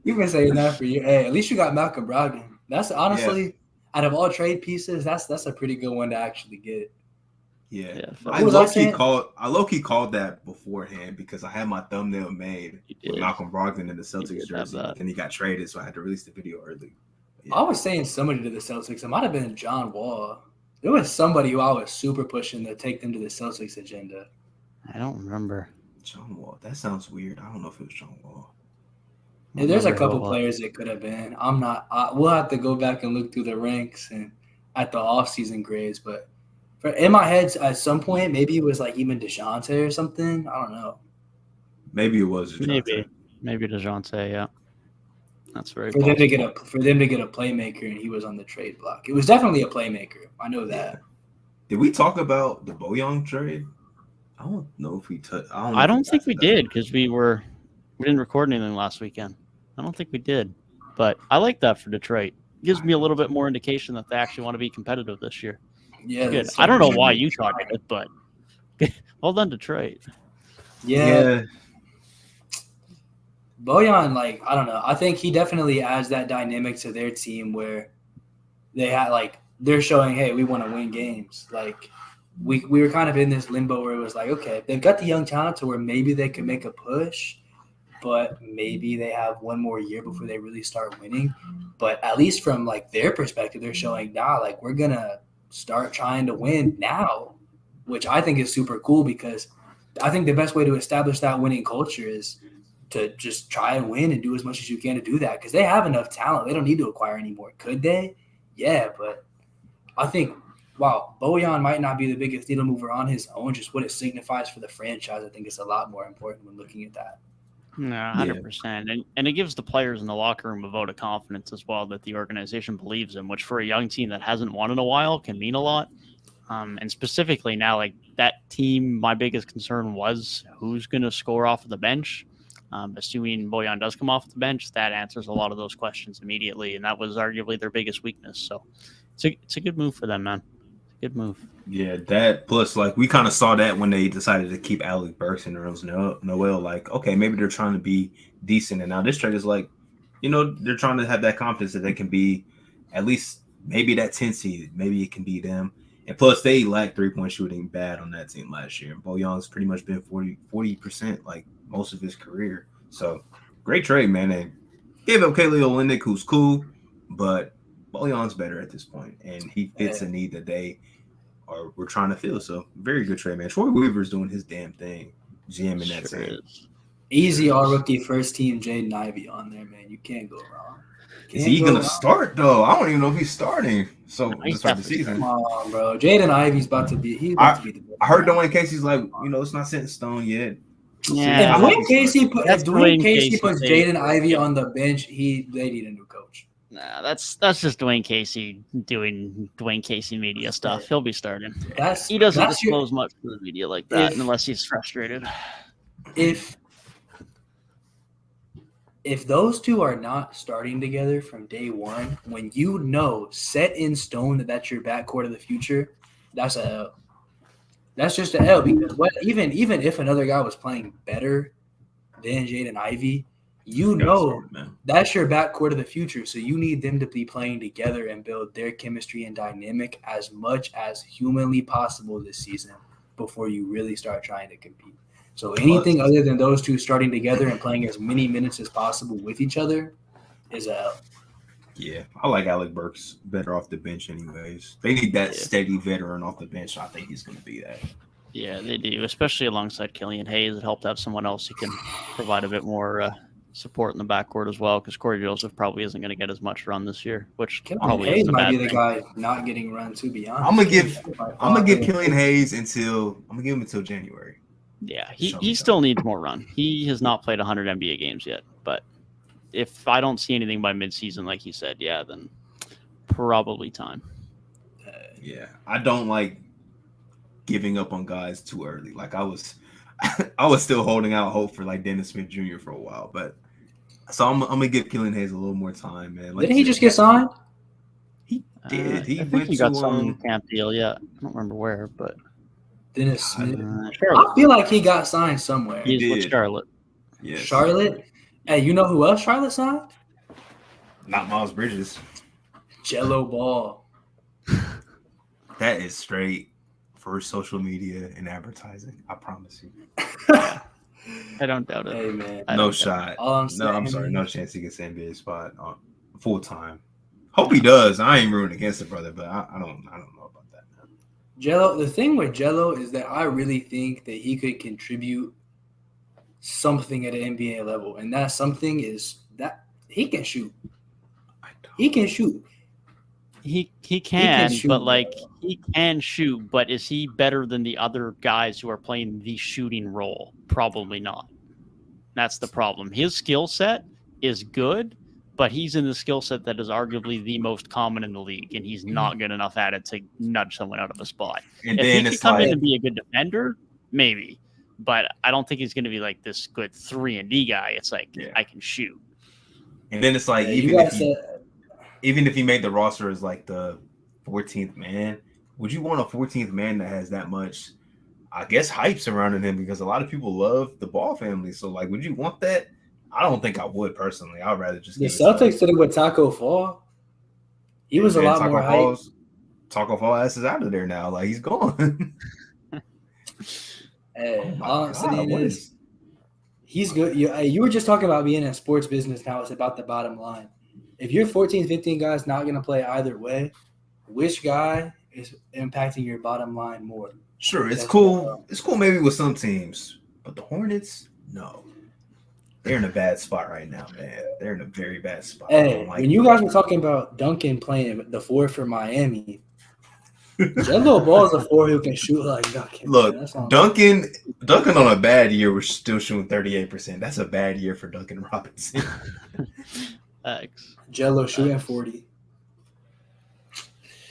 You've been saying that for years. Hey, at least you got Malcolm Brogdon. That's honestly, out of all trade pieces, that's a pretty good one to actually get. Yeah. What was I saying? I low-key called that beforehand because I had my thumbnail made with Malcolm Brogdon in the Celtics jersey, and he got traded, so I had to release the video early. Yeah. I was saying somebody to the Celtics. It might have been John Wall. There was somebody who I was super pushing to take them to the Celtics agenda. I don't remember. John Wall. That sounds weird. I don't know if it was John Wall. And there's a couple players it could have been. I'm not. We'll have to go back and look through the ranks and at the offseason grades, but. In my head, at some point, maybe it was like even DeJounte or something. I don't know. Maybe it was DeJounte. Maybe DeJounte. Yeah, that's very for them to get a playmaker, and he was on the trade block. It was definitely a playmaker. I know that. Yeah. Did we talk about the Bojan trade? I don't know if we touched. I don't think we did because we didn't record anything last weekend. I don't think we did, but I like that for Detroit. It gives me a little bit more indication that they actually want to be competitive this year. Yeah, good. I don't know why you thought it, but well done, Detroit. Yeah. Bojan, like, I don't know. I think he definitely adds that dynamic to their team where they had they're showing, hey, we want to win games. Like, we were kind of in this limbo where it was like, okay, they've got the young talent to where maybe they can make a push, but maybe they have one more year before they really start winning. But at least from like their perspective, they're showing, like we're gonna start trying to win now, which I think is super cool because I think the best way to establish that winning culture is to just try and win and do as much as you can to do that because they have enough talent. They don't need to acquire anymore. Could they? Yeah, but I think while Bojan might not be the biggest needle mover on his own, just what it signifies for the franchise, I think is a lot more important when looking at that. No, 100%. And it gives the players in the locker room a vote of confidence as well that the organization believes in, which for a young team that hasn't won in a while can mean a lot. And specifically now, like that team, my biggest concern was who's going to score off of the bench. Assuming Bojan does come off the bench, that answers a lot of those questions immediately. And that was arguably their biggest weakness. So it's a good move for them, man. Good move. Yeah, that plus like we kind of saw that when they decided to keep Alec Burks and Nerlens Noel. Like, okay, maybe they're trying to be decent, and now this trade is like, they're trying to have that confidence that they can be at least maybe that 10 seed. Maybe it can be them. And plus, they lacked 3-point shooting bad on that team last year. Bojan's pretty much been 40% like most of his career. So great trade, man. And gave up Kelly Olynyk, who's cool, but Bojan's better at this point, and he fits a need that we're trying to fill. So very good trade, man. Troy Weaver's doing his damn thing, GM in that team. Easy all rookie first team Jaden Ivey on there, man. You can't go wrong. Is he gonna start though? I don't even know if he's starting. So to start the season. Come on, bro. Jaden Ivey's about to be. He's about to be the best. I heard Dwayne Casey's like, it's not set in stone yet. Yeah, if Dwayne Casey puts Jaden Ivey on the bench, they need a new coach. Nah, that's just Dwayne Casey doing Dwayne Casey media stuff. He'll be starting. He doesn't disclose much to the media like that unless he's frustrated. If those two are not starting together from day one, when set in stone that that's your backcourt of the future, that's a L. That's just an L because even if another guy was playing better than Jaden Ivey, that's your backcourt of the future. So you need them to be playing together and build their chemistry and dynamic as much as humanly possible this season before you really start trying to compete. So anything other than those two starting together and playing as many minutes as possible with each other is a L. Yeah, I like Alec Burks better off the bench anyways. They need that steady veteran off the bench. I think he's going to be that. Yeah, they do, especially alongside Killian Hayes. It helped have someone else who can provide a bit more support in the backcourt as well, because Corey Joseph probably isn't going to get as much run this year, which probably Hayes is a might bad be the thing. guy not getting run. To be honest, I'm gonna give Killian Hayes until January. Yeah, he still needs more run. He has not played 100 NBA games yet, but if I don't see anything by midseason, like he said, then probably time. Yeah, I don't like giving up on guys too early. Like I was still holding out hope for like Dennis Smith Jr. for a while, but so I'm gonna give Killian Hayes a little more time, man. Like didn't he just get signed? He did. I think he got some camp deal. Yeah, I don't remember where, but Dennis Smith. Charlotte. I feel like he got signed somewhere. He's with Charlotte. Yeah, Charlotte. Hey, you know who else Charlotte signed? Not Miles Bridges. Jello Ball. That is straight for social media and advertising. I promise you. I don't doubt it. Hey, man. No shot. I'm sorry. No chance he gets the NBA spot full time. Hope he does. I ain't rooting against the brother, but I don't know about that. Jello. The thing with Jello is that I really think that he could contribute something at an NBA level, and that something is that he can shoot. He can shoot. He can shoot, but he can shoot, but is he better than the other guys who are playing the shooting role? Probably not. That's the problem. His skill set is good, but he's in the skill set that is arguably the most common in the league, and he's not good enough at it to nudge someone out of a spot. And if then he could come in and be a good defender, maybe. But I don't think he's going to be like this good 3-and-D guy. It's like, I can shoot. And then it's like, even if he made the roster as like the 14th man, would you want a 14th man that has that much, I guess, hype surrounding him? Because a lot of people love the Ball family. So, like, would you want that? I don't think I would personally. I'd rather just the Celtics did it with Taco Fall. He was a lot more hype. talk off all asses out of there now. Like he's gone. Hey, Oh all I'm saying what is he's good. You were just talking about being in sports business. Now it's about the bottom line. If your 14, 15 guys not going to play either way, which guy is impacting your bottom line more? Sure, it's That's cool. It's cool maybe with some teams, but the Hornets, no. They're in a bad spot right now, man. They're in a very bad spot. Hey, when you guys were talking about Duncan playing the 4 for Miami, Jello Ball's a 4 who can shoot like Duncan. Look, man. Duncan on a bad year was still shooting 38%. That's a bad year for Duncan Robinson. X. Jello shooting 40.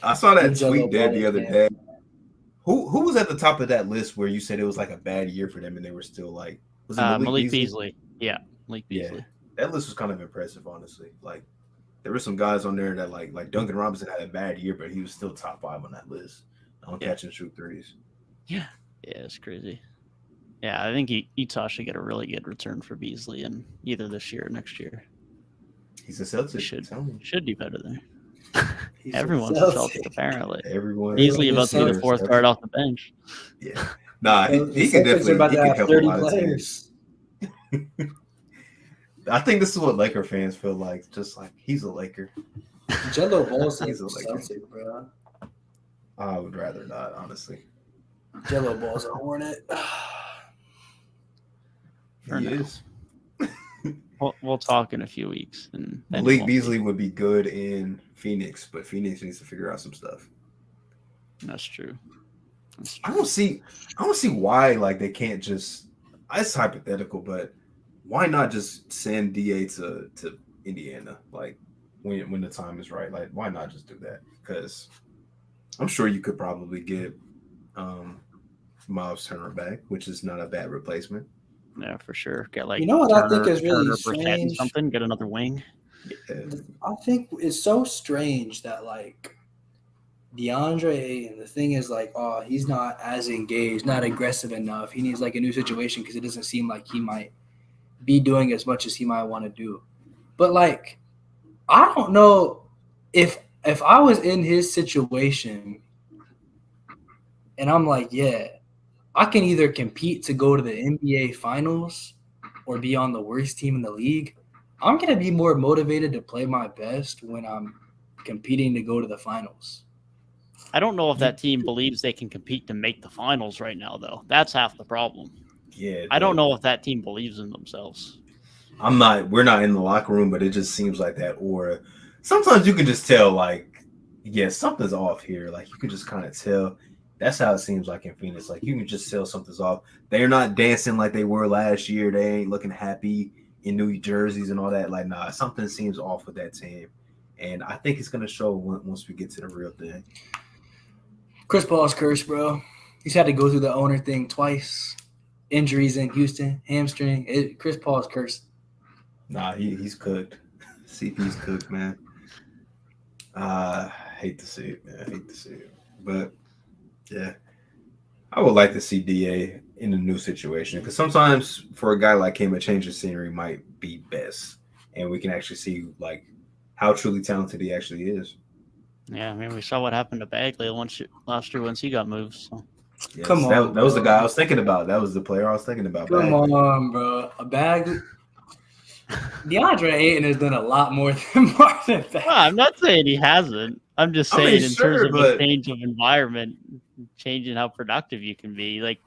I saw that Jello tweet there the Ball other day. Who was at the top of that list where you said it was like a bad year for them and they were still like, was it Malik Beasley? Yeah, Malik Beasley. Yeah, that list was kind of impressive, honestly. Like there were some guys on there that like Duncan Robinson had a bad year, but he was still top 5 on that list on catch and shoot threes. Yeah, it's crazy. Yeah, I think Utah should get a really good return for Beasley in either this year or next year. He's a Celtic. Should do better there. Everyone's a Celtic, apparently. Everyone. Beasley about to get a 4th start off the bench. Yeah. Nah, he could definitely about to have help 30 a lot players. Of teams. I think this is what Laker fans feel like. Just like he's a Laker. Jello Ball's a Celtic, bro. I would rather not, honestly. Jello Ball's a Hornet. He is. We'll talk in a few weeks. And Malik Beasley would be good in Phoenix, but Phoenix needs to figure out some stuff. That's true. I don't see why like they can't just. It's hypothetical, but why not just send DA to Indiana? Like when the time is right, like why not just do that? Because I'm sure you could probably get Miles Turner back, which is not a bad replacement. Yeah, for sure. Get like what I think is really strange. Something. Get another wing. Yeah. I think it's so strange that like DeAndre Ayton, the thing is like, oh, he's not as engaged, not aggressive enough. He needs like a new situation because it doesn't seem like he might be doing as much as he might want to do. But like, I don't know if I was in his situation and I'm like, yeah, I can either compete to go to the NBA finals or be on the worst team in the league. I'm going to be more motivated to play my best when I'm competing to go to the finals. I don't know if that team believes they can compete to make the finals right now, though. That's half the problem. Yeah. I don't know if that team believes in themselves. We're not in the locker room, but it just seems like that. Or sometimes you can just tell, like, yeah, something's off here. Like, you can just kind of tell. That's how it seems like in Phoenix. Like, you can just tell something's off. They're not dancing like they were last year. They ain't looking happy in new jerseys and all that. Like, nah, something seems off with that team. And I think it's going to show once we get to the real thing. Chris Paul's cursed, bro. He's had to go through the owner thing twice. Injuries in Houston, hamstring. Chris Paul's cursed. Nah, he's cooked. CP's cooked, man. Hate to see it, man. Hate to see it. But, yeah, I would like to see DA in a new situation because sometimes for a guy like him, a change of scenery might be best. And we can actually see, like, how truly talented he actually is. Yeah, I mean, we saw what happened to Bagley last year once he got moved. So. Yes, come on, that was the guy I was thinking about. That was the player I was thinking about. Come on, bro. A Bagley. DeAndre Ayton has done a lot more than Marvin Bagley. Well, I'm not saying he hasn't. I'm just saying terms of a change of environment, changing how productive you can be. Like,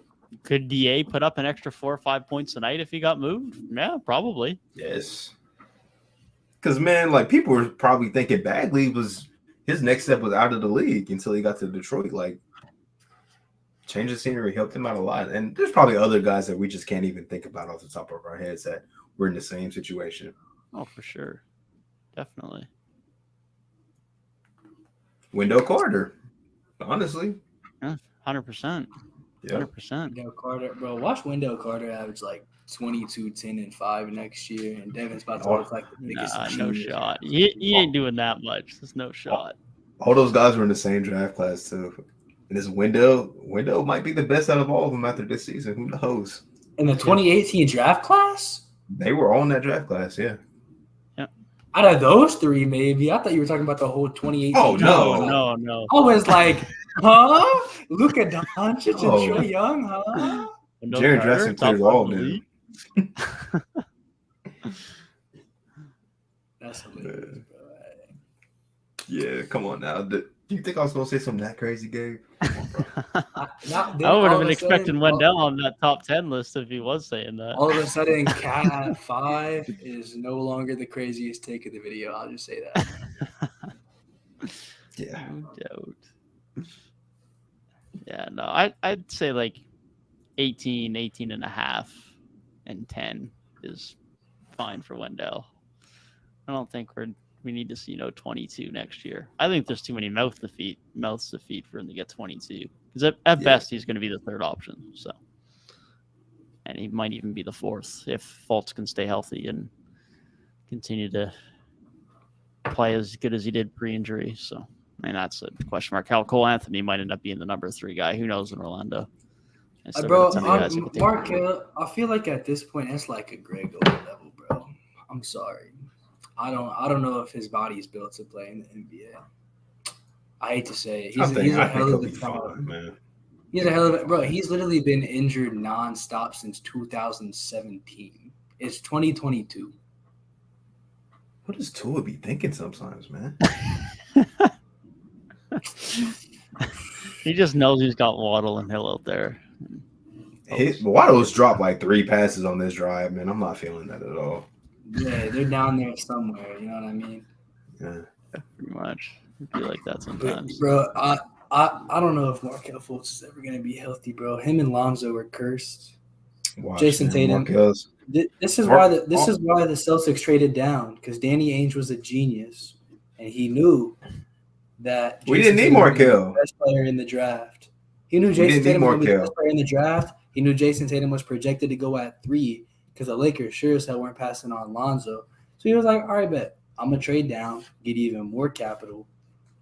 could DA put up an extra 4 or 5 points a night if he got moved? Yeah, probably. Yes. Because, man, like, people were probably thinking Bagley was – his next step was out of the league until he got to Detroit. Like, change of scenery helped him out a lot. And there's probably other guys that we just can't even think about off the top of our heads that were in the same situation. Oh, for sure. Definitely. Wendell Carter, honestly. Yeah, 100%. Yeah. 100%. Wendell Carter, bro. Watch Wendell Carter average like 22, 10, and 5 next year, and Devin's about to look like the biggest. No shot. He ain't doing that much. There's no shot. All those guys were in the same draft class too. And this Wendell might be the best out of all of them after this season. Who knows? In the 2018 draft class? They were all in that draft class, yeah. Yeah. Out of those three, maybe. I thought you were talking about the whole 2018. Oh, no. No. I was like, huh? Luka Doncic Oh. and Trae Young, huh? No Jared Carter, Jackson top clears five all in of the them. league. That's hilarious, bro. Yeah, come on now. Do you think I was going to say something that crazy, Gabe? I would have been expecting Wendell on that top 10 list if he was saying that. All of a sudden, Cat 5 is no longer the craziest take of the video. I'll just say that. Yeah. No doubt. Yeah, no, I'd say like 18 and a half, and 10 is fine for Wendell. I don't think we need to see 22 next year. I think there's too many mouths to feed for him to get 22. Because at best he's going to be the third option. So, and he might even be the fourth if Fultz can stay healthy and continue to play as good as he did pre-injury. So, I mean, that's a question mark. Cole Anthony might end up being the number 3 guy. Who knows in Orlando? Bro, Markel, I feel like at this point it's like a Greg Oden level, bro. I'm sorry. I don't know if his body is built to play in the NBA. I hate to say it. He's a hell of a talent, man. He's a hell of a bro. He's literally been injured nonstop since 2017. It's 2022. What does Tua be thinking sometimes, man? He just knows he's got Waddle and Hill out there. Waddle's dropped like 3 passes on this drive, man. I'm not feeling that at all. Yeah, they're down there somewhere. You know what I mean? Yeah, pretty much. I feel like that sometimes, bro. I don't know if Markel Fultz is ever going to be healthy, bro. Him and Lonzo are cursed. Jason Tatum. This is why the Celtics traded down, because Danny Ainge was a genius, and he knew that we didn't need Markel, the best player in the draft. He knew Jason Tatum was the best player in the draft. He knew Jason Tatum was projected to go at 3 because the Lakers sure as hell weren't passing on Lonzo. So he was like, all right, bet. I'm going to trade down, get even more capital.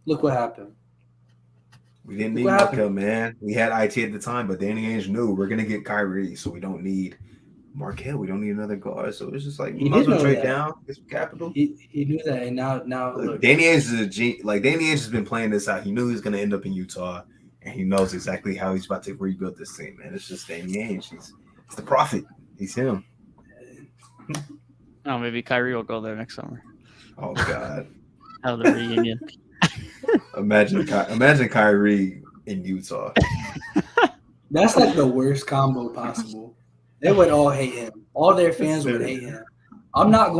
Look what happened. We didn't need Markel, man. We had IT at the time, but Danny Ainge knew we're going to get Kyrie, so we don't need Markel. We don't need another guard. So it's just like, we might as well trade down, get some capital. He knew that, and now look. Danny Ainge is Danny Ainge has been playing this out. He knew he was going to end up in Utah, and he knows exactly how he's about to rebuild this team, man. It's just Danny Ainge. He's the prophet. He's him. Oh, maybe Kyrie will go there next summer. Oh God! Out of the reunion. Imagine Kyrie in Utah. That's like the worst combo possible. They would all hate him. All their fans would hate him. I'm not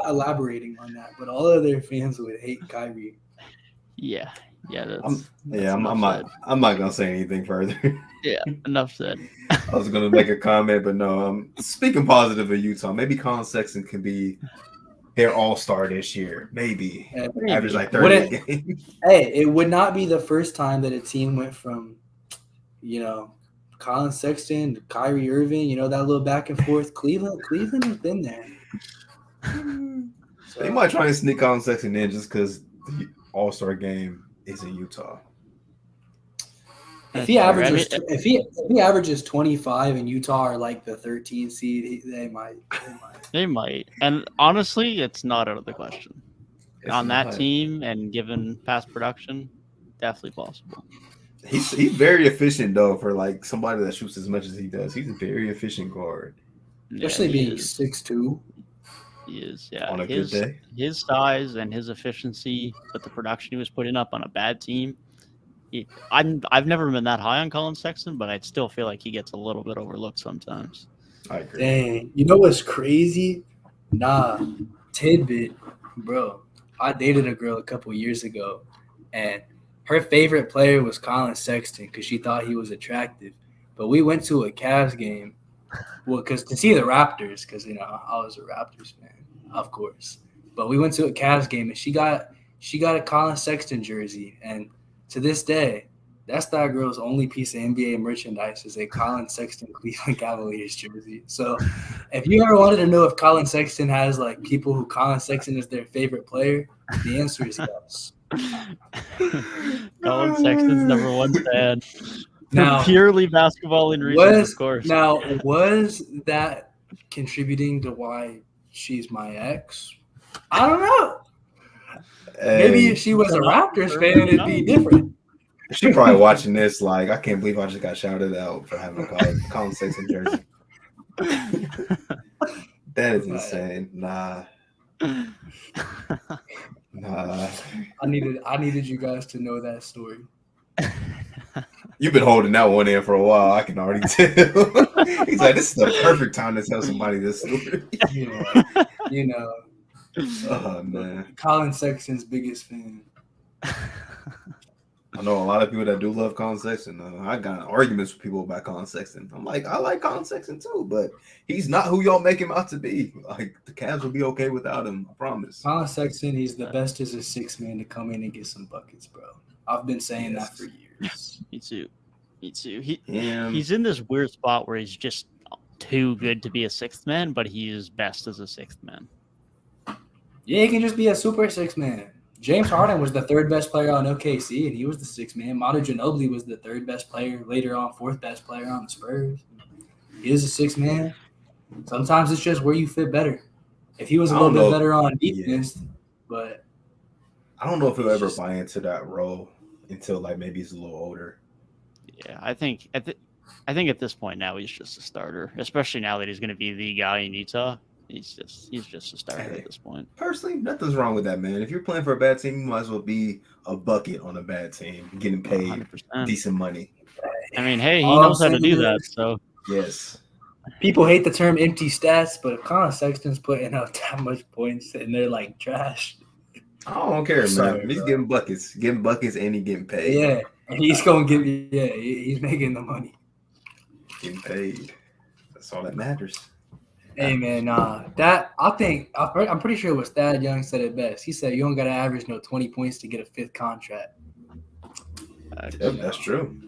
elaborating on that, but all of their fans would hate Kyrie. Yeah. I'm not gonna say anything further. Yeah, enough said. I was gonna make a comment, but no. Speaking positive of Utah, maybe Colin Sexton can be their all-star this year. Maybe average like 30 games. Hey, it would not be the first time that a team went from, Colin Sexton to Kyrie Irving. That little back and forth. Cleveland has been there. So, they might try and sneak Colin Sexton in just because the All-Star game is in Utah. If he averages 25 and Utah are like the 13 seed, they might. They might. And honestly, it's not out of the question. On that team and given past production, definitely possible. He's very efficient though for like somebody that shoots as much as he does. He's a very efficient guard, especially being 6'2". He is, yeah. On a good day, his size and his efficiency, but the production he was putting up on a bad team. I've never been that high on Colin Sexton, but I'd still feel like he gets a little bit overlooked sometimes. I agree. Dang, you know what's crazy? Tidbit, bro. I dated a girl a couple years ago, and her favorite player was Colin Sexton because she thought he was attractive. But we went to a Cavs game, because to see the Raptors, because I was a Raptors fan, of course. But we went to a Cavs game, and she got a Colin Sexton jersey, and to this day, that's that girl's only piece of NBA merchandise is a Colin Sexton Cleveland Cavaliers jersey. So if you ever wanted to know if Colin Sexton has like people who Colin Sexton is their favorite player, the answer is yes. Colin Sexton's number 1 fan. Now, purely basketball in reasons, of course. Now, was that contributing to why she's my ex? I don't know. Hey, Maybe if she was a Raptors fan, it'd be different. she probably watching this like, I can't believe I just got shouted out for having a Colin Sexton jersey. That is insane. Nah. I needed you guys to know that story. You've been holding that one in for a while. I can already tell. He's like, this is the perfect time to tell somebody this story. You know. Oh man. Colin Sexton's biggest fan. I know a lot of people that do love Colin Sexton. I got arguments with people about Colin Sexton. I'm like, I like Colin Sexton too, but he's not who y'all make him out to be. Like, the Cavs will be okay without him. I promise. Colin Sexton, he's the best as a sixth man to come in and get some buckets, bro. I've been saying that for years. Me too. He's in this weird spot where he's just too good to be a sixth man, but he is best as a sixth man. Yeah, he can just be a super sixth man. James Harden was the third best player on OKC, and he was the sixth man. Manu Ginobili was the third best player, later on fourth best player on the Spurs. He is a sixth man. Sometimes it's just where you fit better. If he was a little bit better on defense, but I don't know if he'll ever buy into that role until like maybe he's a little older. Yeah, I think at this point now he's just a starter, especially now that he's going to be the guy in Utah. He's just a starter at this point. Personally, nothing's wrong with that, man. If you're playing for a bad team, you might as well be a bucket on a bad team, getting paid 100%. Decent money. I mean, hey, he knows how to do that. So yes. People hate the term empty stats, but if Colin Sexton's putting up that much points and they're like trash. I don't care, man. He's getting buckets, and he's getting paid. Yeah, and he's going to give. Yeah, he's making the money. Getting paid. That's all that matters. Hey man, I'm pretty sure it was Thad Young said it best. He said you don't got to average 20 points to get a fifth contract. Yep, that's true.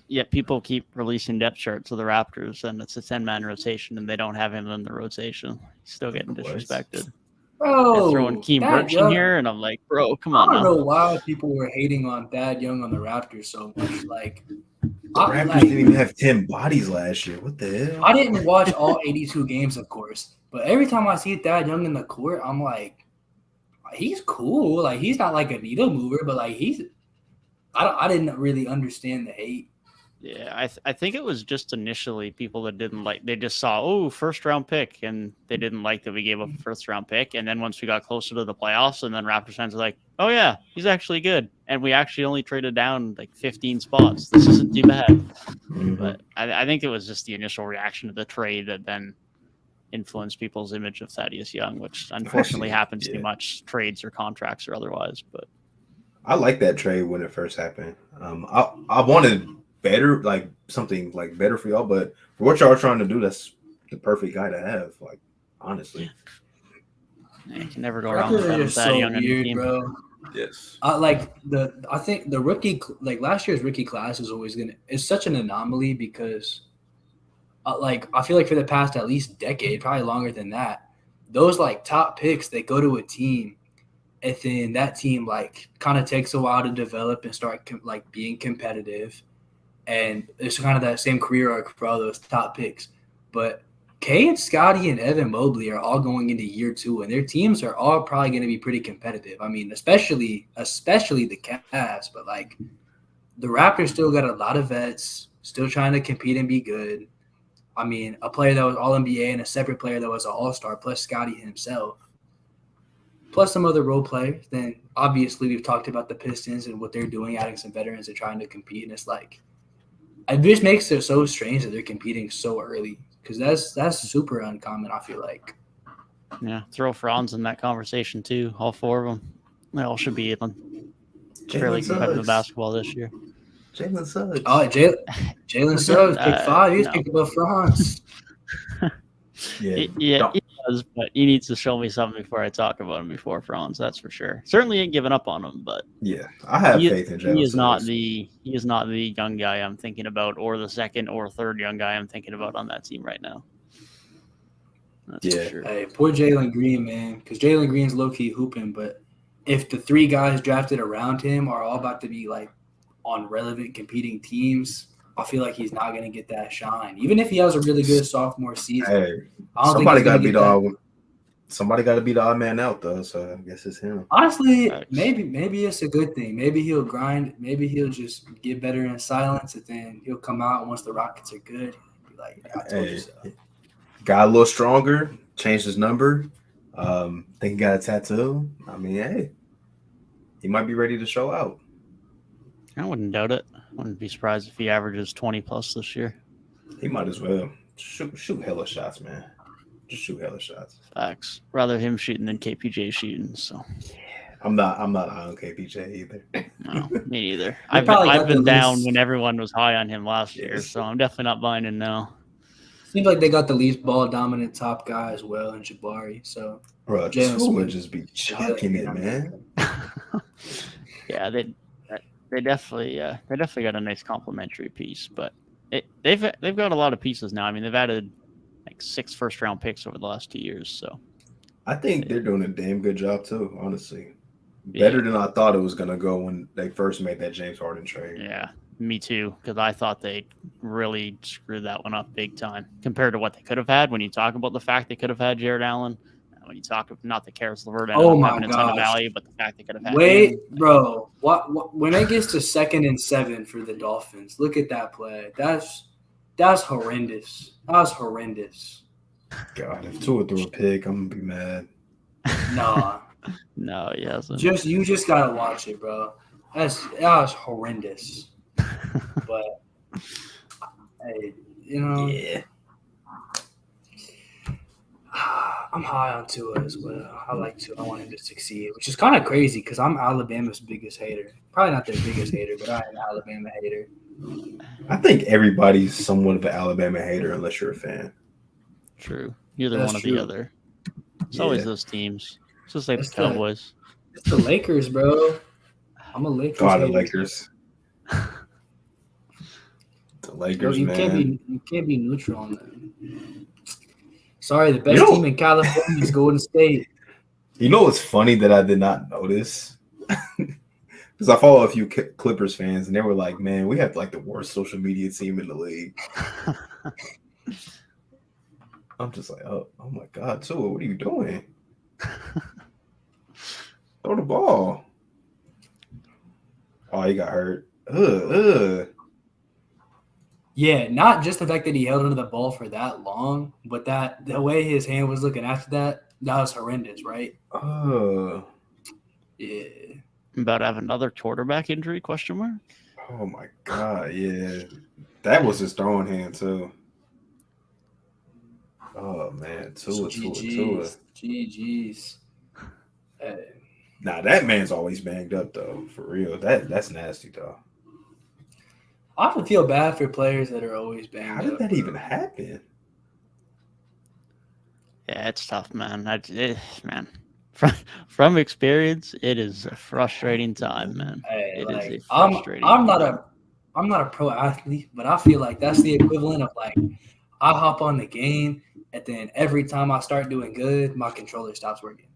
Yeah, people keep releasing depth charts of the Raptors, and it's a 10-man rotation, and they don't have him in the rotation. He's still getting disrespected. Bro, they're throwing Keem Birch in here, and I'm like, bro, come on. I don't know why people were hating on Thad Young on the Raptors so much. Like, the Raptors didn't even have 10 bodies last year. What the hell? I didn't watch all 82 games, of course, but every time I see Thad Young in the court, I'm like, he's cool. Like, he's not like a needle mover, but like I didn't really understand the hate. Yeah, I think it was just initially people that didn't like, they just saw, first round pick, and they didn't like that we gave up a first round pick. And then once we got closer to the playoffs, and then Raptors fans were like, oh yeah, he's actually good. And we actually only traded down like 15 spots. This isn't too bad. Mm-hmm. But I think it was just the initial reaction to the trade that then influenced people's image of Thaddeus Young, which unfortunately happens too much, trades or contracts or otherwise. But I like that trade when it first happened. I wanted better, like something like better for y'all, but for what y'all are trying to do, that's the perfect guy to have. Like, honestly, you can never go wrong with that. So young weird, bro. Yes, I think the rookie, like last year's rookie class is such an anomaly because, I feel like for the past at least decade, probably longer than that, those like top picks, they go to a team, and then that team like kind of takes a while to develop and start like being competitive. And it's kind of that same career arc for all those top picks. But Kay and Scotty and Evan Mobley are all going into year 2, and their teams are all probably going to be pretty competitive. I mean, especially the Cavs, but like the Raptors still got a lot of vets, still trying to compete and be good. I mean, a player that was All-NBA and a separate player that was an All-Star, plus Scotty himself, plus some other role players. Then obviously we've talked about the Pistons and what they're doing, adding some veterans and trying to compete, and it's like, it just makes it so strange that they're competing so early because that's super uncommon, I feel like. Yeah, throw Franz in that conversation too. All 4 of them, they all should be in fairly competitive basketball this year. Jalen Suggs. Oh, Jalen Suggs, pick 5. He's picked above Franz. He does, but he needs to show me something before I talk about him before Franz. That's for sure. Certainly ain't giving up on him, but yeah, I have faith in Jalen. He is not the young guy I'm thinking about, or the second or third young guy I'm thinking about on that team right now. That's for sure. Hey, poor Jalen Green, man, because Jalen Green's low key hooping, but if the 3 guys drafted around him are all about to be like on relevant competing teams, I feel like he's not going to get that shine. Even if he has a really good sophomore season. Hey, somebody got to be the somebody got to be the odd man out though. So I guess it's him. Honestly, Facts. maybe it's a good thing. Maybe he'll grind. Maybe he'll just get better in silence, and then he'll come out once the Rockets are good. Be like, I told you so. Got a little stronger, changed his number. Think he got a tattoo. I mean, hey, he might be ready to show out. I wouldn't doubt it. Wouldn't be surprised if he averages 20 plus this year. He might as well shoot hella shots, man. Just shoot hella shots. Facts. Rather him shooting than KPJ shooting. So I'm not high on KPJ either. no, me neither. They I've probably got been the down least- when everyone was high on him last year, Yes. so I'm definitely not buying in now. Seems like they got the least ball dominant top guy as well in Jabari. So Bro, Jalen two would Smith. just be chucking it, man. Yeah, they definitely got a nice complimentary piece, but they've got a lot of pieces now. I mean, they've added like 6 first-round picks over the last 2 years, so I think they're doing a damn good job too, honestly. Better than I thought it was gonna go when they first made that James Harden trade. yeah, me too, because I thought they really screwed that one up big time compared to what they could have had. When you talk about the fact they could have had Jared Allen, when you talk about not the Karis LeVert ended Oh up my having a ton of gosh. value, but the fact they could have had wait, him, bro, what when it gets to 2nd and 7 for the Dolphins? Look at that play. That's horrendous. That was horrendous. God, if Tua threw a pick, I'm gonna be mad. Nah, no, he hasn't. you just gotta watch it, bro. That was horrendous. But hey, Yeah. I'm high on Tua as well. I like Tua. I want him to succeed, which is kind of crazy because I'm Alabama's biggest hater. Probably not their biggest hater, but I am an Alabama hater. I think everybody's somewhat of an Alabama hater unless you're a fan. True. Either That's one or true. the other. It's always those teams. It's just like That's the Cowboys. It's the Lakers, bro. I'm a Lakers God, the hater. Lakers. The Bro, Lakers, you man. can't be neutral on them. Sorry, the best team in California is Golden State. You know what's funny that I did not notice? Because I follow a few Clippers fans, and they were like, man, we have like the worst social media team in the league. I'm just like, oh my God, Tua, what are you doing? Throw the ball. Oh, he got hurt. Yeah, not just the fact that he held onto the ball for that long, but that the way his hand was looking after that was horrendous, right? Yeah. About to have another quarterback injury, question mark? Oh my God, yeah. That was his throwing hand too. Oh man, Tua. GG's. Nah, that man's always banged up though, for real. That's nasty though. I often feel bad for players that are always banged How did up, that bro. even happen? Yeah, it's tough, man. Man, from experience, it is a frustrating time, man. Hey, It like, is a frustrating I'm not time. a pro athlete, but I feel like that's the equivalent of like I hop on the game and then every time I start doing good, my controller stops working.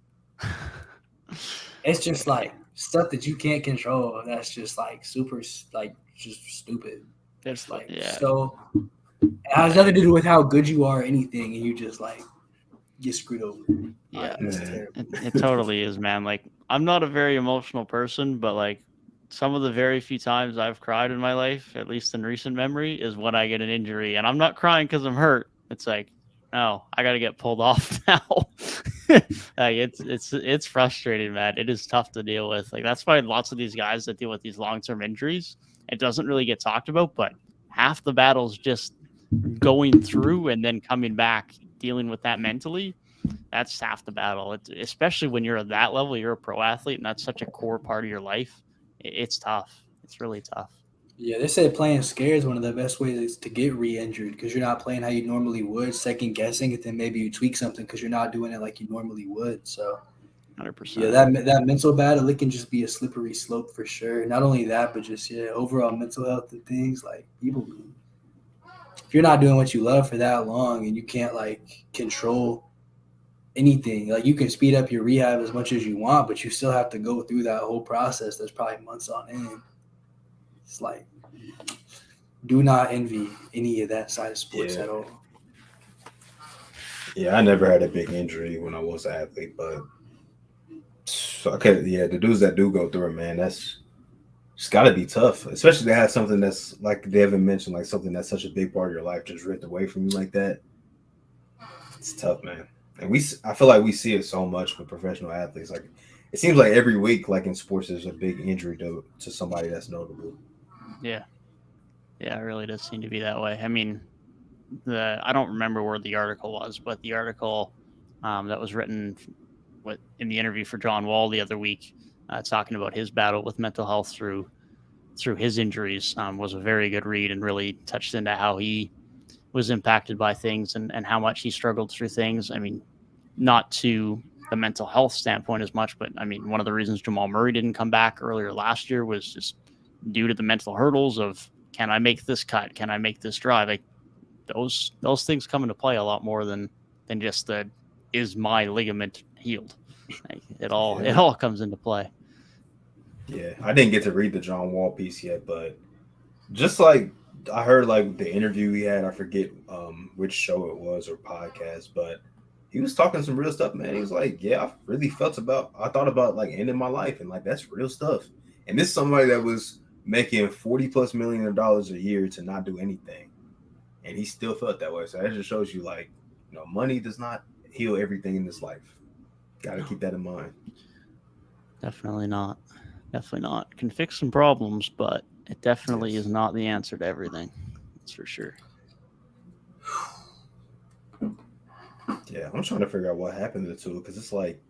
It's just like stuff that you can't control. That's just like super, like just stupid. It's Like yeah, so, it has nothing to do with how good you are or anything, and you just like get screwed over. yeah. It's Man. terrible. It totally is, man. Like, I'm not a very emotional person, but like some of the very few times I've cried in my life, at least in recent memory, is when I get an injury, and I'm not crying because I'm hurt. It's like, oh, I got to get pulled off now. Like it's frustrating, man. It is tough to deal with. Like that's why lots of these guys that deal with these long-term injuries, it doesn't really get talked about, but half the battle's just going through and then coming back, dealing with that mentally. That's half the battle. It's, especially when you're at that level, you're a pro athlete, and that's such a core part of your life. It's tough. It's really tough. Yeah, they say playing scared is one of the best ways to get re-injured because you're not playing how you normally would, second guessing it, then maybe you tweak something because you're not doing it like you normally would. So, 100%. yeah, that mental battle, it can just be a slippery slope for sure. Not only that, but just overall mental health and things like people. If you're not doing what you love for that long and you can't like control anything, like you can speed up your rehab as much as you want, but you still have to go through that whole process. That's probably months on end. It's like, do not envy any of that side of sports at all. Yeah, I never had a big injury when I was an athlete, but the dudes that do go through it, man, it's got to be tough, especially to have something that's like Devin mentioned, like something that's such a big part of your life just ripped away from you like that. It's tough, man. And I feel like we see it so much with professional athletes. Like it seems like every week, like in sports, there's a big injury to somebody that's notable. Yeah, it really does seem to be that way. I mean, I don't remember where the article was, but the article that was written in the interview for John Wall the other week, talking about his battle with mental health through his injuries, was a very good read and really touched into how he was impacted by things and how much he struggled through things. I mean, not to the mental health standpoint as much, but I mean, one of the reasons Jamal Murray didn't come back earlier last year was just due to the mental hurdles of, can I make this cut? Can I make this drive? Like those things come into play a lot more than just is my ligament healed? Like, it all comes into play. Yeah, I didn't get to read the John Wall piece yet, but just like I heard, like the interview he had, I forget which show it was or podcast, but he was talking some real stuff, man. He was like, "Yeah, I thought about like ending my life, and like that's real stuff." And this is somebody that was making $40+ million a year to not do anything, and he still felt that way. So that just shows you, like, money does not heal everything in this life. Got to keep that in mind. Definitely not. Can fix some problems, but it definitely is not the answer to everything. That's for sure. Yeah, I'm trying to figure out what happened to the two, because it's like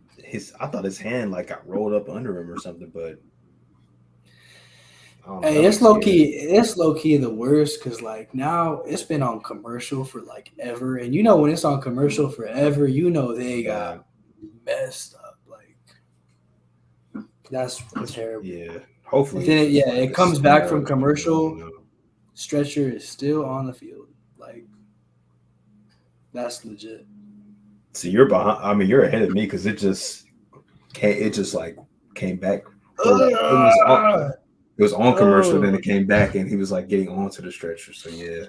I thought his hand like got rolled up under him or something, but hey, it's low key the worst, because like now it's been on commercial for like ever, and when it's on commercial forever, they got messed up. Like that's terrible. Yeah, hopefully. Then it comes back from commercial. Stretcher is still on the field. Like that's legit. So you're behind. I mean, you're ahead of me because it just like came back. It was on commercial, then it came back, and he was like getting onto the stretcher. So yeah.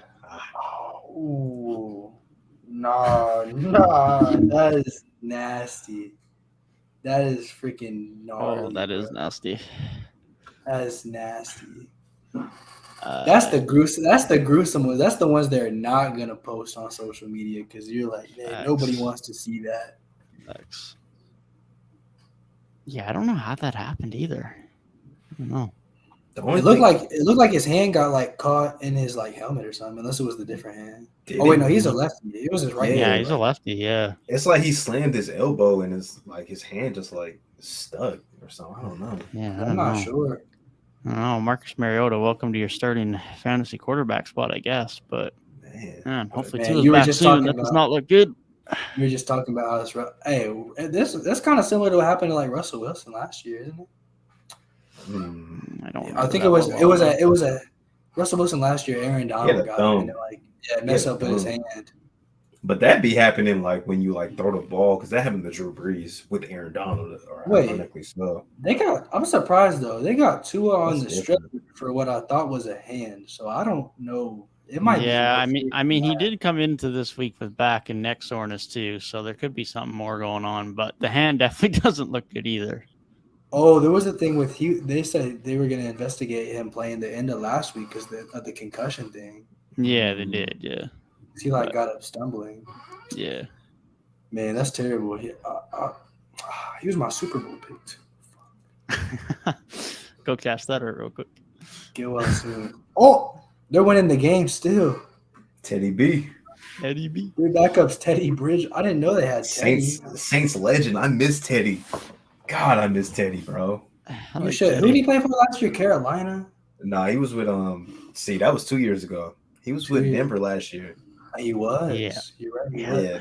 Ooh, nah, that is nasty. That is freaking gnarly. Oh, that is nasty. That is nasty. That's the gruesome ones. That's the ones they're not gonna post on social media, because you're like, man, nobody wants to see that. Facts. Yeah, I don't know how that happened either. I don't know. It looked like his hand got like caught in his like helmet or something, unless it was the different hand. Wait, no, he's a lefty. It was his right hand. Yeah, he's a lefty. Yeah, it's like he slammed his elbow and his hand just like stuck or something. I don't know. Yeah, I'm not sure. I don't know. Marcus Mariota, welcome to your starting fantasy quarterback spot, I guess. But man, hopefully Tua's back soon. That does not look good. You were just talking about how this. Hey, that's kind of similar to what happened to like Russell Wilson last year, isn't it? I don't. I think it was a Russell Wilson last year. Aaron Donald got him and mess up with his hand. But that be happening like when you like throw the ball, because that happened to Drew Brees with Aaron Donald. I'm surprised though. They got Tua on the stretcher for what I thought was a hand. So I don't know. It might. Yeah, I mean, he did come into this week with back and neck soreness too, so there could be something more going on. But the hand definitely doesn't look good either. Oh, there was a thing with they said they were going to investigate him playing the end of last week because of the concussion thing. Yeah, they did. Yeah, he got up stumbling. Yeah, man, that's terrible. He was my Super Bowl pick. Go cash that out real quick. Get well soon. Oh, they're winning the game still. Teddy B. Their backup's Teddy Bridge. I didn't know they had Teddy. Saints legend. I miss Teddy. God, I miss Teddy, bro. You should. Who did he play for last year? Carolina? Nah, he was with that was 2 years ago. He was with Denver last year. He was. Yeah. You're right. Yeah.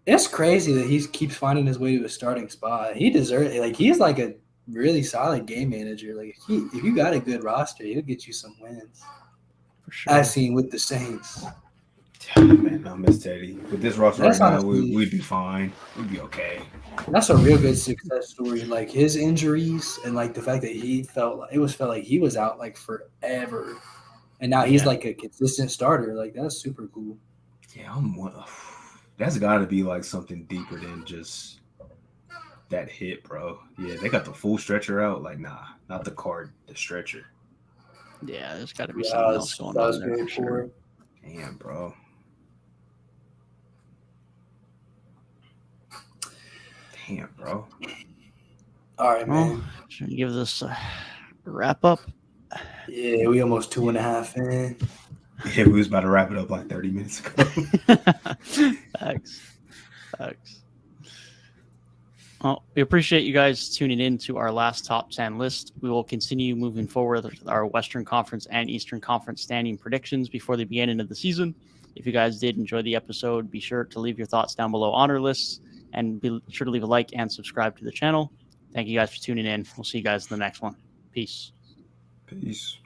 It's crazy that he keeps finding his way to a starting spot. He deserves it. Like, he's like a really solid game manager. Like, if you got a good roster, he'll get you some wins. For sure. I've seen with the Saints. Man, I miss Teddy. With this roster right now, we'd be fine. We'd be okay. That's a real good success story. Like, his injuries and like the fact that he felt like he was out like forever, and now he's like a consistent starter. Like, that's super cool. Yeah, That's got to be like something deeper than just that hit, bro. Yeah, they got the full stretcher out. Like, nah, not the card, the stretcher. Yeah, there's got to be Yeah, something else going that on was there very for sure. poor. Damn, bro. Damn, bro. All right, Well, man. should we give this a wrap up? Yeah, we almost 2.5 in. Yeah, we was about to wrap it up like 30 minutes ago. Thanks. Well, we appreciate you guys tuning in to our last top 10 list. We will continue moving forward with our Western Conference and Eastern Conference standing predictions before the beginning of the season. If you guys did enjoy the episode, be sure to leave your thoughts down below on our lists and be sure to leave a like and subscribe to the channel. Thank you guys for tuning in. We'll see you guys in the next one. Peace. Peace.